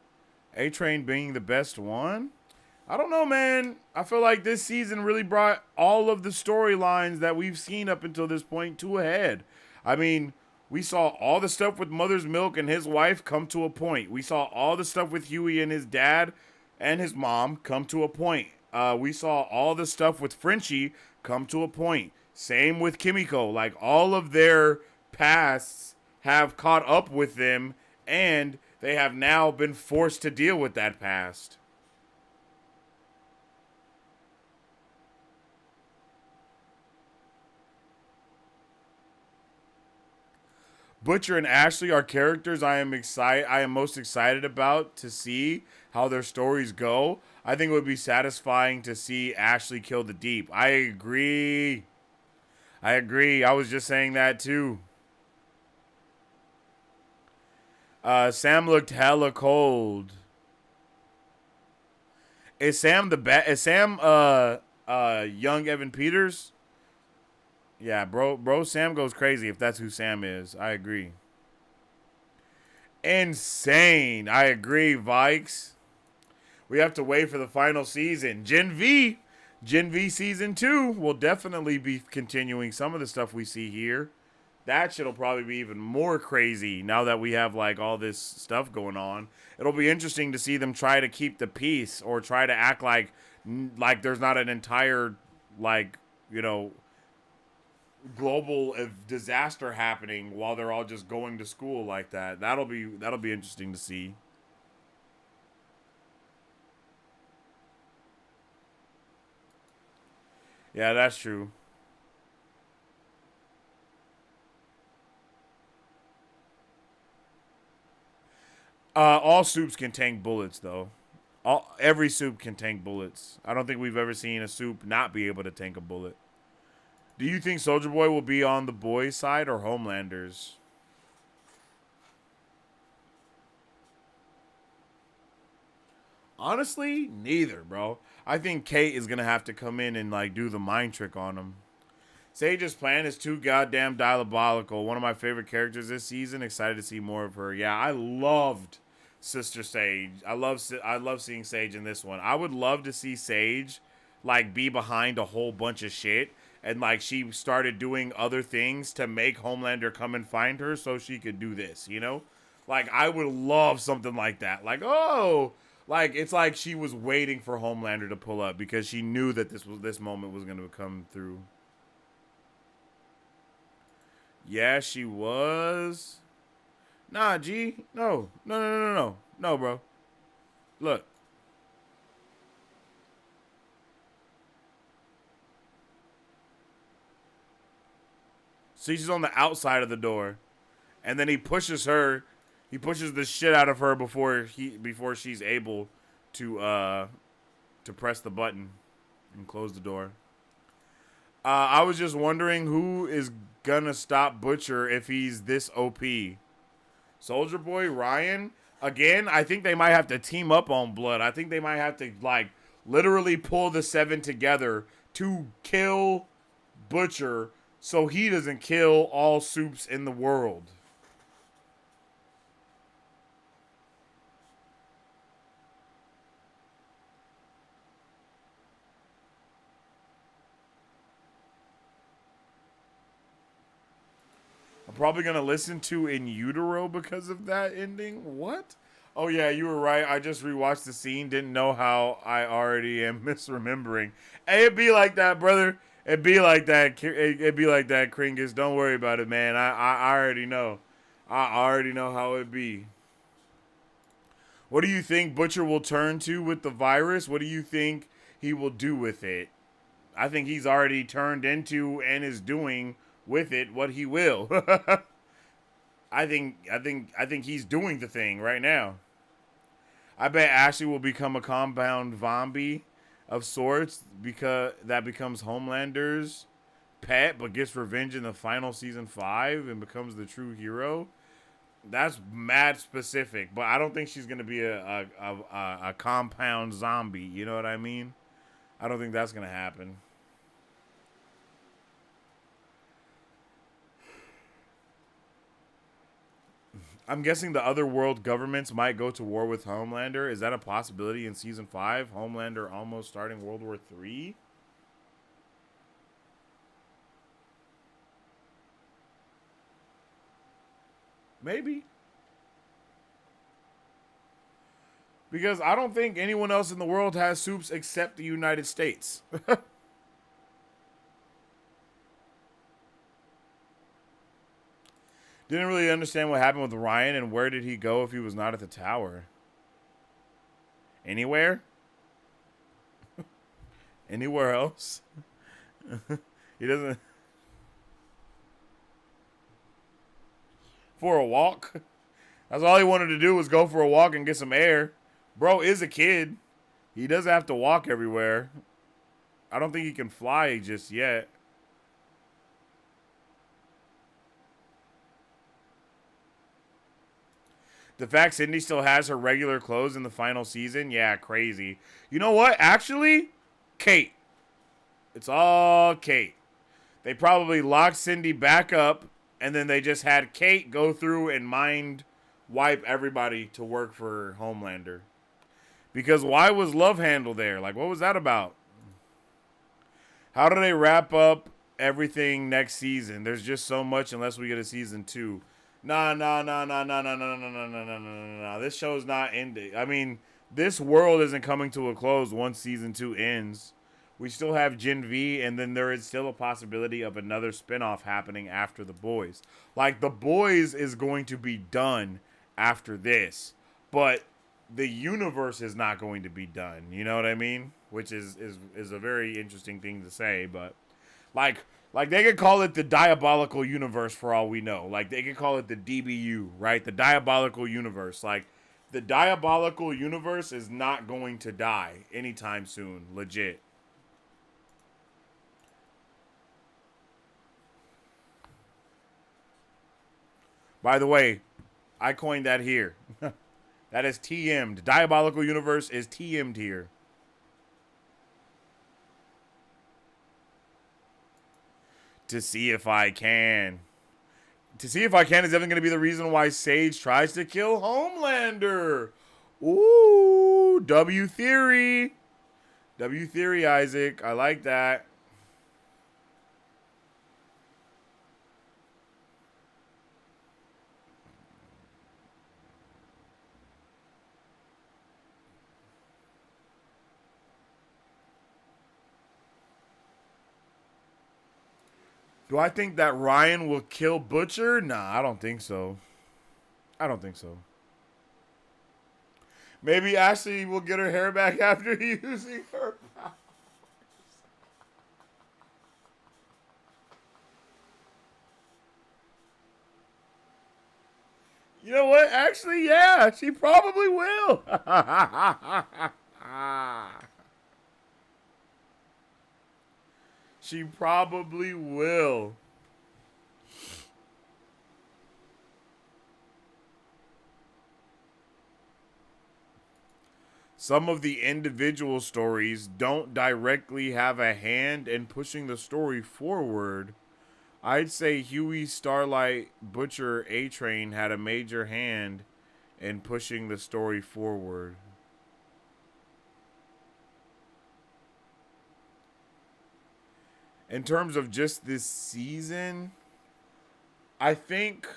A-Train being the best one. I don't know, man. I feel like this season really brought all of the storylines that we've seen up until this point to a head. I mean, we saw all the stuff with Mother's Milk and his wife come to a point. We saw all the stuff with Huey and his dad and his mom come to a point. We saw all the stuff with Frenchie come to a point. Same with Kimiko. Like, all of their pasts have caught up with them, and they have now been forced to deal with that past. Butcher and Ashley are characters I am most excited about to see how their stories go. I think it would be satisfying to see Ashley kill the Deep. I agree. I was just saying that too. Sam looked hella cold. Is Sam young Evan Peters? Yeah, bro, Sam goes crazy if that's who Sam is. I agree. Insane. I agree, Vikes. We have to wait for the final season. Gen V season 2 will definitely be continuing some of the stuff we see here. That shit'll probably be even more crazy now that we have like all this stuff going on. It'll be interesting to see them try to keep the peace or try to act like there's not an entire global disaster happening while they're all just going to school like that. That'll be interesting to see. Yeah, that's true. All soups can tank bullets, though. Every soup can tank bullets. I don't think we've ever seen a soup not be able to tank a bullet. Do you think Soldier Boy will be on the boys' side or Homelander's? Honestly, neither, bro. I think Kate is going to have to come in and, do the mind trick on him. Sage's plan is too goddamn diabolical. One of my favorite characters this season. Excited to see more of her. Yeah, I loved Sister Sage. I love seeing Sage in this one. I would love to see Sage, be behind a whole bunch of shit. And, she started doing other things to make Homelander come and find her so she could do this, you know? I would love something like that. It's like she was waiting for Homelander to pull up because she knew that this moment was going to come through. Yeah, she was. Nah, G. No, bro. Look. So she's on the outside of the door, and then he pushes her. He pushes the shit out of her before she's able to press the button and close the door. I was just wondering who is gonna stop Butcher if he's this OP. Soldier Boy, Ryan. Again, I think they might have to team up on Blood. I think they might have to like literally pull the 7 together to kill Butcher so he doesn't kill all soups in the world. I'm probably going to listen to In Utero because of that ending. What? Oh, yeah, you were right. I just rewatched the scene. Didn't know how I already am misremembering. Hey, it'd be like that, brother. It'd be like that. It'd be like that, Kringus. Don't worry about it, man. I already know. I already know how it'd be. What do you think Butcher will turn to with the virus? What do you think he will do with it? I think he's already turned into and is doing with it what he will. I think he's doing the thing right now. I bet Ashley will become a compound zombie of sorts because that becomes Homelander's pet, but gets revenge in the final season 5 and becomes the true hero. That's mad specific, but I don't think she's gonna be a compound zombie. You know what I mean? I don't think that's gonna happen. I'm guessing the other world governments might go to war with Homelander. Is that a possibility in season 5? Homelander almost starting World War III? Maybe. Because I don't think anyone else in the world has soups except the United States. Didn't really understand what happened with Ryan and where did he go if he was not at the tower. Anywhere? Anywhere else? He doesn't... For a walk? That's all he wanted to do was go for a walk and get some air. Bro is a kid. He doesn't have to walk everywhere. I don't think he can fly just yet. The fact Cindy still has her regular clothes in the final season, yeah, crazy. You know what? Actually, Kate. It's all Kate. They probably locked Cindy back up, and then they just had Kate go through and mind wipe everybody to work for Homelander. Because why was Love Handle there? Like, what was that about? How do they wrap up everything next season? There's just so much unless we get a season 2. Nah. This show's not ending. I mean, this world isn't coming to a close once season 2 ends. We still have Gen V, and then there is still a possibility of another spinoff happening after The Boys. Like, The Boys is going to be done after this, but the universe is not going to be done. You know what I mean? Which is a very interesting thing to say, but like they could call it the Diabolical Universe for all we know. Like, they could call it the DBU, right? The Diabolical Universe. Like, the Diabolical Universe is not going to die anytime soon. Legit. By the way, I coined that here. That is TM'd. Diabolical Universe is TM'd here. To see if I can. To see if I can is definitely going to be the reason why Sage tries to kill Homelander. Ooh, W theory. W theory, Isaac. I like that. Do I think that Ryan will kill Butcher? Nah, I don't think so. I don't think so. Maybe Ashley will get her hair back after using her powers. You know what? Actually, yeah, she probably will. She probably will. Some of the individual stories don't directly have a hand in pushing the story forward. I'd say Huey, Starlight, Butcher, A-Train had a major hand in pushing the story forward. In terms of just this season, I think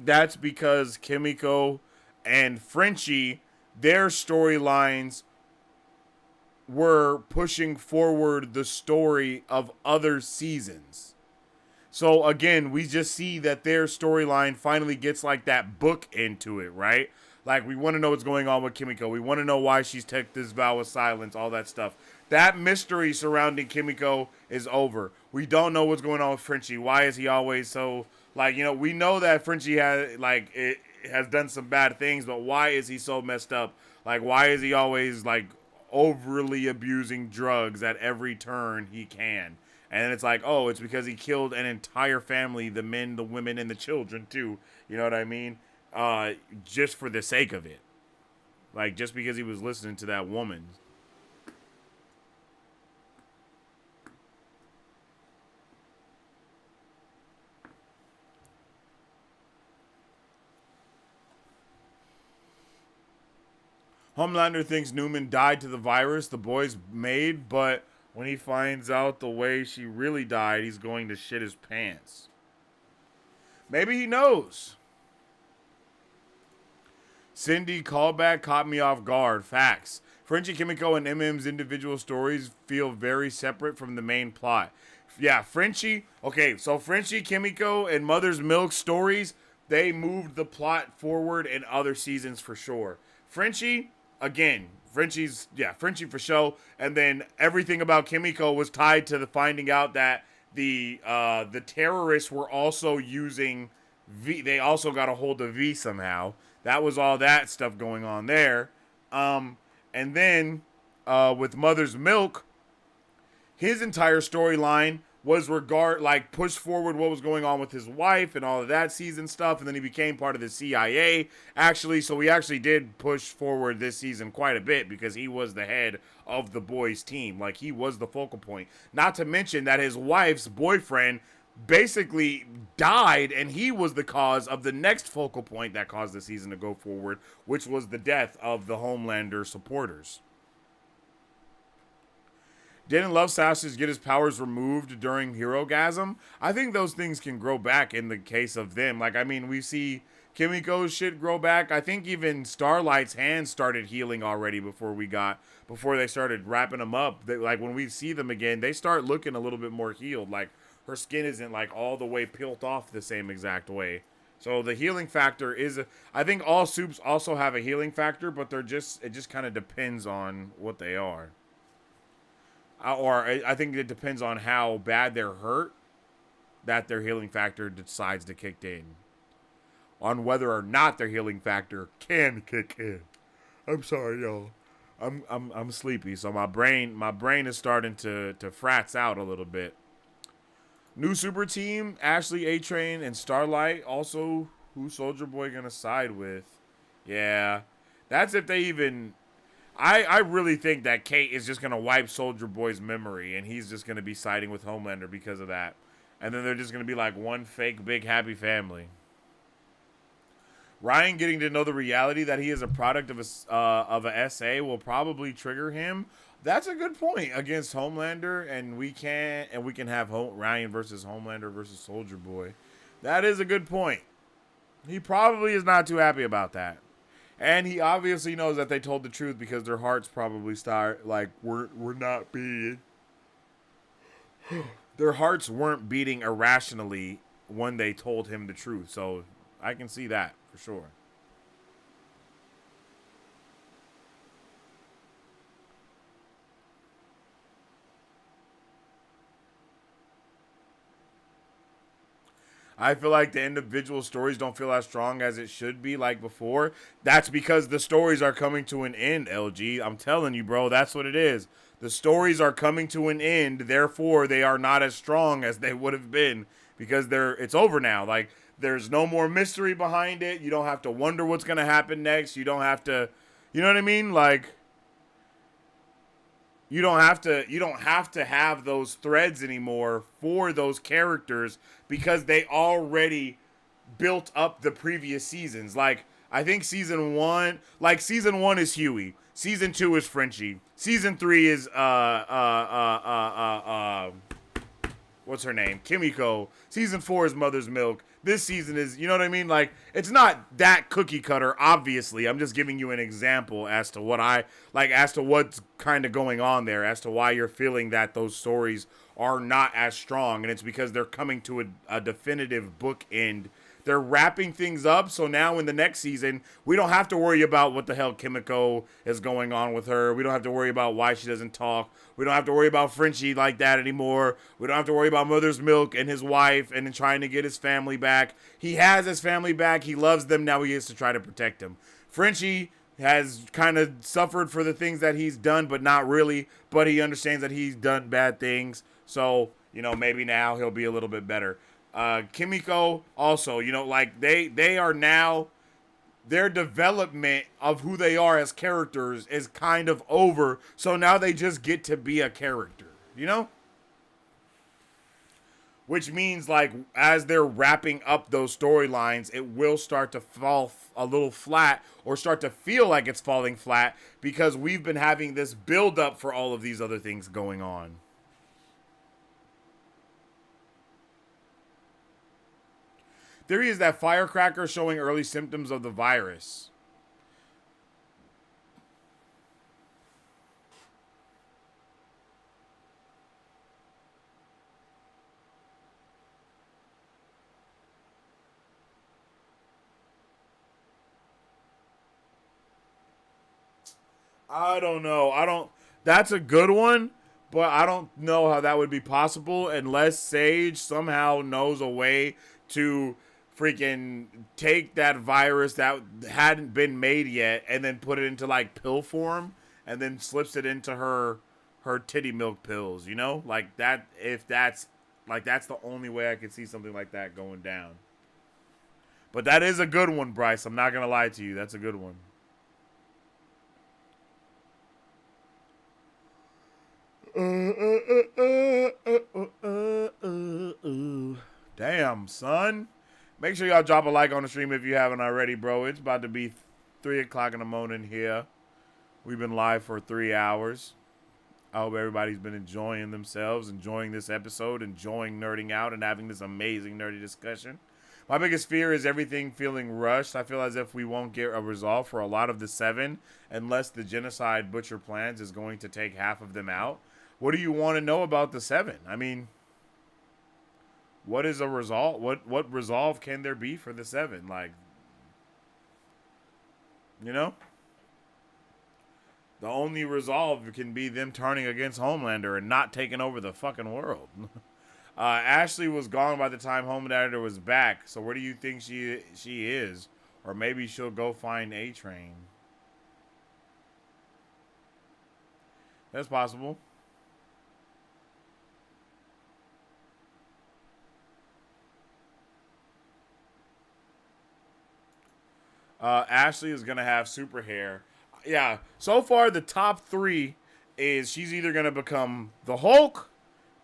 that's because Kimiko and Frenchie, their storylines were pushing forward the story of other seasons. So again, we just see that their storyline finally gets like that book into it, right? Like, we want to know what's going on with Kimiko. We want to know why she's took this vow of silence, all that stuff. That mystery surrounding Kimiko is over. We don't know what's going on with Frenchie. Why is he always so, like, you know, we know that Frenchie has done some bad things, but why is he so messed up? Like, why is he always, like, overly abusing drugs at every turn he can? And it's like, oh, it's because he killed an entire family, the men, the women, and the children, too. You know what I mean? Just for the sake of it. Like, just because he was listening to that woman. Homelander thinks Newman died to the virus the boys made, but when he finds out the way she really died, he's going to shit his pants. Maybe he knows. Cindy, callback caught me off guard. Facts. Frenchie, Kimiko, and MM's individual stories feel very separate from the main plot. Yeah, Frenchie. Okay, so Frenchie, Kimiko, and Mother's Milk stories, they moved the plot forward in other seasons for sure. Frenchie, again, Frenchie for show. And then everything about Kimiko was tied to the finding out that the terrorists were also using V. They also got a hold of V somehow. That was all that stuff going on there. And then with Mother's Milk, his entire storyline was push forward what was going on with his wife and all of that season stuff, and then he became part of the CIA. Actually, so we actually did push forward this season quite a bit because he was the head of the boys' team. Like, he was the focal point. Not to mention that his wife's boyfriend basically died, and he was the cause of the next focal point that caused the season to go forward, which was the death of the Homelander supporters. Didn't Love Sashes get his powers removed during Herogasm? I think those things can grow back in the case of them. Like, I mean, we see Kimiko's shit grow back. I think even Starlight's hands started healing already before they started wrapping them up. Like, when we see them again, they start looking a little bit more healed. Like, her skin isn't, like, all the way peeled off the same exact way. So the healing factor is, I think all soups also have a healing factor, but it just kind of depends on what they are. Or I think it depends on how bad they're hurt that their healing factor decides to kick in. On whether or not their healing factor can kick in. I'm sorry, y'all. I'm sleepy, so my brain is starting to frats out a little bit. New super team, Ashley, A-Train, and Starlight. Also, who's Soldier Boy gonna side with? Yeah, that's if they even. I really think that Kate is just going to wipe Soldier Boy's memory, and he's just going to be siding with Homelander because of that. And then they're just going to be like one fake, big, happy family. Ryan getting to know the reality that he is a product of a SA will probably trigger him. That's a good point against Homelander, and we can have Ryan versus Homelander versus Soldier Boy. That is a good point. He probably is not too happy about that. And he obviously knows that they told the truth because their hearts probably were not beating. Their hearts weren't beating irrationally when they told him the truth. So I can see that for sure. I feel like the individual stories don't feel as strong as it should be like before. That's because the stories are coming to an end, LG. I'm telling you, bro, that's what it is. The stories are coming to an end, therefore they are not as strong as they would have been because it's over now. Like, there's no more mystery behind it. You don't have to wonder what's going to happen next. You don't have to, you know what I mean? Like, you don't have to have those threads anymore for those characters because they already built up the previous seasons. Like, I think season 1 is Huey. Season 2 is Frenchie. Season 3 is what's her name? Kimiko. Season 4 is Mother's Milk. This season is, you know what I mean? Like, it's not that cookie cutter, obviously. I'm just giving you an example as to as to what's kind of going on there, as to why you're feeling that those stories are not as strong. And it's because they're coming to a definitive book end. They're wrapping things up, so now in the next season, we don't have to worry about what the hell Kimiko is going on with her. We don't have to worry about why she doesn't talk. We don't have to worry about Frenchie like that anymore. We don't have to worry about Mother's Milk and his wife and trying to get his family back. He has his family back. He loves them. Now he has to try to protect them. Frenchie has kind of suffered for the things that he's done, but not really. But he understands that he's done bad things. So, maybe now he'll be a little bit better. Kimiko also, like they are now, their development of who they are as characters is kind of over. So now they just get to be a character, which means like as they're wrapping up those storylines, it will start to fall a little flat or start to feel like it's falling flat because we've been having this build up for all of these other things going on. Theory is that Firecracker showing early symptoms of the virus. I don't know. That's a good one, but I don't know how that would be possible unless Sage somehow knows a way to freaking take that virus that hadn't been made yet and then put it into like pill form and then slips it into her titty milk pills, like that. If that's the only way I could see something like that going down. But that is a good one, Bryce. I'm not gonna lie to you. That's a good one. Damn, son. Make sure y'all drop a like on the stream if you haven't already, bro. It's about to be 3 o'clock in the morning here. We've been live for 3 hours. I hope everybody's been enjoying themselves, enjoying this episode, enjoying nerding out, and having this amazing nerdy discussion. My biggest fear is everything feeling rushed. I feel as if we won't get a resolve for a lot of the 7 unless the genocide butcher plans is going to take half of them out. What do you want to know about the 7? I mean, what is a resolve? What resolve can there be for the 7? Like, the only resolve can be them turning against Homelander and not taking over the fucking world. Ashley was gone by the time Homelander was back. So where do you think she is? Or maybe she'll go find A-Train. That's possible. Ashley is going to have super hair. Yeah, so far the top 3 is she's either going to become the Hulk,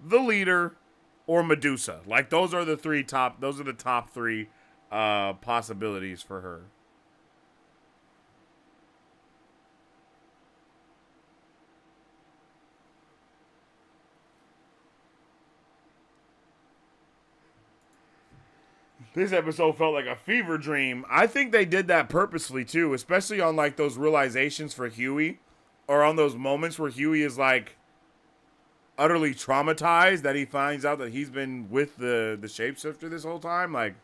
the Leader, or Medusa. Like, those are the top 3 possibilities for her. This episode felt like a fever dream. I think they did that purposefully too, especially on like those realizations for Huey, or on those moments where Huey is like utterly traumatized that he finds out that he's been with the shapeshifter this whole time. Like,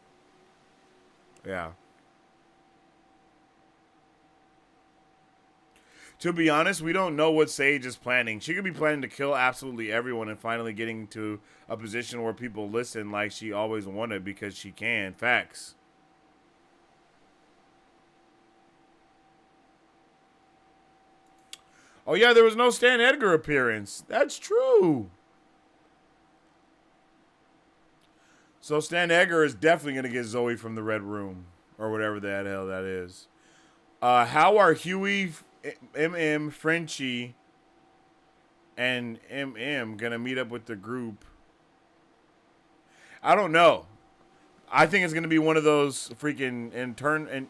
yeah. To be honest, we don't know what Sage is planning. She could be planning to kill absolutely everyone and finally getting to a position where people listen like she always wanted because she can. Facts. Oh, yeah, there was no Stan Edgar appearance. That's true. So Stan Edgar is definitely going to get Zoe from the Red Room. Or whatever the hell that is. How are Huey, MM, Frenchie, and MM going to meet up with the group? I don't know. I think it's going to be one of those freaking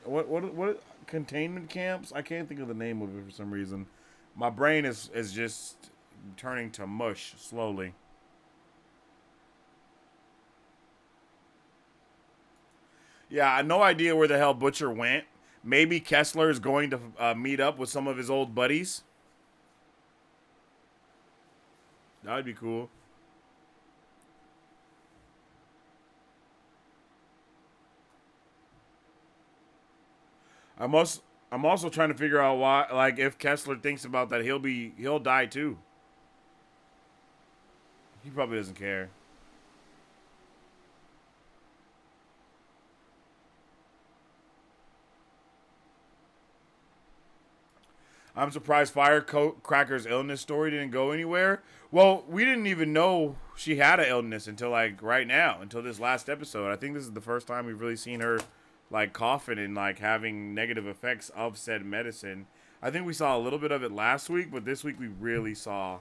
what containment camps? I can't think of the name of it for some reason. My brain is just turning to mush slowly. Yeah, I have no idea where the hell Butcher went. Maybe Kessler is going to meet up with some of his old buddies. That would be cool. I'm also trying to figure out why, like, if Kessler thinks about that, he'll die too. He probably doesn't care. I'm surprised Firecracker's illness story didn't go anywhere. Well, we didn't even know she had an illness until, like, right now, until this last episode. I think this is the first time we've really seen her, like, coughing and, like, having negative effects of said medicine. I think we saw a little bit of it last week, but this week we really saw,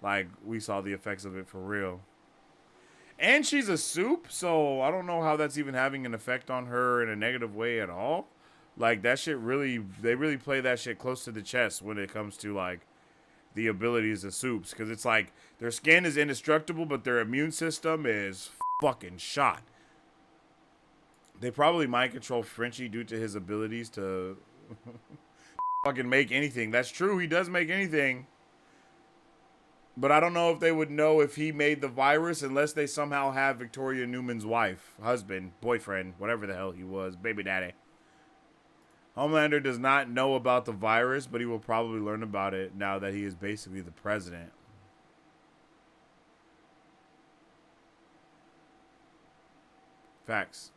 like, we saw the effects of it for real. And she's a soup, so I don't know how that's even having an effect on her in a negative way at all. Like, that shit really, they really play that shit close to the chest when it comes to, like, the abilities of soups. Because it's like, their skin is indestructible, but their immune system is fucking shot. They probably mind control Frenchie due to his abilities to fucking make anything. That's true, he does make anything. But I don't know if they would know if he made the virus unless they somehow have Victoria Newman's wife, husband, boyfriend, whatever the hell he was, baby daddy. Homelander does not know about the virus, but he will probably learn about it now that he is basically the president. Facts.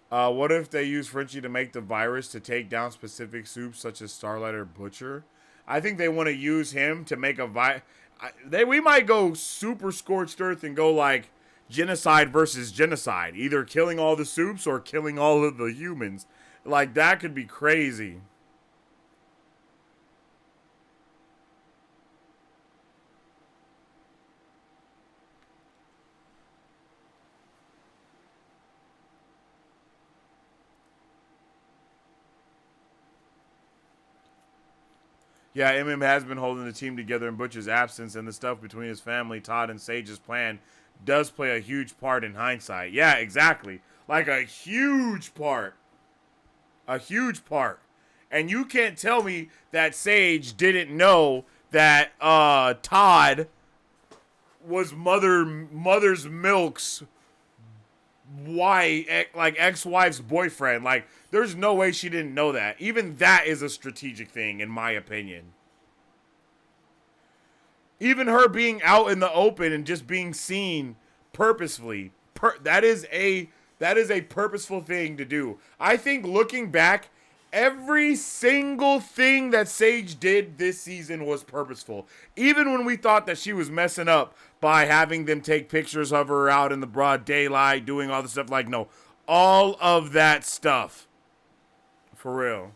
What if they use Frenchie to make the virus to take down specific soups such as Starlight or Butcher? I think they want to use him to make a we might go super scorched earth and go like genocide versus genocide. Either killing all the soups or killing all of the humans. Like, that could be crazy. Yeah, MM has been holding the team together in Butcher's absence, and the stuff between his family, Todd, and Sage's plan does play a huge part in hindsight. Yeah, exactly. Like, a huge part. A huge part. And you can't tell me that Sage didn't know that Todd was Mother's Milk's ex-wife's boyfriend. Like, there's no way she didn't know that. Even that is a strategic thing, in my opinion. Even her being out in the open and just being seen purposefully, that is a purposeful thing to do. I think looking back, every single thing that Sage did this season was purposeful. Even when we thought that she was messing up by having them take pictures of her out in the broad daylight, doing all the stuff, like, no. All of that stuff. For real.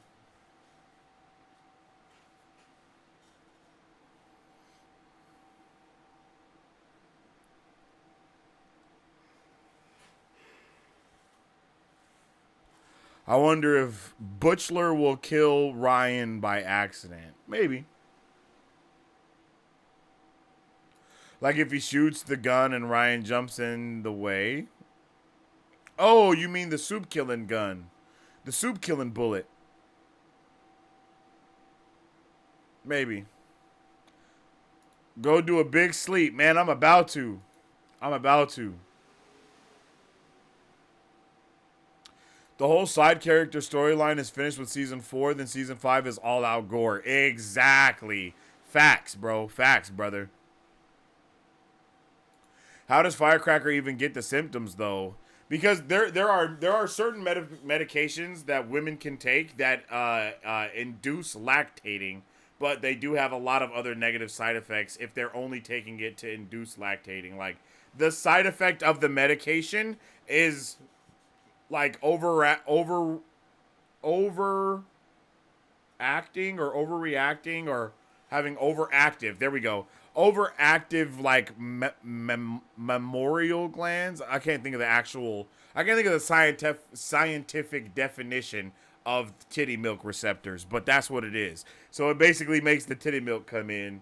I wonder if Butcher will kill Ryan by accident. Maybe. Like if he shoots the gun and Ryan jumps in the way. Oh, you mean the soup killing gun. The soup killing bullet. Maybe. Go do a big sleep. Man, I'm about to. The whole side character storyline is finished with season 4, then season 5 is all out gore. Exactly. Facts, bro. Facts, brother. How does Firecracker even get the symptoms though? Because there are certain medications that women can take that induce lactating, but they do have a lot of other negative side effects if they're only taking it to induce lactating. Like the side effect of the medication is like overacting or overreacting or having overactive. There we go. Overactive like memorial glands. I can't think of the scientific definition of titty milk receptors, but that's what it is. So it basically makes the titty milk come in.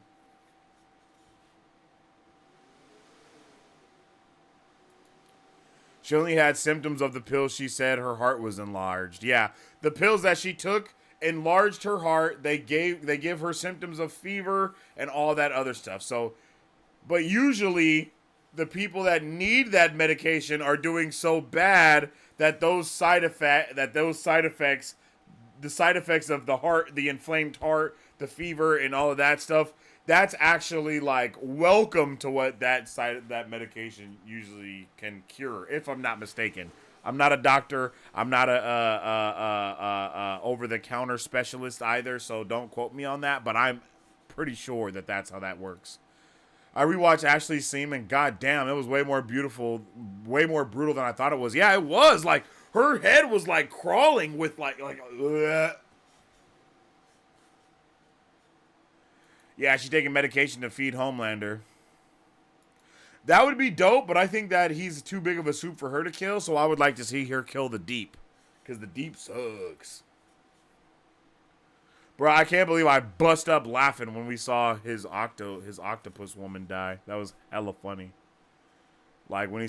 She only had symptoms of the pills. She said her heart was enlarged. Yeah, the pills that she took enlarged her heart. They give her symptoms of fever and all that other stuff. So, but usually the people that need that medication are doing so bad that the side effects, the side effects of the heart, the inflamed heart, the fever, and all of that stuff, that's actually like welcome to what that medication usually can cure, if I'm not mistaken. I'm not a doctor. I'm not a over-the-counter specialist either, so don't quote me on that, but I'm pretty sure that that's how that works. I rewatched Ashley Seaman. God damn, it was way more beautiful, way more brutal than I thought it was. Yeah, it was. Like, her head was, like, crawling with, like Yeah, she's taking medication to feed Homelander. That would be dope, but I think that he's too big of a soup for her to kill, so I would like to see her kill the Deep. Because the Deep sucks. Bro, I can't believe I bust up laughing when we saw his octopus woman die. That was hella funny. Like when we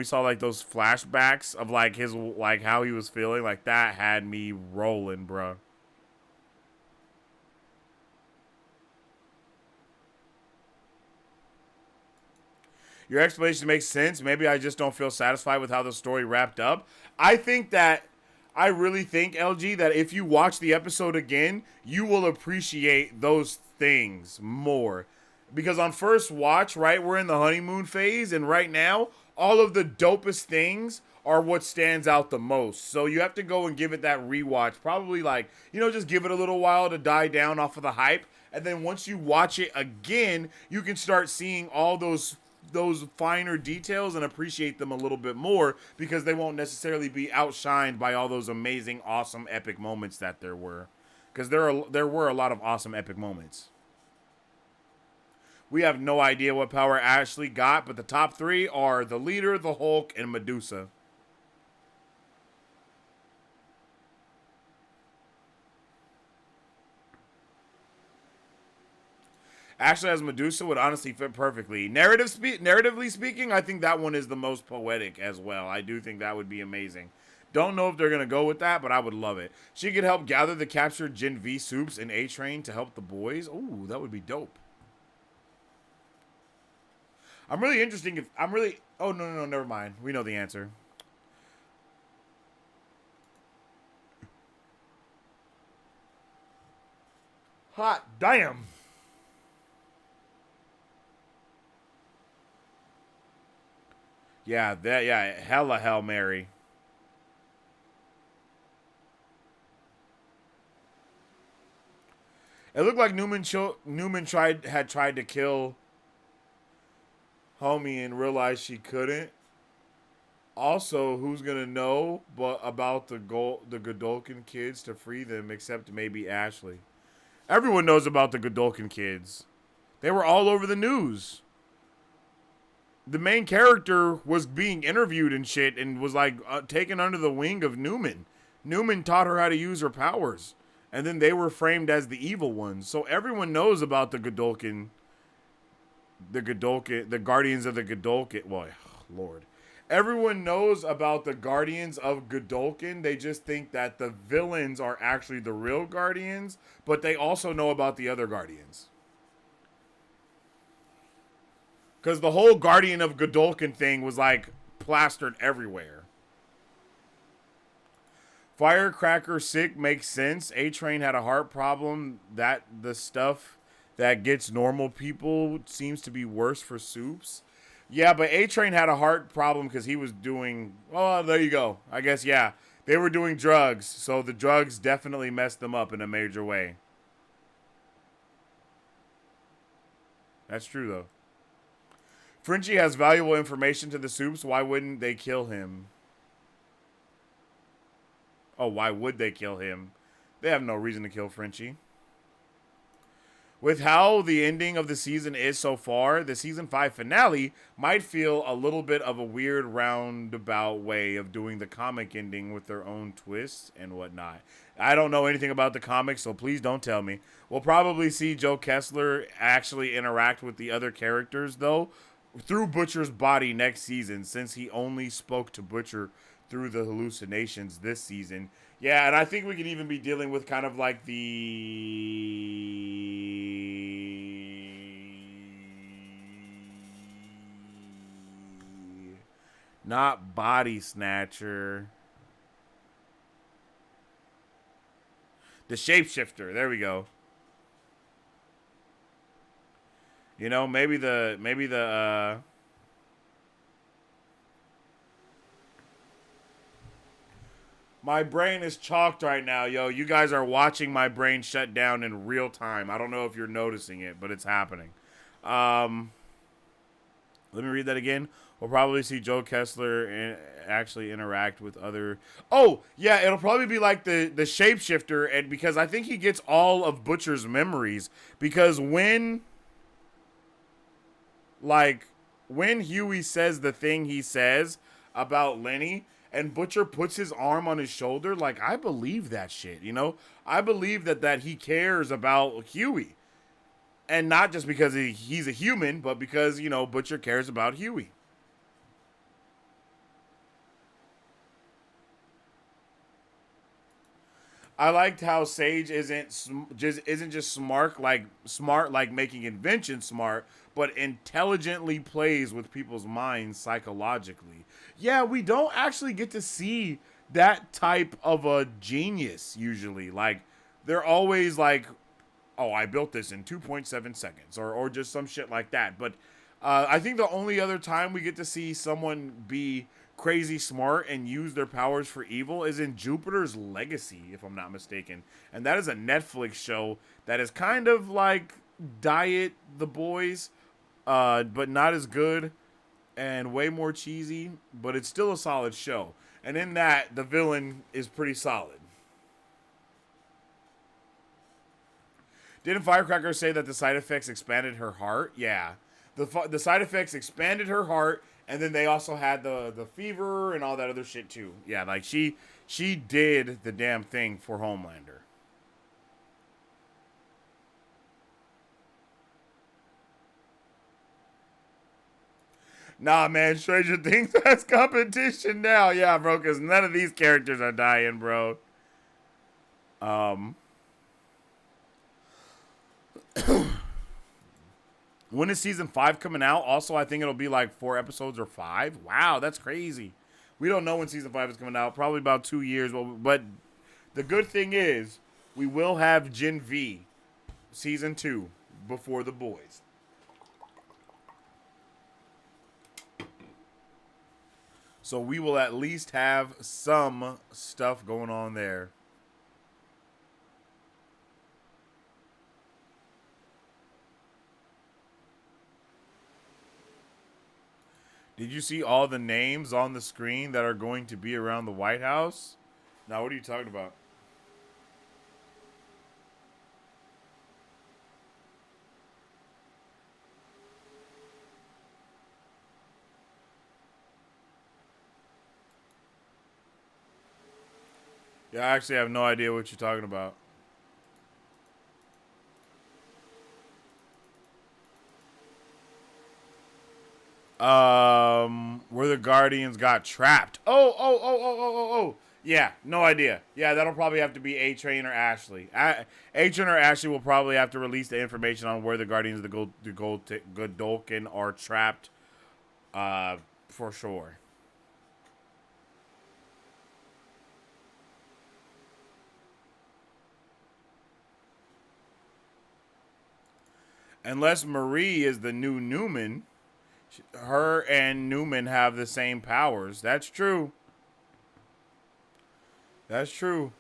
saw like those flashbacks of like his like how he was feeling, like that had me rolling, bro. Your explanation makes sense. Maybe I just don't feel satisfied with how the story wrapped up. I really think, LG, that if you watch the episode again, you will appreciate those things more. Because on first watch, right, we're in the honeymoon phase, and right now, all of the dopest things are what stands out the most. So you have to go and give it that rewatch. Probably like, just give it a little while to die down off of the hype. And then once you watch it again, you can start seeing all those finer details and appreciate them a little bit more, because they won't necessarily be outshined by all those amazing, awesome, epic moments that there were. Because there were a lot of awesome, epic moments. We have no idea what power Ashley got, but the top 3 are the Leader, the Hulk, and Medusa. Ashley as Medusa would honestly fit perfectly. Narratively speaking, I think that one is the most poetic as well. I do think that would be amazing. Don't know if they're going to go with that, but I would love it. She could help gather the captured Gen V soups in A-Train to help the boys. Ooh, that would be dope. Oh, no, never mind. We know the answer. Hot damn. Yeah, hella Hail Mary. It looked like Newman had tried to kill Homie and realized she couldn't. Also, who's gonna know about the Godolkin kids to free them except maybe Ashley? Everyone knows about the Godolkin kids. They were all over the news. The main character was being interviewed and shit and was like taken under the wing of Newman. Newman taught her how to use her powers. And then they were framed as the evil ones. So everyone knows about the Godolkin, the Guardians of the Godolkin. Boy, Lord. Everyone knows about the Guardians of Godolkin. They just think that the villains are actually the real Guardians. But they also know about the other Guardians. Because the whole Guardian of Godolkin thing was like plastered everywhere. Firecracker sick makes sense. A-Train had a heart problem. That the stuff that gets normal people seems to be worse for Soups. Yeah, but A-Train had a heart problem because he was doing... Oh, there you go. I guess, yeah. They were doing drugs, so the drugs definitely messed them up in a major way. That's true, though. Frenchie has valuable information to the Soups. Why wouldn't they kill him? Oh, why would they kill him? They have no reason to kill Frenchie. With how the ending of the season is so far, the season 5 finale might feel a little bit of a weird roundabout way of doing the comic ending with their own twists and whatnot. I don't know anything about the comics, so please don't tell me. We'll probably see Joe Kessler actually interact with the other characters, though, through Butcher's body next season, since he only spoke to Butcher through the hallucinations this season. Yeah, and I think we could even be dealing with kind of like the... Not Body Snatcher. The Shapeshifter. There we go. You know, maybe the my brain is chalked right now, yo. You guys are watching my brain shut down in real time. I don't know if you're noticing it, but it's happening. Let me read that again. We'll probably see Joe Kessler actually interact with other... Oh, yeah, it'll probably be like the Shapeshifter, and because I think he gets all of Butcher's memories. Because when Huey says the thing he says about Lenny, and Butcher puts his arm on his shoulder, like, I believe that shit, you know? I believe that he cares about Huey. And not just because he's a human, but because, you know, Butcher cares about Huey. I liked how Sage isn't just smart like making inventions smart, but intelligently plays with people's minds psychologically. Yeah, we don't actually get to see that type of a genius usually. Like, they're always like, oh, I built this in 2.7 seconds, or just some shit like that. But I think the only other time we get to see someone be crazy smart and use their powers for evil is in Jupiter's Legacy, if I'm not mistaken. And that is a Netflix show that is kind of like Diet The Boys, but not as good and way more cheesy, but it's still a solid show. And in that, the villain is pretty solid. Didn't Firecracker say that the side effects expanded her heart? Yeah. The side effects expanded her heart, and then they also had the fever and all that other shit too. Yeah, like she did the damn thing for Homelander. Nah, man, Stranger Things has competition now. Yeah, bro, because none of these characters are dying, bro. When is season 5 coming out? Also, I think it'll be like 4 episodes or 5. Wow, that's crazy. We don't know when season 5 is coming out. Probably about 2 years. But the good thing is, we will have Gen V season 2 before The Boys. So we will at least have some stuff going on there. Did you see all the names on the screen that are going to be around the White House? Now, what are you talking about? Yeah, I actually have no idea what you're talking about. Where the Guardians got trapped. Oh. Yeah, no idea. Yeah, that'll probably have to be A-Train or Ashley. A-Train or Ashley will probably have to release the information on where the Guardians of the Godolkin are trapped. For sure. Unless Marie is the new Newman, her and Newman have the same powers. That's true. That's true.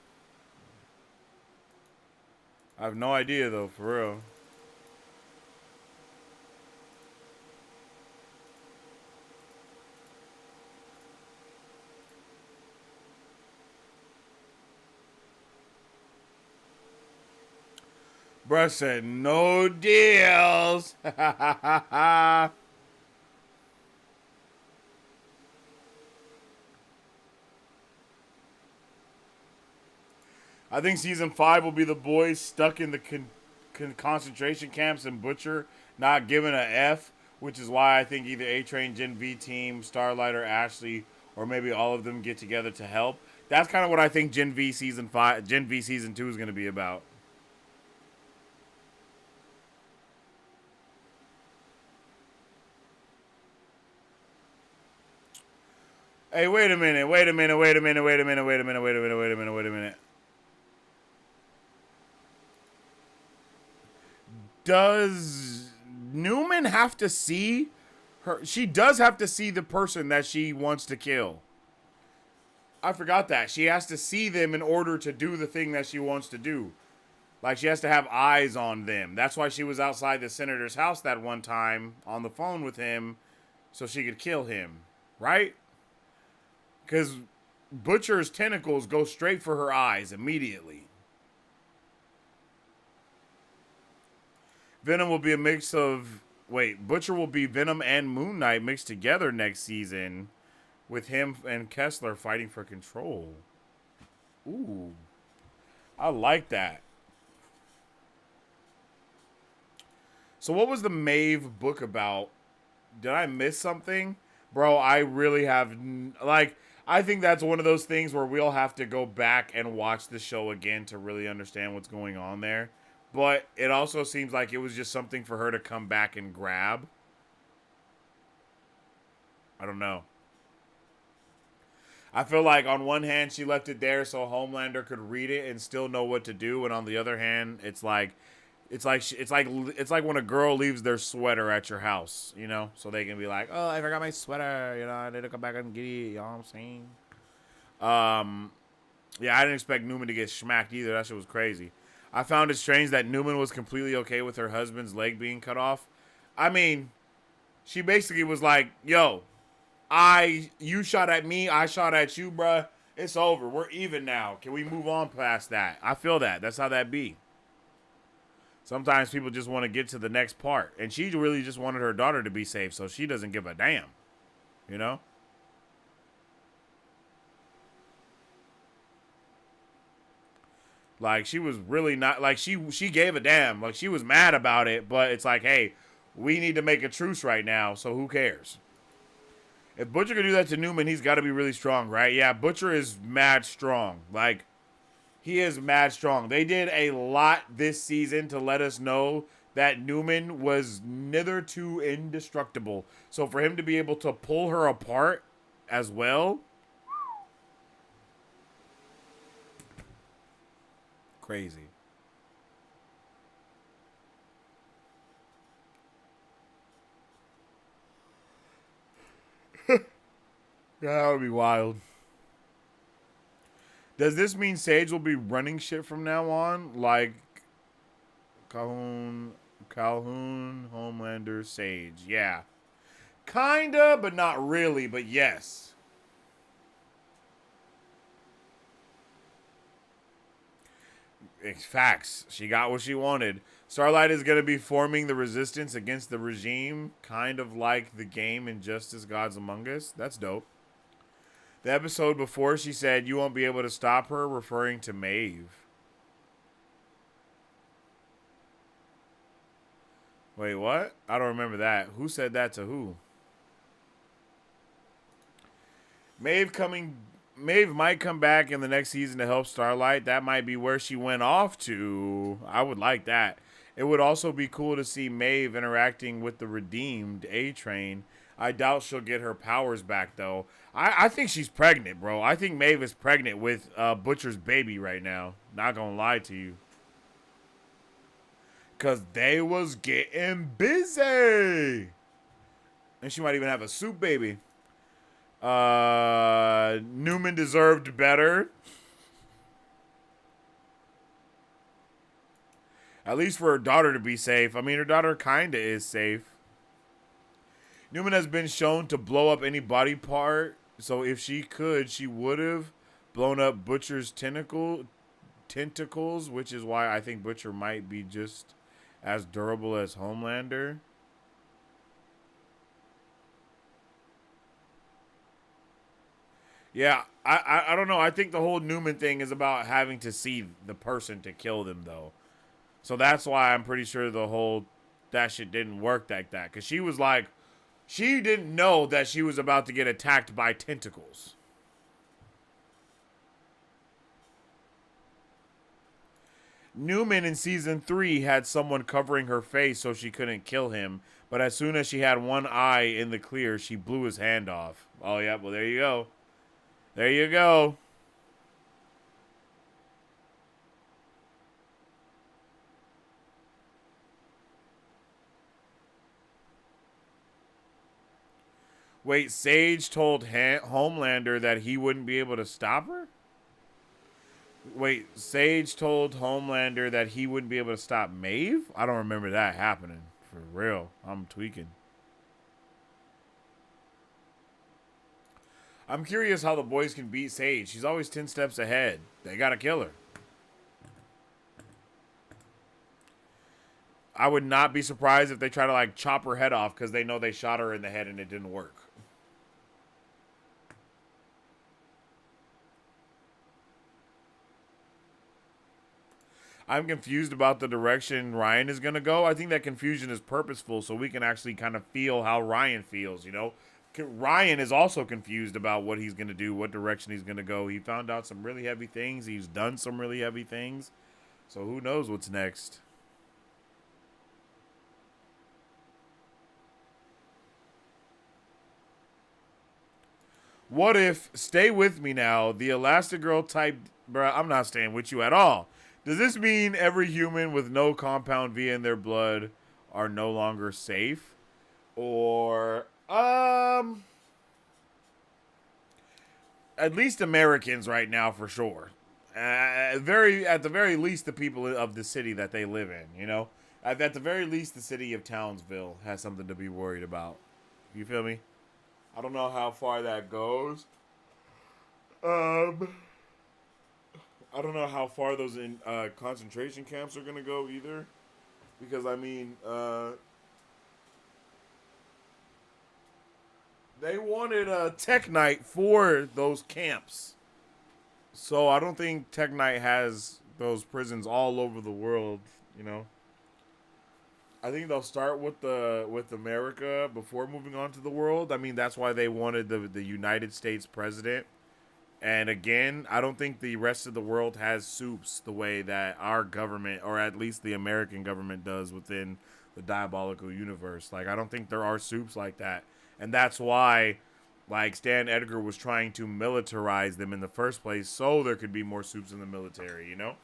I have no idea though, for real. Bruh said no deals. I think season 5 will be the boys stuck in the concentration camps and Butcher not given a F, which is why I think either A-Train, Gen V team, Starlight, or Ashley, or maybe all of them get together to help. That's kind of what I think Gen V season 2 is going to be about. Hey, wait a minute. Does Newman have to see her? She does have to see the person that she wants to kill. I forgot that. She has to see them in order to do the thing that she wants to do. Like, she has to have eyes on them. That's why she was outside the senator's house that one time on the phone with him so she could kill him. Right? Because Butcher's tentacles go straight for her eyes immediately. Venom will be a mix of... Wait, Butcher will be Venom and Moon Knight mixed together next season, with him and Kessler fighting for control. Ooh. I like that. So what was the Maeve book about? Did I miss something? Bro, I really have... Like, I think that's one of those things where we'll have to go back and watch the show again to really understand what's going on there. But it also seems like it was just something for her to come back and grab. I don't know. I feel like on one hand she left it there so Homelander could read it and still know what to do, and on the other hand, it's like when a girl leaves their sweater at your house, you know, so they can be like, "Oh, I forgot my sweater," you know, I need to come back and get it. You know what I'm saying? Yeah, I didn't expect Newman to get smacked either. That shit was crazy. I found it strange that Newman was completely okay with her husband's leg being cut off. I mean, she basically was like, "Yo, you shot at me, I shot at you, bruh. It's over. We're even now. Can we move on past that?" I feel that. That's how that be. Sometimes people just want to get to the next part. And she really just wanted her daughter to be safe, so she doesn't give a damn. You know? Like, she was really not... Like, she gave a damn. Like, she was mad about it, but it's like, hey, we need to make a truce right now, so who cares? If Butcher could do that to Newman, he's got to be really strong, right? Yeah, Butcher is mad strong. Like... He is mad strong. They did a lot this season to let us know that Newman was hitherto indestructible. So for him to be able to pull her apart as well, crazy. That would be wild. Does this mean Sage will be running shit from now on? Like Calhoun, Homelander, Sage. Yeah. Kinda, but not really, but yes. It's facts. She got what she wanted. Starlight is going to be forming the resistance against the regime, kind of like the game Injustice Gods Among Us. That's dope. The episode before, she said, "You won't be able to stop her," referring to Maeve. Wait, what? I don't remember that. Who said that to who? Maeve might come back in the next season to help Starlight. That might be where she went off to. I would like that. It would also be cool to see Maeve interacting with the redeemed A-Train. I doubt she'll get her powers back, though. I think she's pregnant, bro. I think Maeve is pregnant with Butcher's baby right now. Not gonna lie to you. Because they was getting busy. And she might even have a soup baby. Newman deserved better. At least for her daughter to be safe. I mean, her daughter kinda is safe. Newman has been shown to blow up any body part. So if she could, she would have blown up Butcher's tentacles, which is why I think Butcher might be just as durable as Homelander. Yeah, I don't know. I think the whole Newman thing is about having to see the person to kill them, though. So that's why I'm pretty sure that shit didn't work like that. Because she was like, she didn't know that she was about to get attacked by tentacles. Newman in season 3 had someone covering her face so she couldn't kill him. But as soon as she had one eye in the clear, she blew his hand off. Oh, yeah, well, there you go. There you go. Wait, Sage told Homelander that he wouldn't be able to stop her? Wait, Sage told Homelander that he wouldn't be able to stop Maeve? I don't remember that happening. For real. I'm tweaking. I'm curious how the boys can beat Sage. She's always 10 steps ahead. They gotta kill her. I would not be surprised if they try to, like, chop her head off because they know they shot her in the head and it didn't work. I'm confused about the direction Ryan is going to go. I think that confusion is purposeful so we can actually kind of feel how Ryan feels, you know? Ryan is also confused about what he's going to do, what direction he's going to go. He found out some really heavy things. He's done some really heavy things. So who knows what's next? What if, stay with me now, the Elastigirl type, bruh, I'm not staying with you at all. Does this mean every human with no compound V in their blood are no longer safe? Or, at least Americans right now for sure. At the very least, the people of the city that they live in, you know? At the very least, the city of Townsville has something to be worried about. You feel me? I don't know how far that goes. I don't know how far those concentration camps are going to go either. Because, I mean, they wanted a Tech Knight for those camps. So I don't think Tech Knight has those prisons all over the world, you know. I think they'll start with America before moving on to the world. I mean, that's why they wanted the United States president. And again, I don't think the rest of the world has soups the way that our government, or at least the American government, does within the Diabolical universe. Like, I don't think there are soups like that. And that's why, like, Stan Edgar was trying to militarize them in the first place so there could be more soups in the military, you know?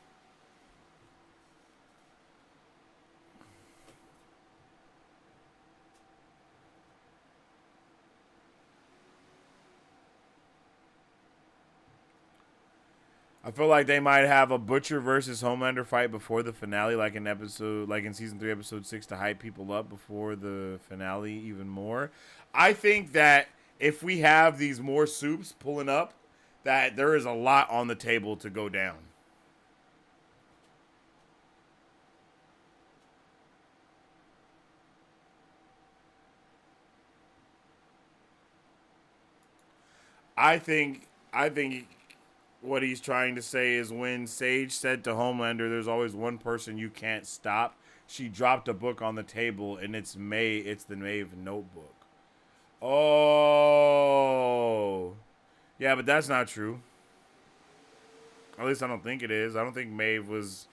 I feel like they might have a Butcher versus Homelander fight before the finale, like in season 3, episode 6, to hype people up before the finale even more. I think that if we have these more soups pulling up, that there is a lot on the table to go down. I think what he's trying to say is when Sage said to Homelander, there's always one person you can't stop, she dropped a book on the table, and it's the Maeve notebook. Oh. Yeah, but that's not true. At least I don't think it is. I don't think Maeve was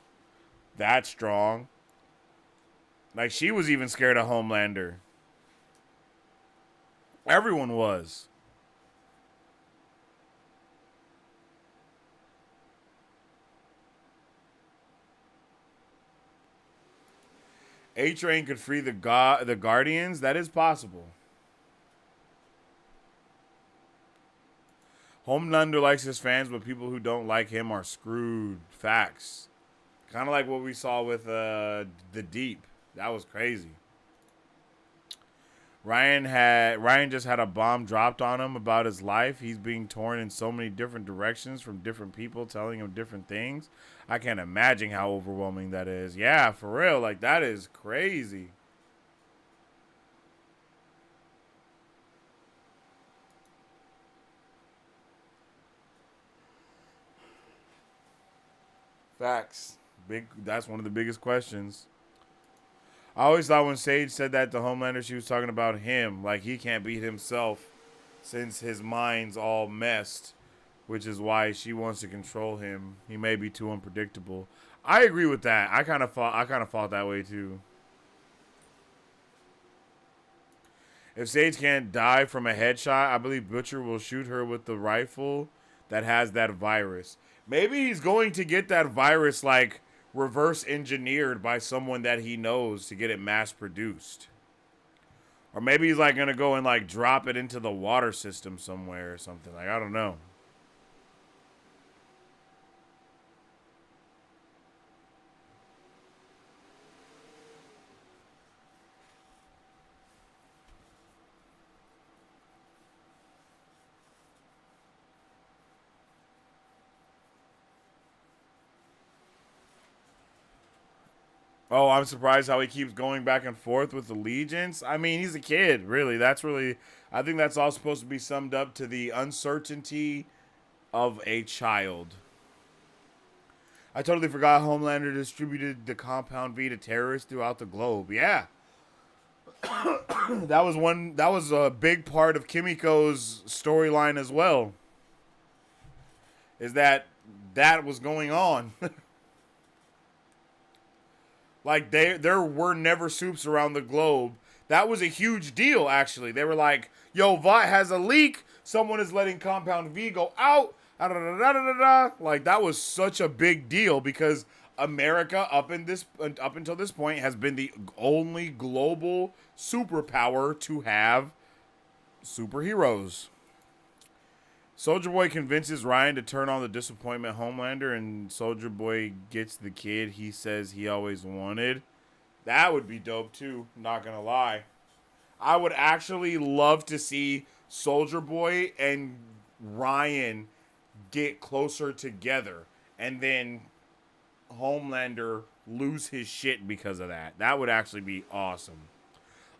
that strong. Like, she was even scared of Homelander. Everyone was. A-Train could free the Guardians. That is possible. Homelander likes his fans, but people who don't like him are screwed. Facts. Kind of like what we saw with the Deep. That was crazy. Ryan just had a bomb dropped on him about his life. He's being torn in so many different directions from different people telling him different things. I can't imagine how overwhelming that is. Yeah, for real. Like, that is crazy. Facts. That's one of the biggest questions. I always thought when Sage said that to Homelander, she was talking about him. Like, he can't beat himself since his mind's all messed, which is why she wants to control him. He may be too unpredictable. I agree with that. I kind of thought that way too. If Sage can't die from a headshot, I believe Butcher will shoot her with the rifle that has that virus. Maybe he's going to get that virus, like, reverse engineered by someone that he knows to get it mass produced. Or maybe he's like gonna go and like drop it into the water system somewhere or something. Like, I don't know. Oh, I'm surprised how he keeps going back and forth with allegiance. I mean, he's a kid, really. I think that's all supposed to be summed up to the uncertainty of a child. I totally forgot Homelander distributed the Compound V to terrorists throughout the globe. Yeah. That was a big part of Kimiko's storyline as well. Is that was going on. Like, there were never soups around the globe. That was a huge deal, actually. They were like, yo, Vought has a leak. Someone is letting Compound V go out. Like, that was such a big deal because America, up until this point, has been the only global superpower to have superheroes. Soldier Boy convinces Ryan to turn on the disappointment Homelander, and Soldier Boy gets the kid he says he always wanted. That would be dope too, not gonna lie. I would actually love to see Soldier Boy and Ryan get closer together, and then Homelander lose his shit because of that. That would actually be awesome.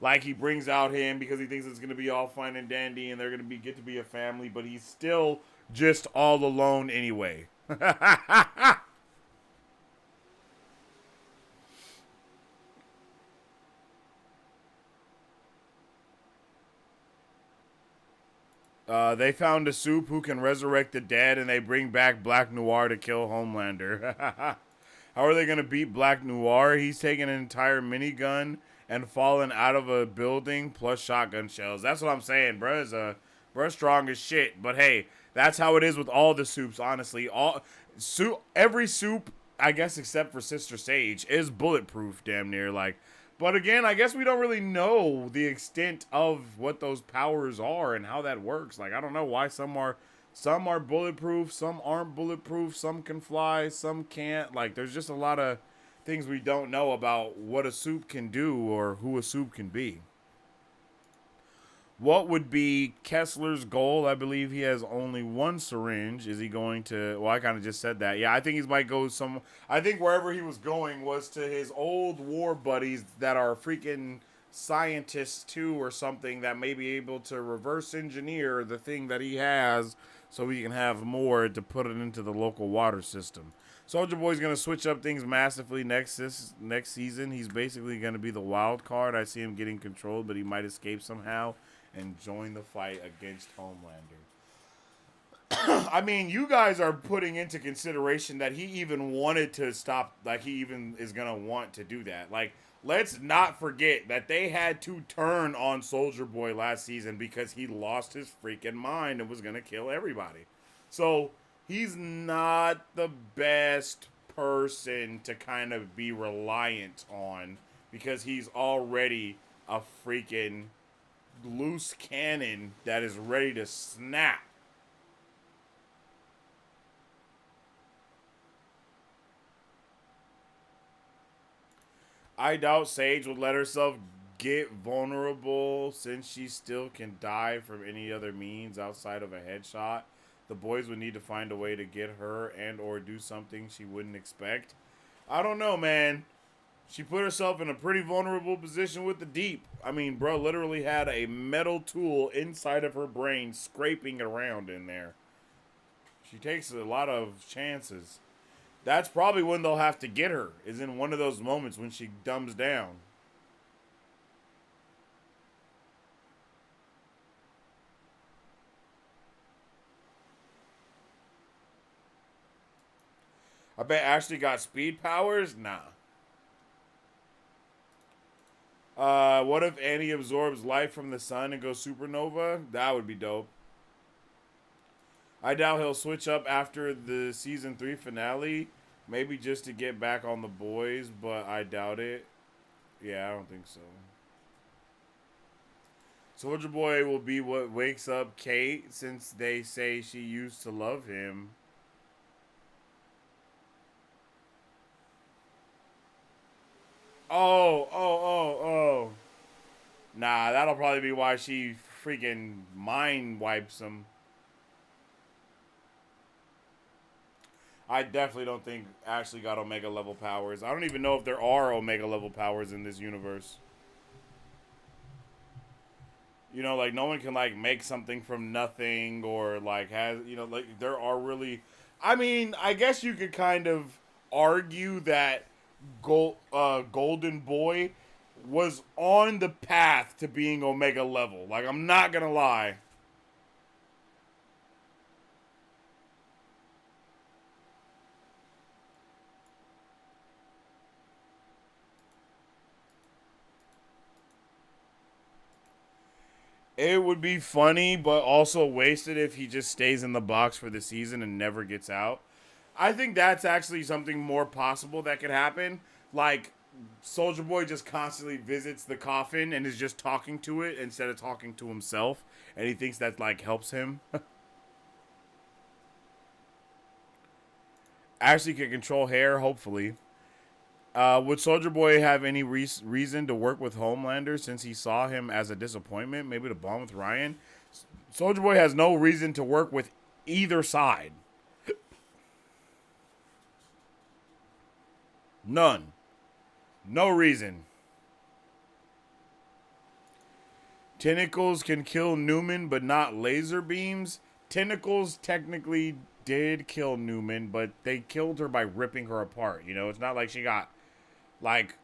Like, he brings out him because he thinks it's going to be all fine and dandy and they're going to get to be a family, but he's still just all alone anyway. They found a soup who can resurrect the dead, and they bring back Black Noir to kill Homelander. How are they going to beat Black Noir? He's taking an entire minigun and falling out of a building plus shotgun shells. That's what I'm saying, bruh. Bruh strong as shit. But hey, that's how it is with all the soups, honestly. Every soup, I guess except for Sister Sage, is bulletproof damn near. Like, but again, I guess we don't really know the extent of what those powers are and how that works. Like, I don't know why some are bulletproof, some aren't bulletproof, some can fly, some can't. Like, there's just a lot of things we don't know about what a soup can do or who a soup can be. What would be Kessler's goal? I believe he has only one syringe. Is he going to... Well, I kind of just said that. Yeah, I think he might go some... I think wherever he was going was to his old war buddies that are freaking scientists too or something that may be able to reverse engineer the thing that he has so we can have more to put it into the local water system. Soldier Boy's going to switch up things massively next season. He's basically going to be the wild card. I see him getting controlled, but he might escape somehow and join the fight against Homelander. I mean, you guys are putting into consideration that he even wanted to stop, like he even is going to want to do that. Like, let's not forget that they had to turn on Soldier Boy last season because he lost his freaking mind and was going to kill everybody. So he's not the best person to kind of be reliant on because he's already a freaking loose cannon that is ready to snap. I doubt Sage would let herself get vulnerable since she still can die from any other means outside of a headshot. The boys would need to find a way to get her and or do something she wouldn't expect. I don't know, man. She put herself in a pretty vulnerable position with the deep. I mean, bro literally had a metal tool inside of her brain scraping around in there. She takes a lot of chances. That's probably when they'll have to get her, is in one of those moments when she dumbs down. I bet Ashley got speed powers? Nah. What if Annie absorbs life from the sun and goes supernova? That would be dope. I doubt he'll switch up after the season 3 finale. Maybe just to get back on the boys, but I doubt it. Yeah, I don't think so. Soldier Boy will be what wakes up Kate since they say she used to love him. Oh. Nah, that'll probably be why she freaking mind wipes him. I definitely don't think Ashley got Omega level powers. I don't even know if there are Omega level powers in this universe. You know, like, no one can, like, make something from nothing or, like, has, you know, like, there are really... I mean, I guess you could kind of argue that Golden Boy was on the path to being Omega level. Like, I'm not gonna lie. It would be funny, but also wasted if he just stays in the box for the season and never gets out. I think that's actually something more possible that could happen. Like, Soldier Boy just constantly visits the coffin and is just talking to it instead of talking to himself. And he thinks that, like, helps him. Ashley can control hair, hopefully. Would Soldier Boy have any reason to work with Homelander since he saw him as a disappointment? Maybe to bond with Ryan? Soldier Boy has no reason to work with either side. None. No reason. Tentacles can kill Newman, but not laser beams. Tentacles technically did kill Newman, but they killed her by ripping her apart. You know, it's not like she got... Like,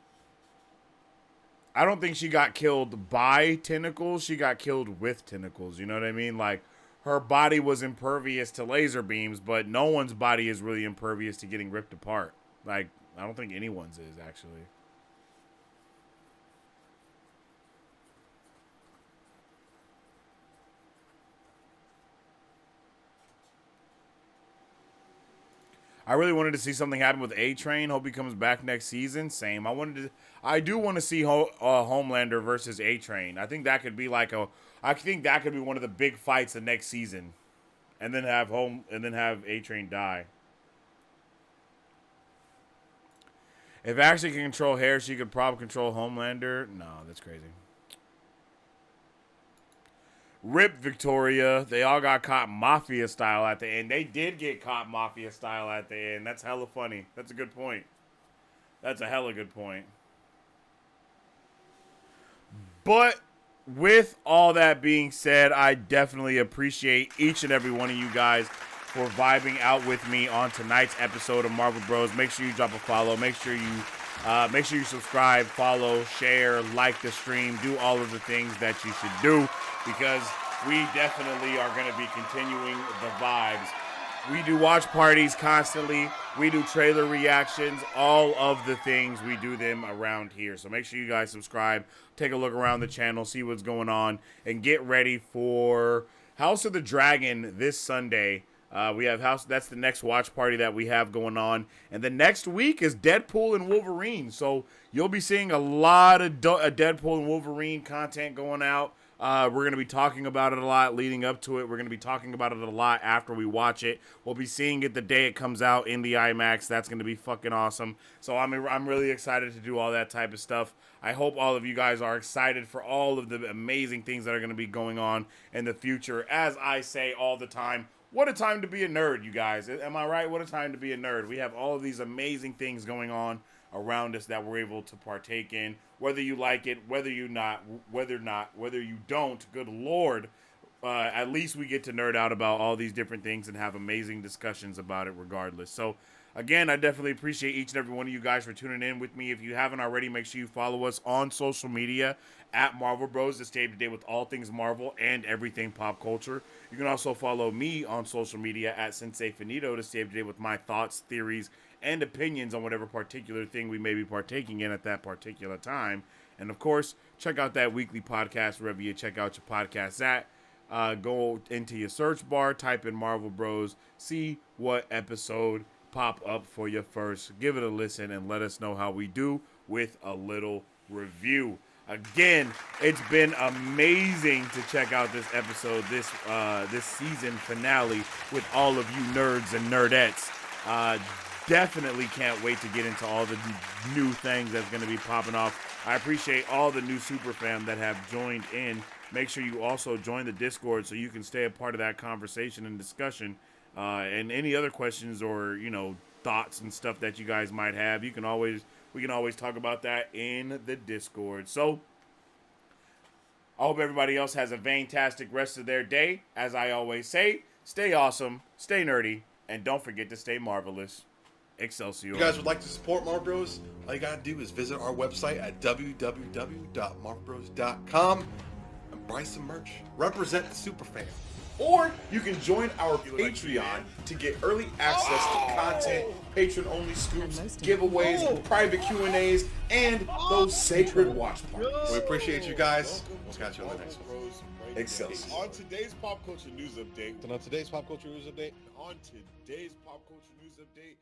I don't think she got killed by tentacles. She got killed with tentacles. You know what I mean? Like, her body was impervious to laser beams, but no one's body is really impervious to getting ripped apart. Like, I don't think anyone's is, actually. I really wanted to see something happen with A-Train. Hope he comes back next season. Same. I do want to see Homelander versus A-Train. I think that could be like I think that could be one of the big fights the next season, and then have A-Train die. If Ashley can control hair, she could probably control Homelander. No, that's crazy. Rip Victoria. They all got caught mafia style at the end. They did get caught mafia style at the end. That's hella funny. That's a good point. That's a hella good point. But with all that being said, I definitely appreciate each and every one of you guys for vibing out with me on tonight's episode of Marvel Bros. Make sure you drop a follow. Make sure you subscribe, follow, share, like the stream, do all of the things that you should do, because we definitely are going to be continuing the vibes. We do watch parties constantly. We do trailer reactions, all of the things. We do them around here. So make sure you guys subscribe, take a look around the channel, see what's going on, and get ready for House of the Dragon this Sunday. We have House. That's the next watch party that we have going on. And the next week is Deadpool and Wolverine. So you'll be seeing a lot of Deadpool and Wolverine content going out. We're going to be talking about it a lot leading up to it. We're going to be talking about it a lot after we watch it. We'll be seeing it the day it comes out in the IMAX. That's going to be fucking awesome. So I'm really excited to do all that type of stuff. I hope all of you guys are excited for all of the amazing things that are going to be going on in the future. As I say all the time, what a time to be a nerd, you guys. Am I right? What a time to be a nerd. We have all of these amazing things going on around us that we're able to partake in. Whether you like it, whether you don't, good Lord, at least we get to nerd out about all these different things and have amazing discussions about it regardless. So, again, I definitely appreciate each and every one of you guys for tuning in with me. If you haven't already, make sure you follow us on social media at Marvel Bros to stay up to date with all things Marvel and everything pop culture. You can also follow me on social media at Sensei Finito to stay up to date with my thoughts, theories, and opinions on whatever particular thing we may be partaking in at that particular time. And of course, check out that weekly podcast wherever you check out your podcasts at. Go into your search bar, type in Marvel Bros, see what episode pop up for you first. Give it a listen and let us know how we do with a little review. Again, it's been amazing to check out this episode, this season finale with all of you nerds and nerdettes. Definitely can't wait to get into all the new things that's going to be popping off. I appreciate all the new super fam that have joined in. Make sure you also join the Discord so you can stay a part of that conversation and discussion. And any other questions or, thoughts and stuff that you guys might have, we can always talk about that in the Discord. So I hope everybody else has a fantastic rest of their day. As I always say, stay awesome, stay nerdy, and don't forget to stay marvelous. Excelsior. If you guys would like to support Marvel Bros, all you gotta do is visit our website at www.marvelbros.com and buy some merch. Represent the superfan. Or you can join our Patreon to get early access to content, patron-only scoops, giveaways, private Q&As, and those sacred watch parties. We appreciate you guys. We'll catch you on the next one. Excelsior. On today's pop culture news update. And on today's pop culture news update, On today's pop culture news update,